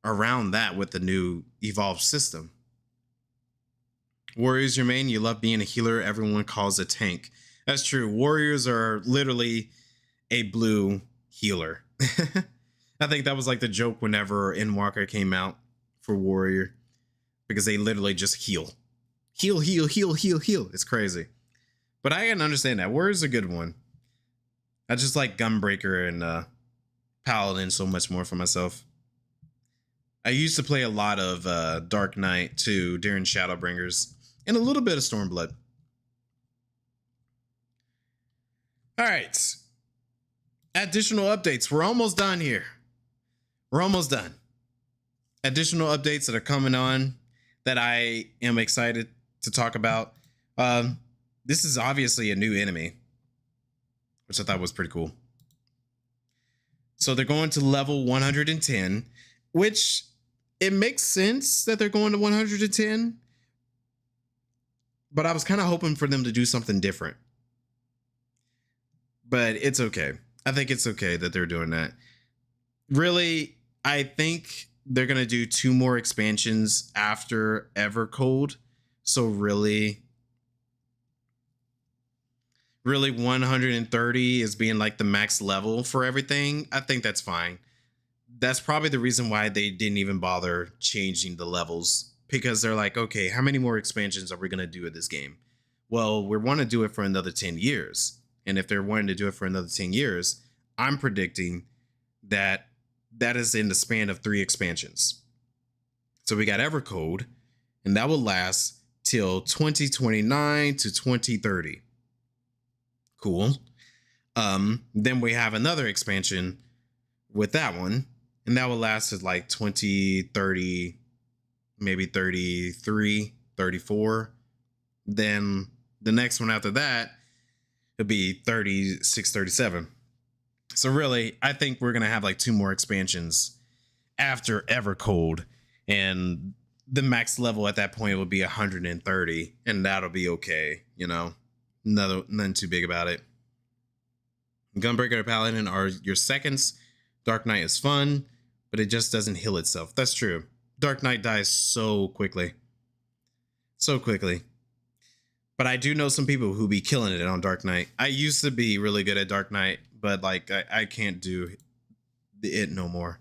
around that with the new Evolve system. Warriors, your main, you love being a healer. Everyone calls a tank. That's true. Warriors are literally a blue healer. I think that was like the joke whenever Endwalker came out for Warrior, because they literally just heal. Heal, heal, heal, heal, heal. It's crazy. But I can understand that. Warrior's a good one. I just like Gunbreaker and Paladin so much more for myself. I used to play a lot of Dark Knight too during Shadowbringers, and a little bit of Stormblood. All right. Additional updates. We're almost done here. We're almost done. Additional updates that are coming on that I am excited to talk about. This is obviously a new enemy, which I thought was pretty cool. So they're going to level 110, which it makes sense that they're going to 110, but I was kind of hoping for them to do something different. But it's okay. I think it's okay that they're doing that. Really, I think they're going to do 2 more expansions after Evercold. So really 130 is being like the max level for everything. I think that's fine. That's probably the reason why they didn't even bother changing the levels, because they're like, okay, how many more expansions are we going to do at this game? Well, we want to do it for another 10 years. And if they're wanting to do it for another 10 years, I'm predicting that that is in the span of 3 expansions. So we got Evercold, and that will last till 2029 to 2030. Cool. Then we have another expansion with that one, and that will last at like 2030, maybe 33, 34. Then the next one after that it'll be 36, 37. So really, I think we're going to have like 2 more expansions after Evercold, and the max level at that point will be 130, and that'll be okay, you know. Nothing too big about it. Gunbreaker and Paladin are your seconds. Dark Knight is fun, but it just doesn't heal itself. That's true. Dark Knight dies so quickly. So quickly. But I do know some people who be killing it on Dark Knight. I used to be really good at Dark Knight, but like I can't do it no more.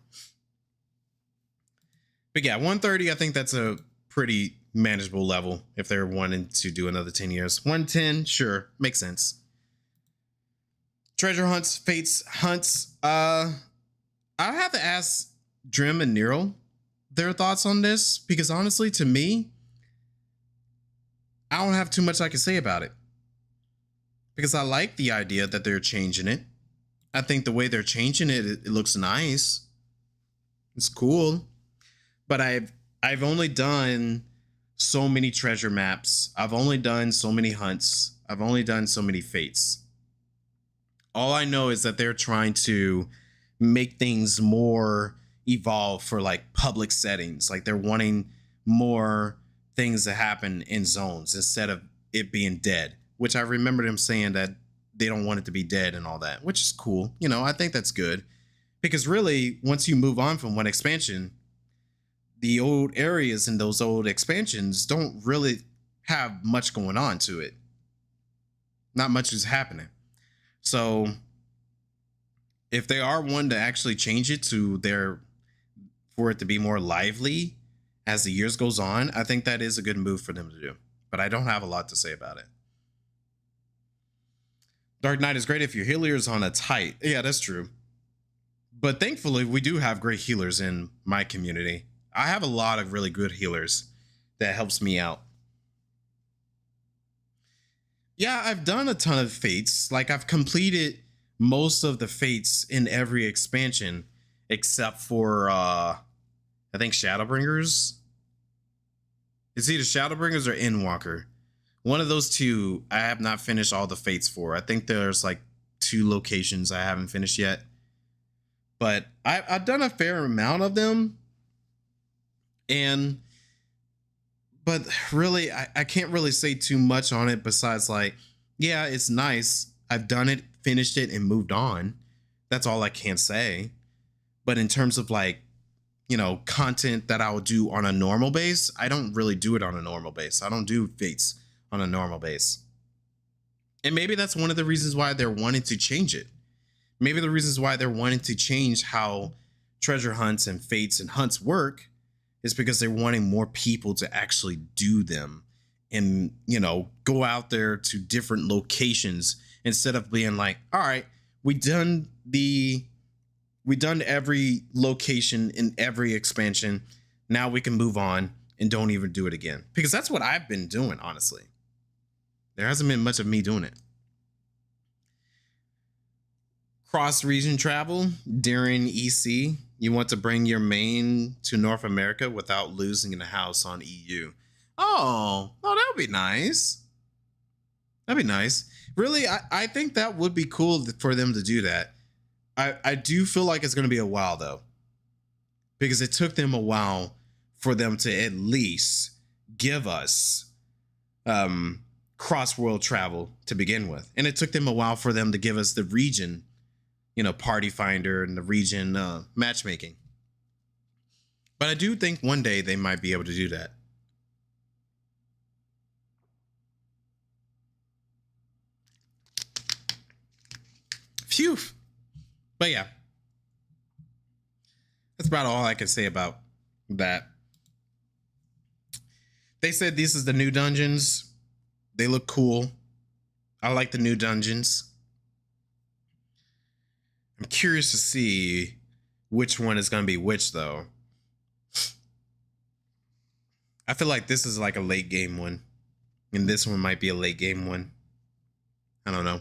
But yeah, 130, I think that's a pretty manageable level if they're wanting to do another 10 years. 110, sure, makes sense. Treasure hunts, fates hunts. I have to ask Drim and Nero their thoughts on this, because honestly, to me, I don't have too much I can say about it, because I like the idea that they're changing it. I think the way they're changing it, it looks nice. It's cool. But I've only done so many treasure maps. I've only done so many hunts. I've only done so many fates. All I know is that they're trying to make things more evolved for like public settings. Like they're wanting more things to happen in zones instead of it being dead, which I remember them saying that they don't want it to be dead and all that, which is cool. You know, I think that's good, because really, once you move on from one expansion, the old areas in those old expansions don't really have much going on to it. Not much is happening. So if they are one to actually change it to for it to be more lively as the years goes on, I think that is a good move for them to do. But I don't have a lot to say about it. Dark Knight is great if your healer is on a tight. Yeah, that's true. But thankfully, we do have great healers in my community. I have a lot of really good healers that helps me out. Yeah, I've done a ton of fates. Like I've completed most of the fates in every expansion except for I think Shadowbringers. It's either Shadowbringers or Endwalker. One of those two I have not finished all the fates for. I think there's like 2 locations I haven't finished yet. But I've done a fair amount of them. But really, I can't really say too much on it besides like, yeah, it's nice. I've done it, finished it, and moved on. That's all I can say. But in terms of like, you know, content that I would do on a normal base, I don't really do it on a normal base. I don't do fates on a normal base. And maybe that's one of the reasons why they're wanting to change it. Maybe the reasons why they're wanting to change how treasure hunts and fates and hunts work is because they're wanting more people to actually do them and, you know, go out there to different locations instead of being like, all right, we done every location in every expansion. Now we can move on and don't even do it again. Because that's what I've been doing, honestly. There hasn't been much of me doing it. Cross-region travel during EC. You want to bring your main to North America without losing the house on EU. Oh, that would be nice. That'd be nice. Really, I think that would be cool for them to do that. I do feel like it's going to be a while, though. Because it took them a while for them to at least give us cross-world travel to begin with. And it took them a while for them to give us the region, you know, party finder and the region matchmaking. But I do think one day they might be able to do that. Phew. But yeah, that's about all I can say about that. They said this is the new dungeons. They look cool. I like the new dungeons. I'm curious to see which one is going to be which, though. I feel like this is like a late game one, and this one might be a late game one. I don't know.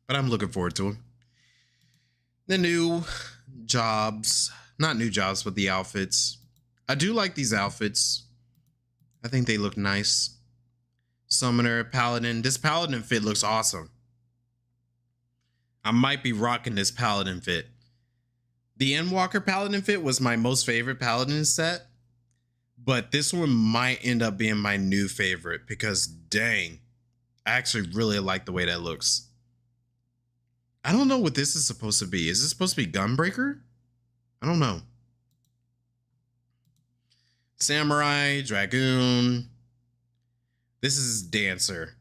But I'm looking forward to them. The new jobs, not new jobs, but the outfits. I do like these outfits. I think they look nice. Summoner, Paladin. This Paladin fit looks awesome. I might be rocking this Paladin fit. The Endwalker Paladin fit was my most favorite Paladin set, but this one might end up being my new favorite because dang, I actually really like the way that looks. I don't know what this is supposed to be. Is this supposed to be Gunbreaker? I don't know. Samurai, Dragoon. This is Dancer.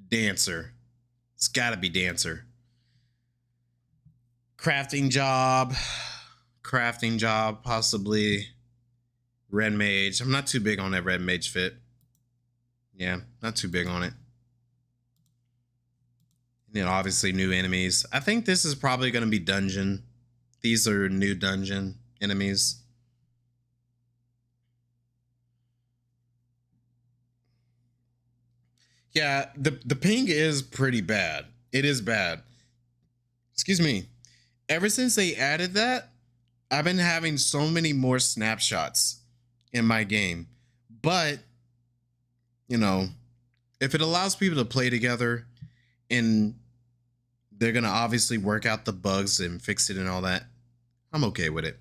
Dancer. It's gotta be Dancer. Crafting job. Crafting job, possibly. Red Mage. I'm not too big on that Red Mage fit. Yeah, not too big on it. And then obviously new enemies. I think this is probably going to be dungeon. These are new dungeon enemies. Yeah, the ping is pretty bad. It is bad. Excuse me. Ever since they added that, I've been having so many more snapshots in my game. But, you know, if it allows people to play together and they're going to obviously work out the bugs and fix it and all that, I'm okay with it.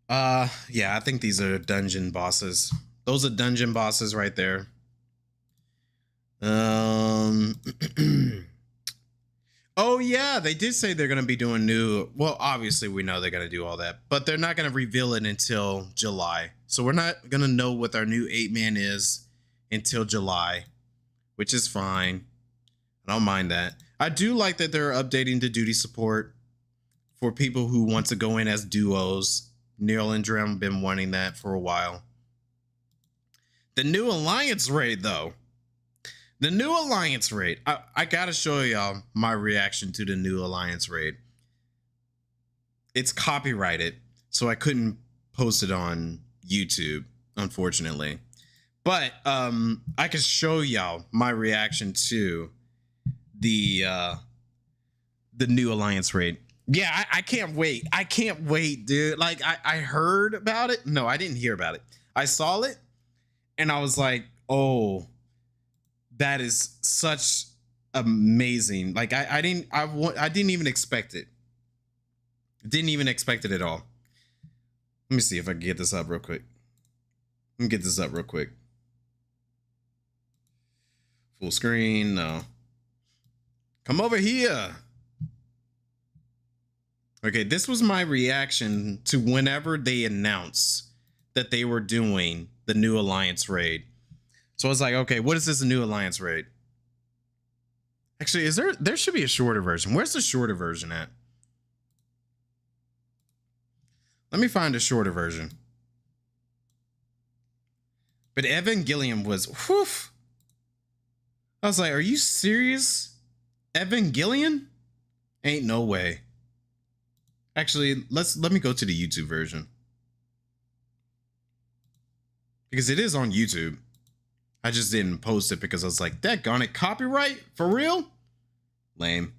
Yeah, I think these are dungeon bosses. Those are dungeon bosses right there. Oh yeah, they did say they're going to be doing new. Well, obviously we know they're going to do all that, but they're not going to reveal it until July. So we're not going to know what our new 8-man is until July, which is fine. I don't mind that. I do like that they're updating the duty support for people who want to go in as duos. Neil and Drem have been wanting that for a while. The new Alliance raid, though. The new Alliance raid. I gotta show y'all my reaction to the new Alliance raid. It's copyrighted, so I couldn't post it on YouTube, unfortunately. But I can show y'all my reaction to the new Alliance raid. Yeah, I can't wait. I can't wait, dude. Like I heard about it. No, I didn't hear about it. I saw it and I was like, oh, that is such amazing. Like I didn't even expect it. Didn't even expect it at all. Let me see if I can get this up real quick. Let me get this up real quick. Full screen, no. Come over here. Okay, this was my reaction to whenever they announced that they were doing the new Alliance raid. So I was like, okay, what is this new Alliance raid? Actually, there should be a shorter version. Where's the shorter version at? Let me find a shorter version. But Evangelion was, whew. I was like, are you serious? Evangelion? Ain't no way. Actually, let me go to the YouTube version. Because it is on YouTube. I just didn't post it because I was like, daggone it, copyright? For real? Lame.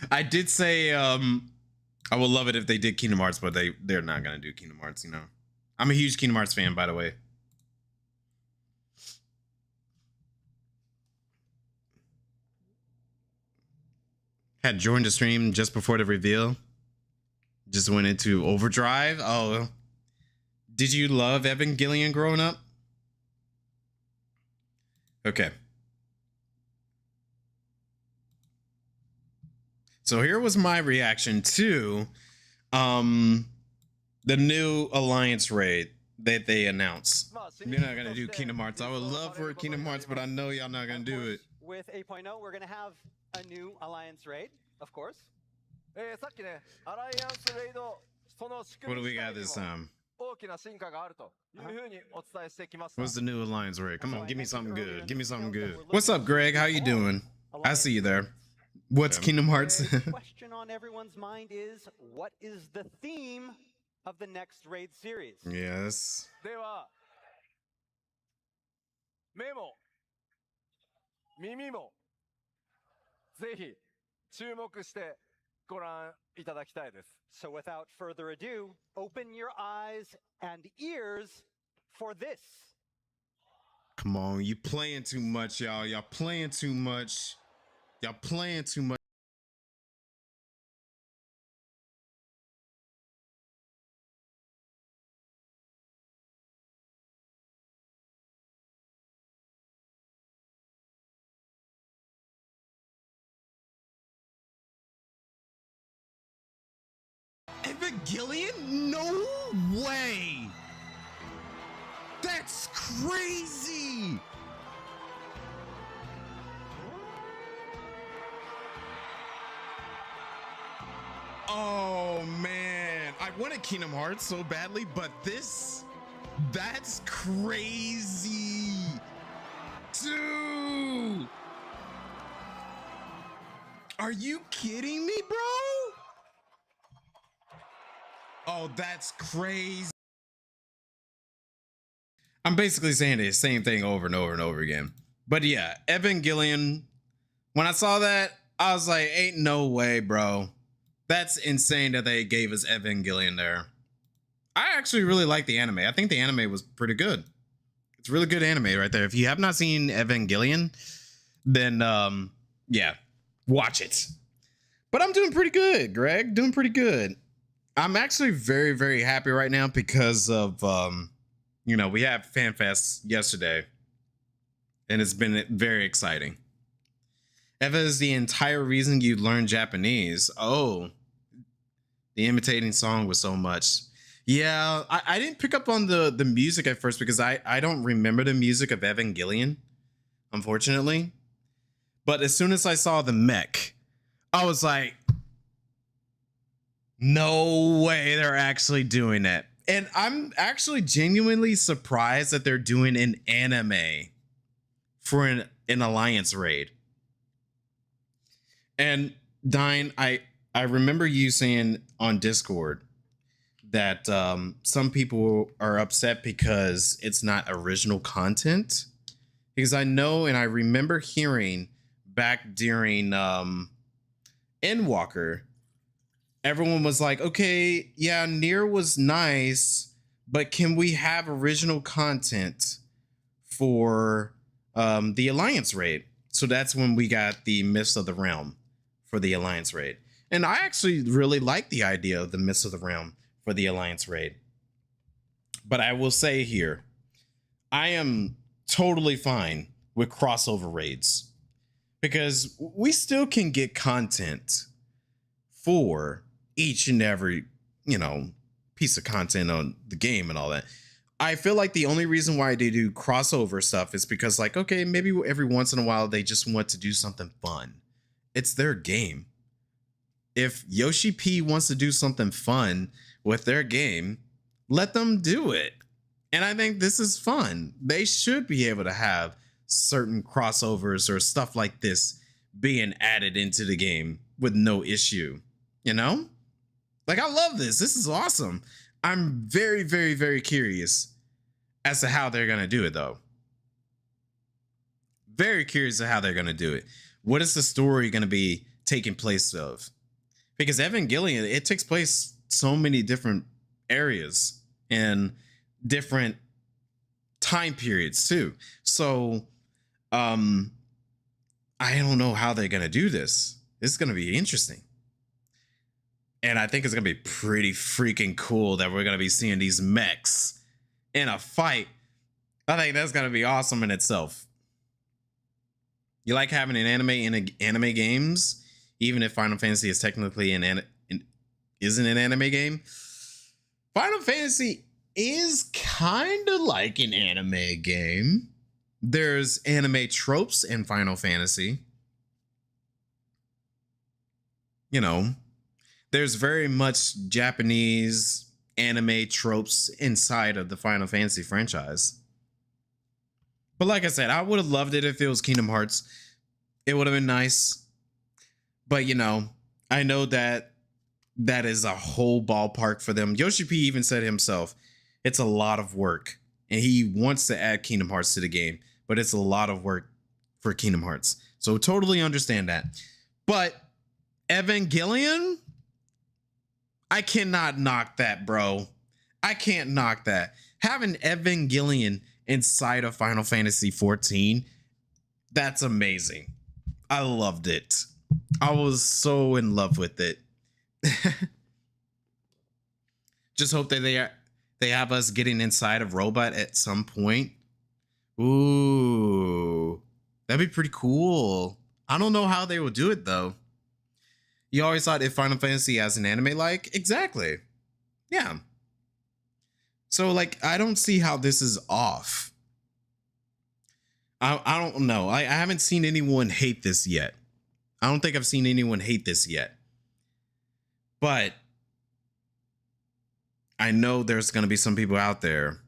I did say I would love it if they did Kingdom Hearts, but they're not gonna do Kingdom Hearts, you know. I'm a huge Kingdom Hearts fan, by the way. Had joined the stream just before the reveal. Just went into overdrive. Oh, did you love Evangelion growing up? Okay. So here was my reaction to the new Alliance raid that they announced. You're not gonna do Kingdom Hearts. I would love for Kingdom Hearts, but I know y'all not gonna do it. With 8.0, we're gonna have a new Alliance raid, of course. What do we got this time? What's the new Alliance raid? Come on, give me something good. Give me something good. What's up, Greg? How you doing? I see you there. What's Kingdom Hearts? The question on everyone's mind is, what is the theme of the next raid series? Yes. 目も耳もぜひ注目してご覧いただきたいです。 So without further ado, open your eyes and ears for this. Come on, you playing too much, y'all. Y'all playing too much. Y'all playing too much. Evangelion? No way! That's crazy! Oh man, I wanted Kingdom Hearts so badly, but that's crazy. Dude! Are you kidding me, bro? Oh, that's crazy. I'm basically saying the same thing over and over and over again. But yeah, Evangelion, when I saw that, I was like, ain't no way, bro. That's insane that they gave us Evangelion there. I actually really like the anime. I think the anime was pretty good. It's really good anime right there. If you have not seen Evangelion, then yeah, watch it. But I'm doing pretty good, Greg. Doing pretty good. I'm actually very, very happy right now because of, you know, we had FanFest yesterday, and it's been very exciting. Eva is the entire reason you learned Japanese. Oh, the imitating song was so much. Yeah, I didn't pick up on the music at first because I don't remember the music of Evangelion, unfortunately. But as soon as I saw the mech, I was like, no way they're actually doing that. And I'm actually genuinely surprised that they're doing an anime for an Alliance raid. And Dine, I remember you saying on Discord that some people are upset because it's not original content. Because I know and I remember hearing back during Endwalker, everyone was like, okay, yeah, Nier was nice, but can we have original content for the Alliance raid? So that's when we got the Mists of the Realm for the Alliance raid. And I actually really like the idea of the Mists of the Realm for the Alliance raid. But I will say here, I am totally fine with crossover raids because we still can get content for each and every, you know, piece of content on the game and all that. I feel like the only reason why they do crossover stuff is because, like, okay, maybe every once in a while they just want to do something fun. It's their game. If Yoshi P wants to do something fun with their game, let them do it. And I think this is fun. They should be able to have certain crossovers or stuff like this being added into the game with no issue, you know? Like, I love this. This is awesome. I'm very, very, very curious as to how they're going to do it, though. Very curious of how they're going to do it. What is the story going to be taking place of? Because Evangelion, it takes place so many different areas. And different time periods too. So I don't know how they're gonna do this. This is gonna be interesting. And I think it's gonna be pretty freaking cool that we're gonna be seeing these mechs in a fight. I think that's gonna be awesome in itself. You like having an anime in anime games, even if Final Fantasy is technically isn't an anime game. Final Fantasy is kind of like an anime game. There's anime tropes in Final Fantasy. You know, there's very much Japanese anime tropes inside of the Final Fantasy franchise. But like I said, I would have loved it if it was Kingdom Hearts. It would have been nice. But, you know, I know that that is a whole ballpark for them. Yoshi P even said himself, it's a lot of work. And he wants to add Kingdom Hearts to the game. But it's a lot of work for Kingdom Hearts. So totally understand that. But Evangelion, I cannot knock that, bro. I can't knock that. Having Evangelion inside of Final Fantasy XIV, that's amazing. I loved it. I was so in love with it. Just hope that they have us getting inside of Robot at some point. Ooh, that'd be pretty cool. I don't know how they will do it though. You always thought if Final Fantasy has an anime like? Exactly. Yeah. So like, I don't see how this is off. I don't know. I haven't seen anyone hate this yet. I don't think I've seen anyone hate this yet. But I know there's going to be some people out there.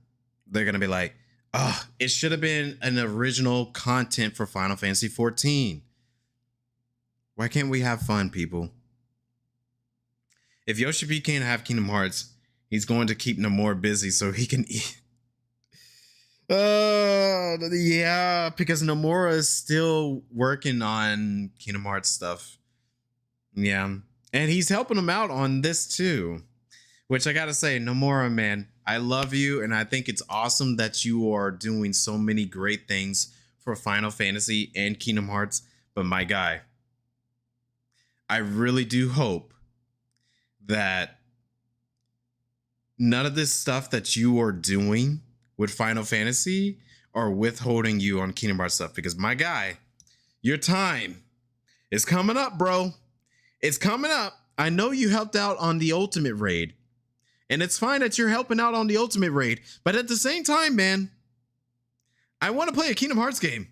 They're going to be like, oh, it should have been an original content for Final Fantasy XIV. Why can't we have fun, people? If Yoshi P can't have Kingdom Hearts, he's going to keep Nomura busy so he can eat. Yeah, because Nomura is still working on Kingdom Hearts stuff. Yeah, and he's helping him out on this too. Which I gotta say, Nomura, man, I love you, and I think it's awesome that you are doing so many great things for Final Fantasy and Kingdom Hearts. But my guy, I really do hope that none of this stuff that you are doing with Final Fantasy are withholding you on Kingdom Hearts stuff, because my guy, your time is coming up, bro. It's coming up. I know you helped out on the Ultimate Raid, and it's fine that you're helping out on the Ultimate Raid, but at the same time, man, I want to play a Kingdom Hearts game.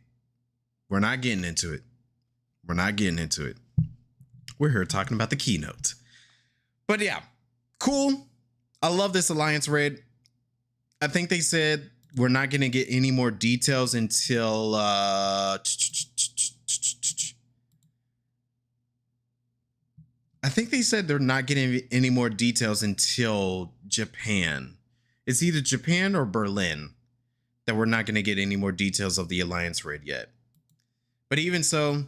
We're not getting into it. We're not getting into it. We're here talking about the Keynote. But yeah, cool. I love this Alliance Raid. I think they said we're not going to get any more details until I think they said they're not getting any more details until Japan. It's either Japan or Berlin that we're not going to get any more details of the Alliance Raid yet. But even so,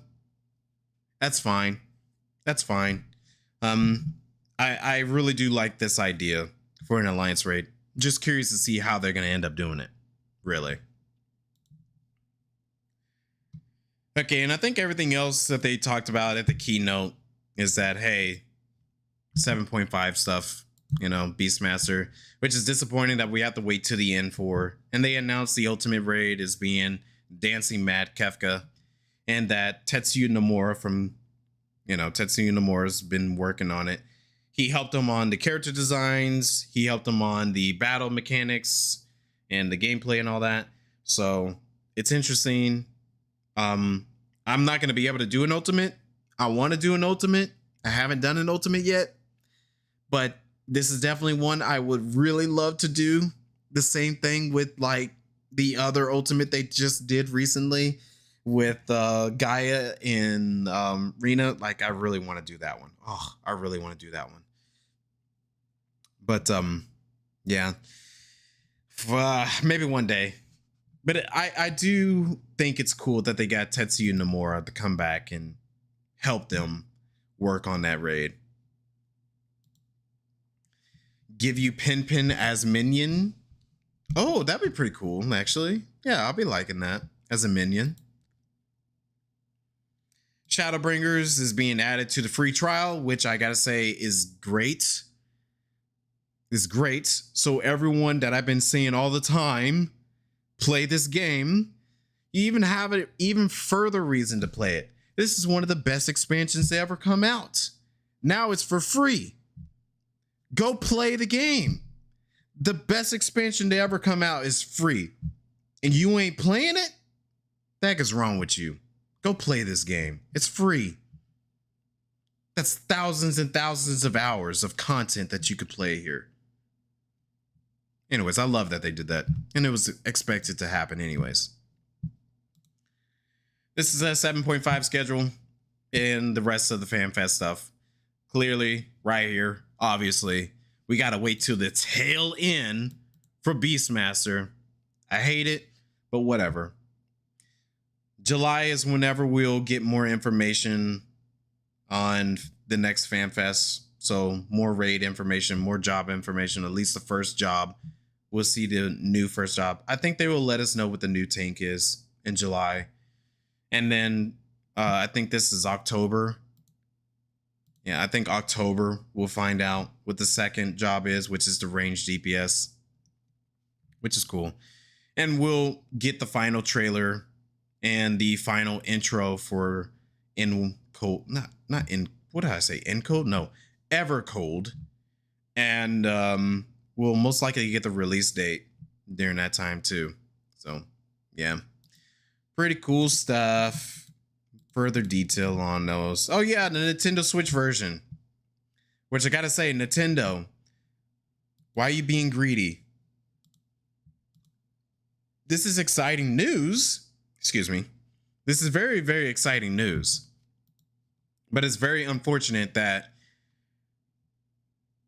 that's fine. That's fine. I really do like this idea for an Alliance Raid. Just curious to see how they're going to end up doing it. Really. Okay, and I think everything else that they talked about at the keynote is that, hey, 7.5 stuff, you know, Beastmaster, which is disappointing that we have to wait to the end for. And they announced the Ultimate Raid as being Dancing Mad Kefka, and that Tetsuya Nomura from, you know, Tetsuya Nomura's been working on it. He helped them on the character designs. He helped them on the battle mechanics and the gameplay and all that. So it's interesting. I'm not going to be able to do an ultimate. I want to do an ultimate. I haven't done an ultimate yet, but this is definitely one I would really love to do. The same thing with like the other ultimate they just did recently with Gaia and Rena. Like, I really want to do that one. Oh, I really want to do that one. But yeah, maybe one day. But I do think it's cool that they got Tetsuya Nomura to come back and help them work on that raid. Give you Pin as minion. Oh, that'd be pretty cool, actually. Yeah, I'll be liking that as a minion. Shadowbringers is being added to the free trial, which I gotta say is great. Is great. So everyone that I've been seeing all the time play this game, you even have an even further reason to play it. This is one of the best expansions to ever come out. Now it's for free. Go play the game. The best expansion to ever come out is free. And you ain't playing it? The heck is wrong with you? Go play this game. It's free. That's thousands and thousands of hours of content that you could play here. Anyways, I love that they did that. And it was expected to happen anyways. This is a 7.5 schedule and the rest of the FanFest stuff. Clearly, right here, obviously, we got to wait till the tail end for Beastmaster. I hate it, but whatever. July is whenever we'll get more information on the next FanFest. So more raid information, more job information, at least the first job. We'll see the new first job. I think they will let us know what the new tank is in July. And then I think this is October. Yeah, I think October we'll find out what the second job is, which is the range DPS, which is cool. And we'll get the final trailer and the final intro for Evercold. What did I say? Evercold? No, Evercold. And we'll most likely get the release date during that time too. So yeah, pretty cool stuff. Further detail on those. Oh yeah, the Nintendo Switch version. Which I gotta say, Nintendo, why are you being greedy? This is exciting news. Excuse me. This is very, very exciting news. But it's very unfortunate that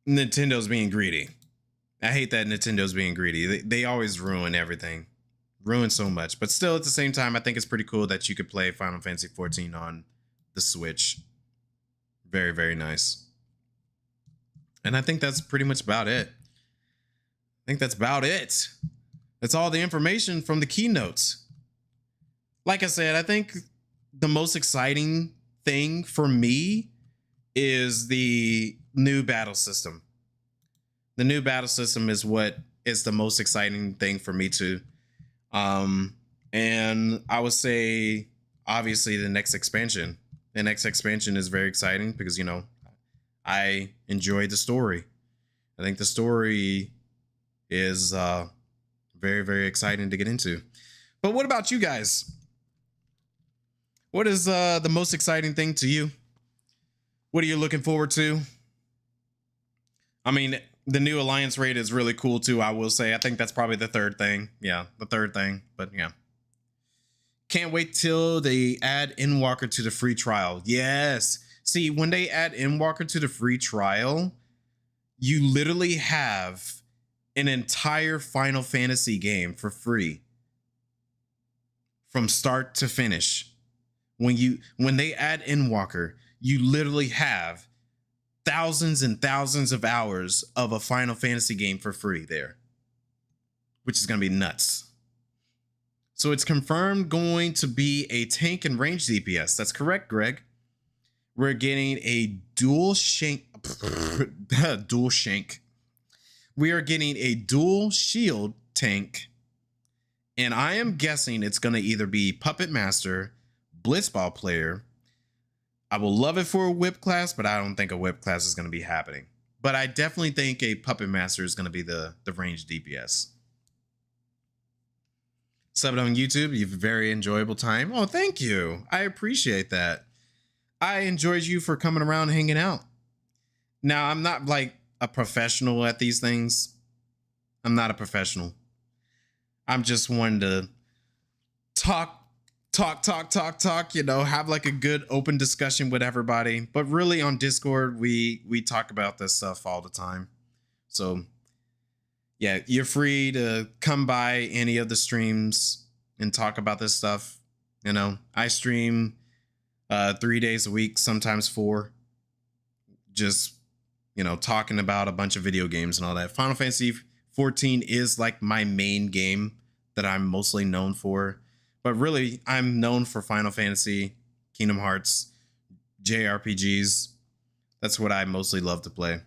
Nintendo's being greedy. I hate that Nintendo's being greedy. They always ruin everything. Ruin so much. But still, at the same time, I think it's pretty cool that you could play Final Fantasy XIV on the Switch. Very, very nice. And I think that's pretty much about it. I think that's about it. That's all the information from the keynotes. Like I said, I think the most exciting thing for me is the new battle system. The new battle system is what is the most exciting thing for me too. And I would say, obviously, the next expansion. The next expansion is very exciting because, you know, I enjoyed the story. I think the story is very, very exciting to get into. But what about you guys? What is the most exciting thing to you? What are you looking forward to? I mean, the new Alliance raid is really cool too, I will say. I think that's probably the third thing. Yeah, the third thing. But yeah. Can't wait till they add Endwalker to the free trial. Yes. See, when they add Endwalker to the free trial, you literally have an entire Final Fantasy game for free. From start to finish. When they add Endwalker, you literally have thousands and thousands of hours of a Final Fantasy game for free there, which is going to be nuts. So it's confirmed going to be a tank and range DPS. That's correct, Greg. We're getting a dual shank. We are getting a dual shield tank. And I am guessing it's going to either be Puppet Master, Blitzball player. I will love it for a whip class, but I don't think a whip class is going to be happening. But I definitely think a Puppet Master is going to be the range DPS. Sub it on YouTube. You have a very enjoyable time. Oh, thank you. I appreciate that. I enjoyed you for coming around and hanging out. Now, I'm not like a professional at these things. I'm not a professional. I'm just one to talk, you know, have like a good open discussion with everybody. But really on Discord, we talk about this stuff all the time. So yeah, you're free to come by any of the streams and talk about this stuff. You know, I stream 3 days a week, sometimes 4. Just, you know, talking about a bunch of video games and all that. Final Fantasy 14 is like my main game that I'm mostly known for. But really, I'm known for Final Fantasy, Kingdom Hearts, JRPGs. That's what I mostly love to play.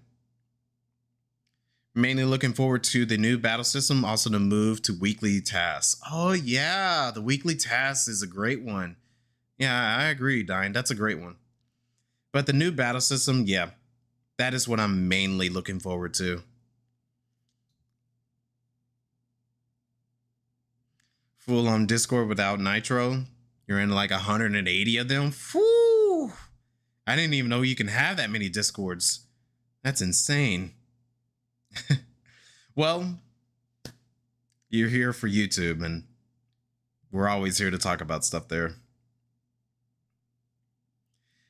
Mainly looking forward to the new battle system, also the move to weekly tasks. Oh yeah, the weekly tasks is a great one. Yeah, I agree, Dine. That's a great one. But the new battle system, yeah, that is what I'm mainly looking forward to. Full on Discord without Nitro. You're in like 180 of them. Whew. I didn't even know you can have that many Discords. That's insane. Well, you're here for YouTube, and we're always here to talk about stuff there.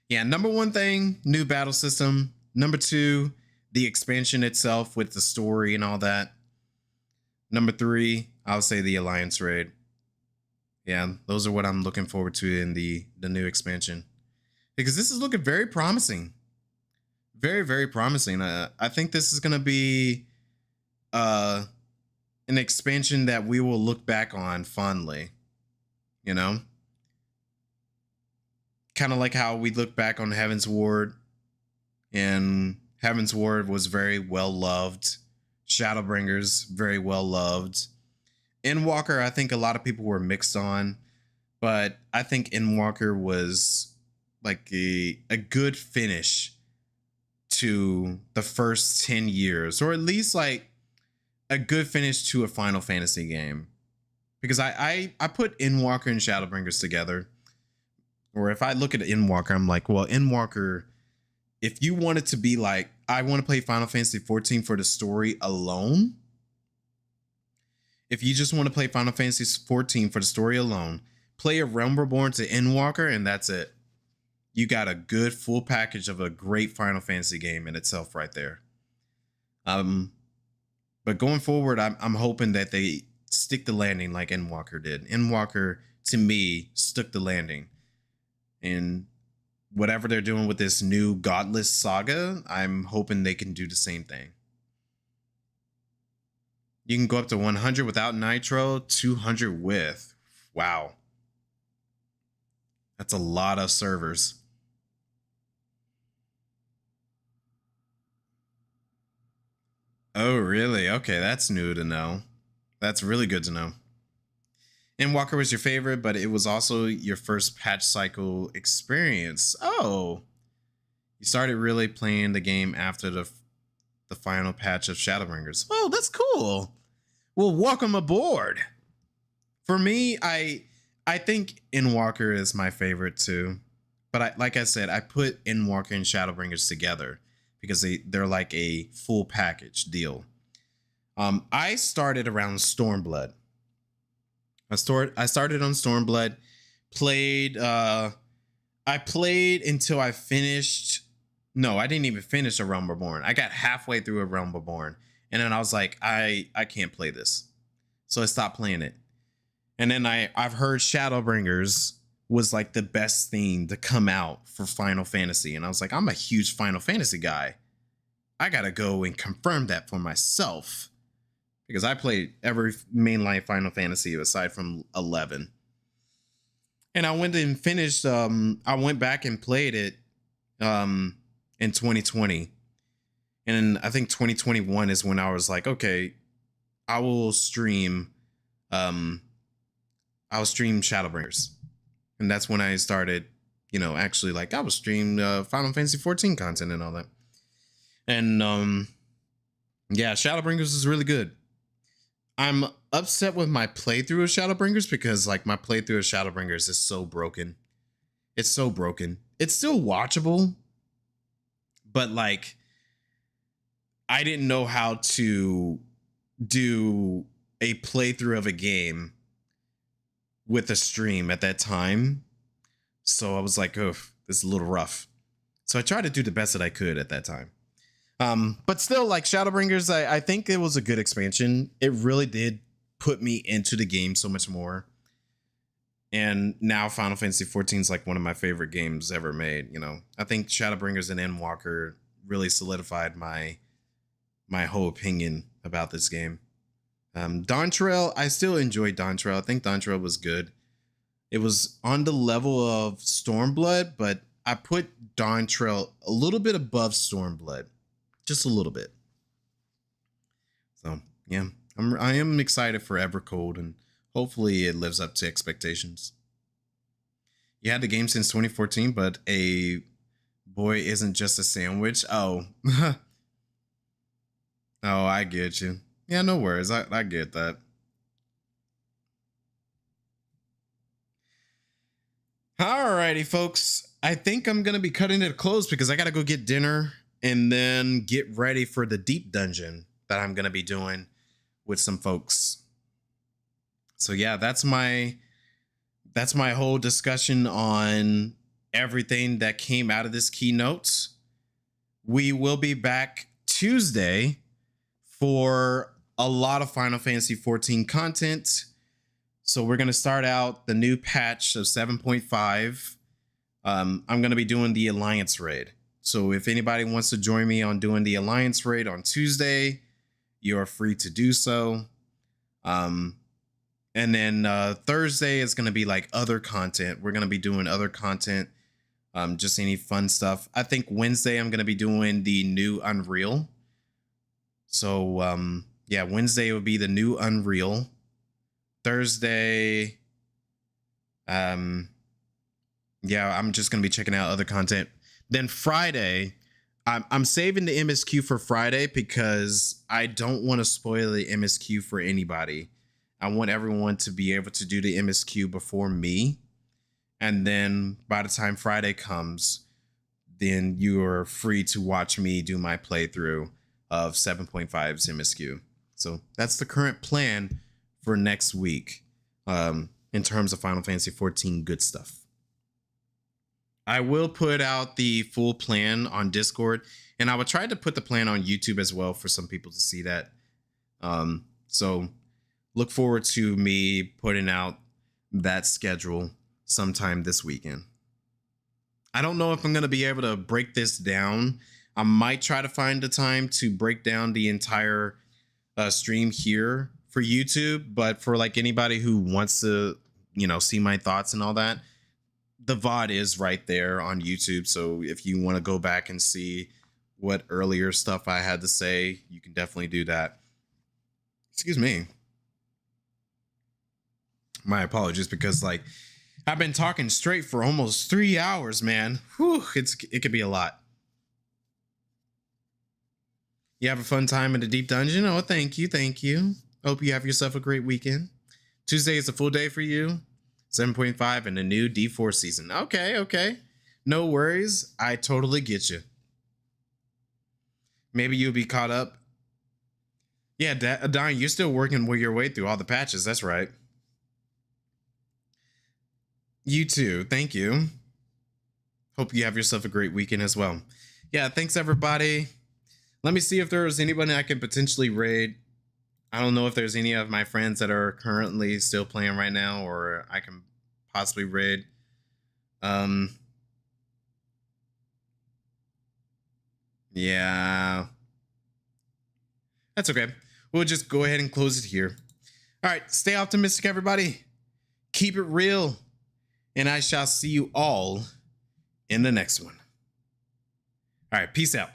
Yeah, number one thing, new battle system. Number two, the expansion itself with the story and all that. Number three, I'll say the Alliance raid. Yeah, those are what I'm looking forward to in the new expansion. Because this is looking very promising. Very, very promising. I think this is going to be an expansion that we will look back on fondly. You know? Kind of like how we look back on Heaven's Ward. And Heaven's Ward was very well loved. Shadowbringers, very well loved. Endwalker, I think a lot of people were mixed on. But I think Endwalker was like a good finish to the first 10 years, or at least like a good finish to a Final Fantasy game. Because I put Endwalker and Shadowbringers together. Or if I look at Endwalker, I'm like, well, Endwalker, if you want it to be like, I want to play Final Fantasy XIV for the story alone. If you just want to play Final Fantasy XIV for the story alone, play A Realm Reborn to Endwalker, and that's it. You got a good full package of a great Final Fantasy game in itself right there. But going forward, I'm hoping that they stick the landing like Endwalker did. Endwalker, to me, stuck the landing. And whatever they're doing with this new Godless saga, I'm hoping they can do the same thing. You can go up to 100 without Nitro, 200 with. Wow. That's a lot of servers. Oh, really? Okay, that's new to know. That's really good to know. Endwalker was your favorite, but it was also your first patch cycle experience. Oh. You started really playing the game after the final patch of Shadowbringers. Oh, that's cool. Well, welcome aboard. For me, I think Endwalker is my favorite too. But like I said, I put Endwalker and Shadowbringers together because they're like a full package deal. I started around Stormblood. I started on Stormblood, played I played until I finished. No, I didn't even finish A Realm Reborn. I got halfway through A Realm Reborn, and then I was like, I can't play this. So I stopped playing it. And then I've heard Shadowbringers was like the best thing to come out for Final Fantasy. And I was like, I'm a huge Final Fantasy guy. I gotta go and confirm that for myself. Because I played every mainline Final Fantasy aside from 11. And I went and finished, I went back and played it in 2020. And I think 2021 is when I was like, okay, I will stream Shadowbringers. And that's when I started, actually like I was stream Final Fantasy XIV content and all that. And yeah, Shadowbringers is really good. I'm upset with my playthrough of Shadowbringers because like my playthrough of Shadowbringers is so broken. It's so broken. It's still watchable, but like I didn't know how to do a playthrough of a game with a stream at that time. So I was like, oh, this is a little rough. So I tried to do the best that I could at that time. But still, like Shadowbringers, I think it was a good expansion. It really did put me into the game so much more. And now Final Fantasy XIV is like one of my favorite games ever made. I think Shadowbringers and Endwalker really solidified my whole opinion about this game. Dawn Trail, I still enjoyed Dawn Trail. I think Dawn Trail was good. It was on the level of Stormblood, but I put Dawn Trail a little bit above Stormblood, just a little bit. So yeah, I am excited for Evercold, and hopefully it lives up to expectations. You had the game since 2014, but a boy isn't just a sandwich. Oh, oh, I get you. Yeah, no worries. I get that. Alrighty, folks. I think I'm going to be cutting it close because I got to go get dinner and then get ready for the deep dungeon that I'm going to be doing with some folks. So yeah, that's my whole discussion on everything that came out of this keynote. We will be back Tuesday for a lot of Final Fantasy XIV content. So we're going to start out the new patch of 7.5. I'm going to be doing the Alliance raid. So if anybody wants to join me on doing the Alliance raid on Tuesday, you're free to do so. And then Thursday is going to be like other content. We're going to be doing other content, just any fun stuff. I think Wednesday I'm going to be doing the new Unreal. So yeah, Wednesday will be the new Unreal. Thursday, yeah, I'm just going to be checking out other content. Then Friday, I'm saving the MSQ for Friday because I don't want to spoil the MSQ for anybody. I want everyone to be able to do the MSQ before me. And then by the time Friday comes, then you are free to watch me do my playthrough of 7.5's MSQ. So that's the current plan for next week in terms of Final Fantasy XIV good stuff. I will put out the full plan on Discord, and I will try to put the plan on YouTube as well for some people to see that. So look forward to me putting out that schedule sometime this weekend. I don't know if I'm going to be able to break this down. I might try to find the time to break down the entire stream here for YouTube, but for like anybody who wants to, you know, see my thoughts and all that, the VOD is right there on YouTube. So if you want to go back and see what earlier stuff I had to say, you can definitely do that. Excuse me. My apologies, because like I've been talking straight for almost 3 hours, man. Whew, it could be a lot. You have a fun time in the deep dungeon? Oh, thank you. Thank you. Hope you have yourself a great weekend. Tuesday is a full day for you. 7.5 and a new D4 season. Okay. No worries. I totally get you. Maybe you'll be caught up. Yeah, Don, you're still working your way through all the patches. That's right. You too. Thank you. Hope you have yourself a great weekend as well. Yeah, thanks everybody. Let me see if there's anybody I could potentially raid. I don't know if there's any of my friends that are currently still playing right now, or I can possibly raid. Yeah. That's okay. We'll just go ahead and close it here. All right. Stay optimistic, everybody. Keep it real. And I shall see you all in the next one. All right. Peace out.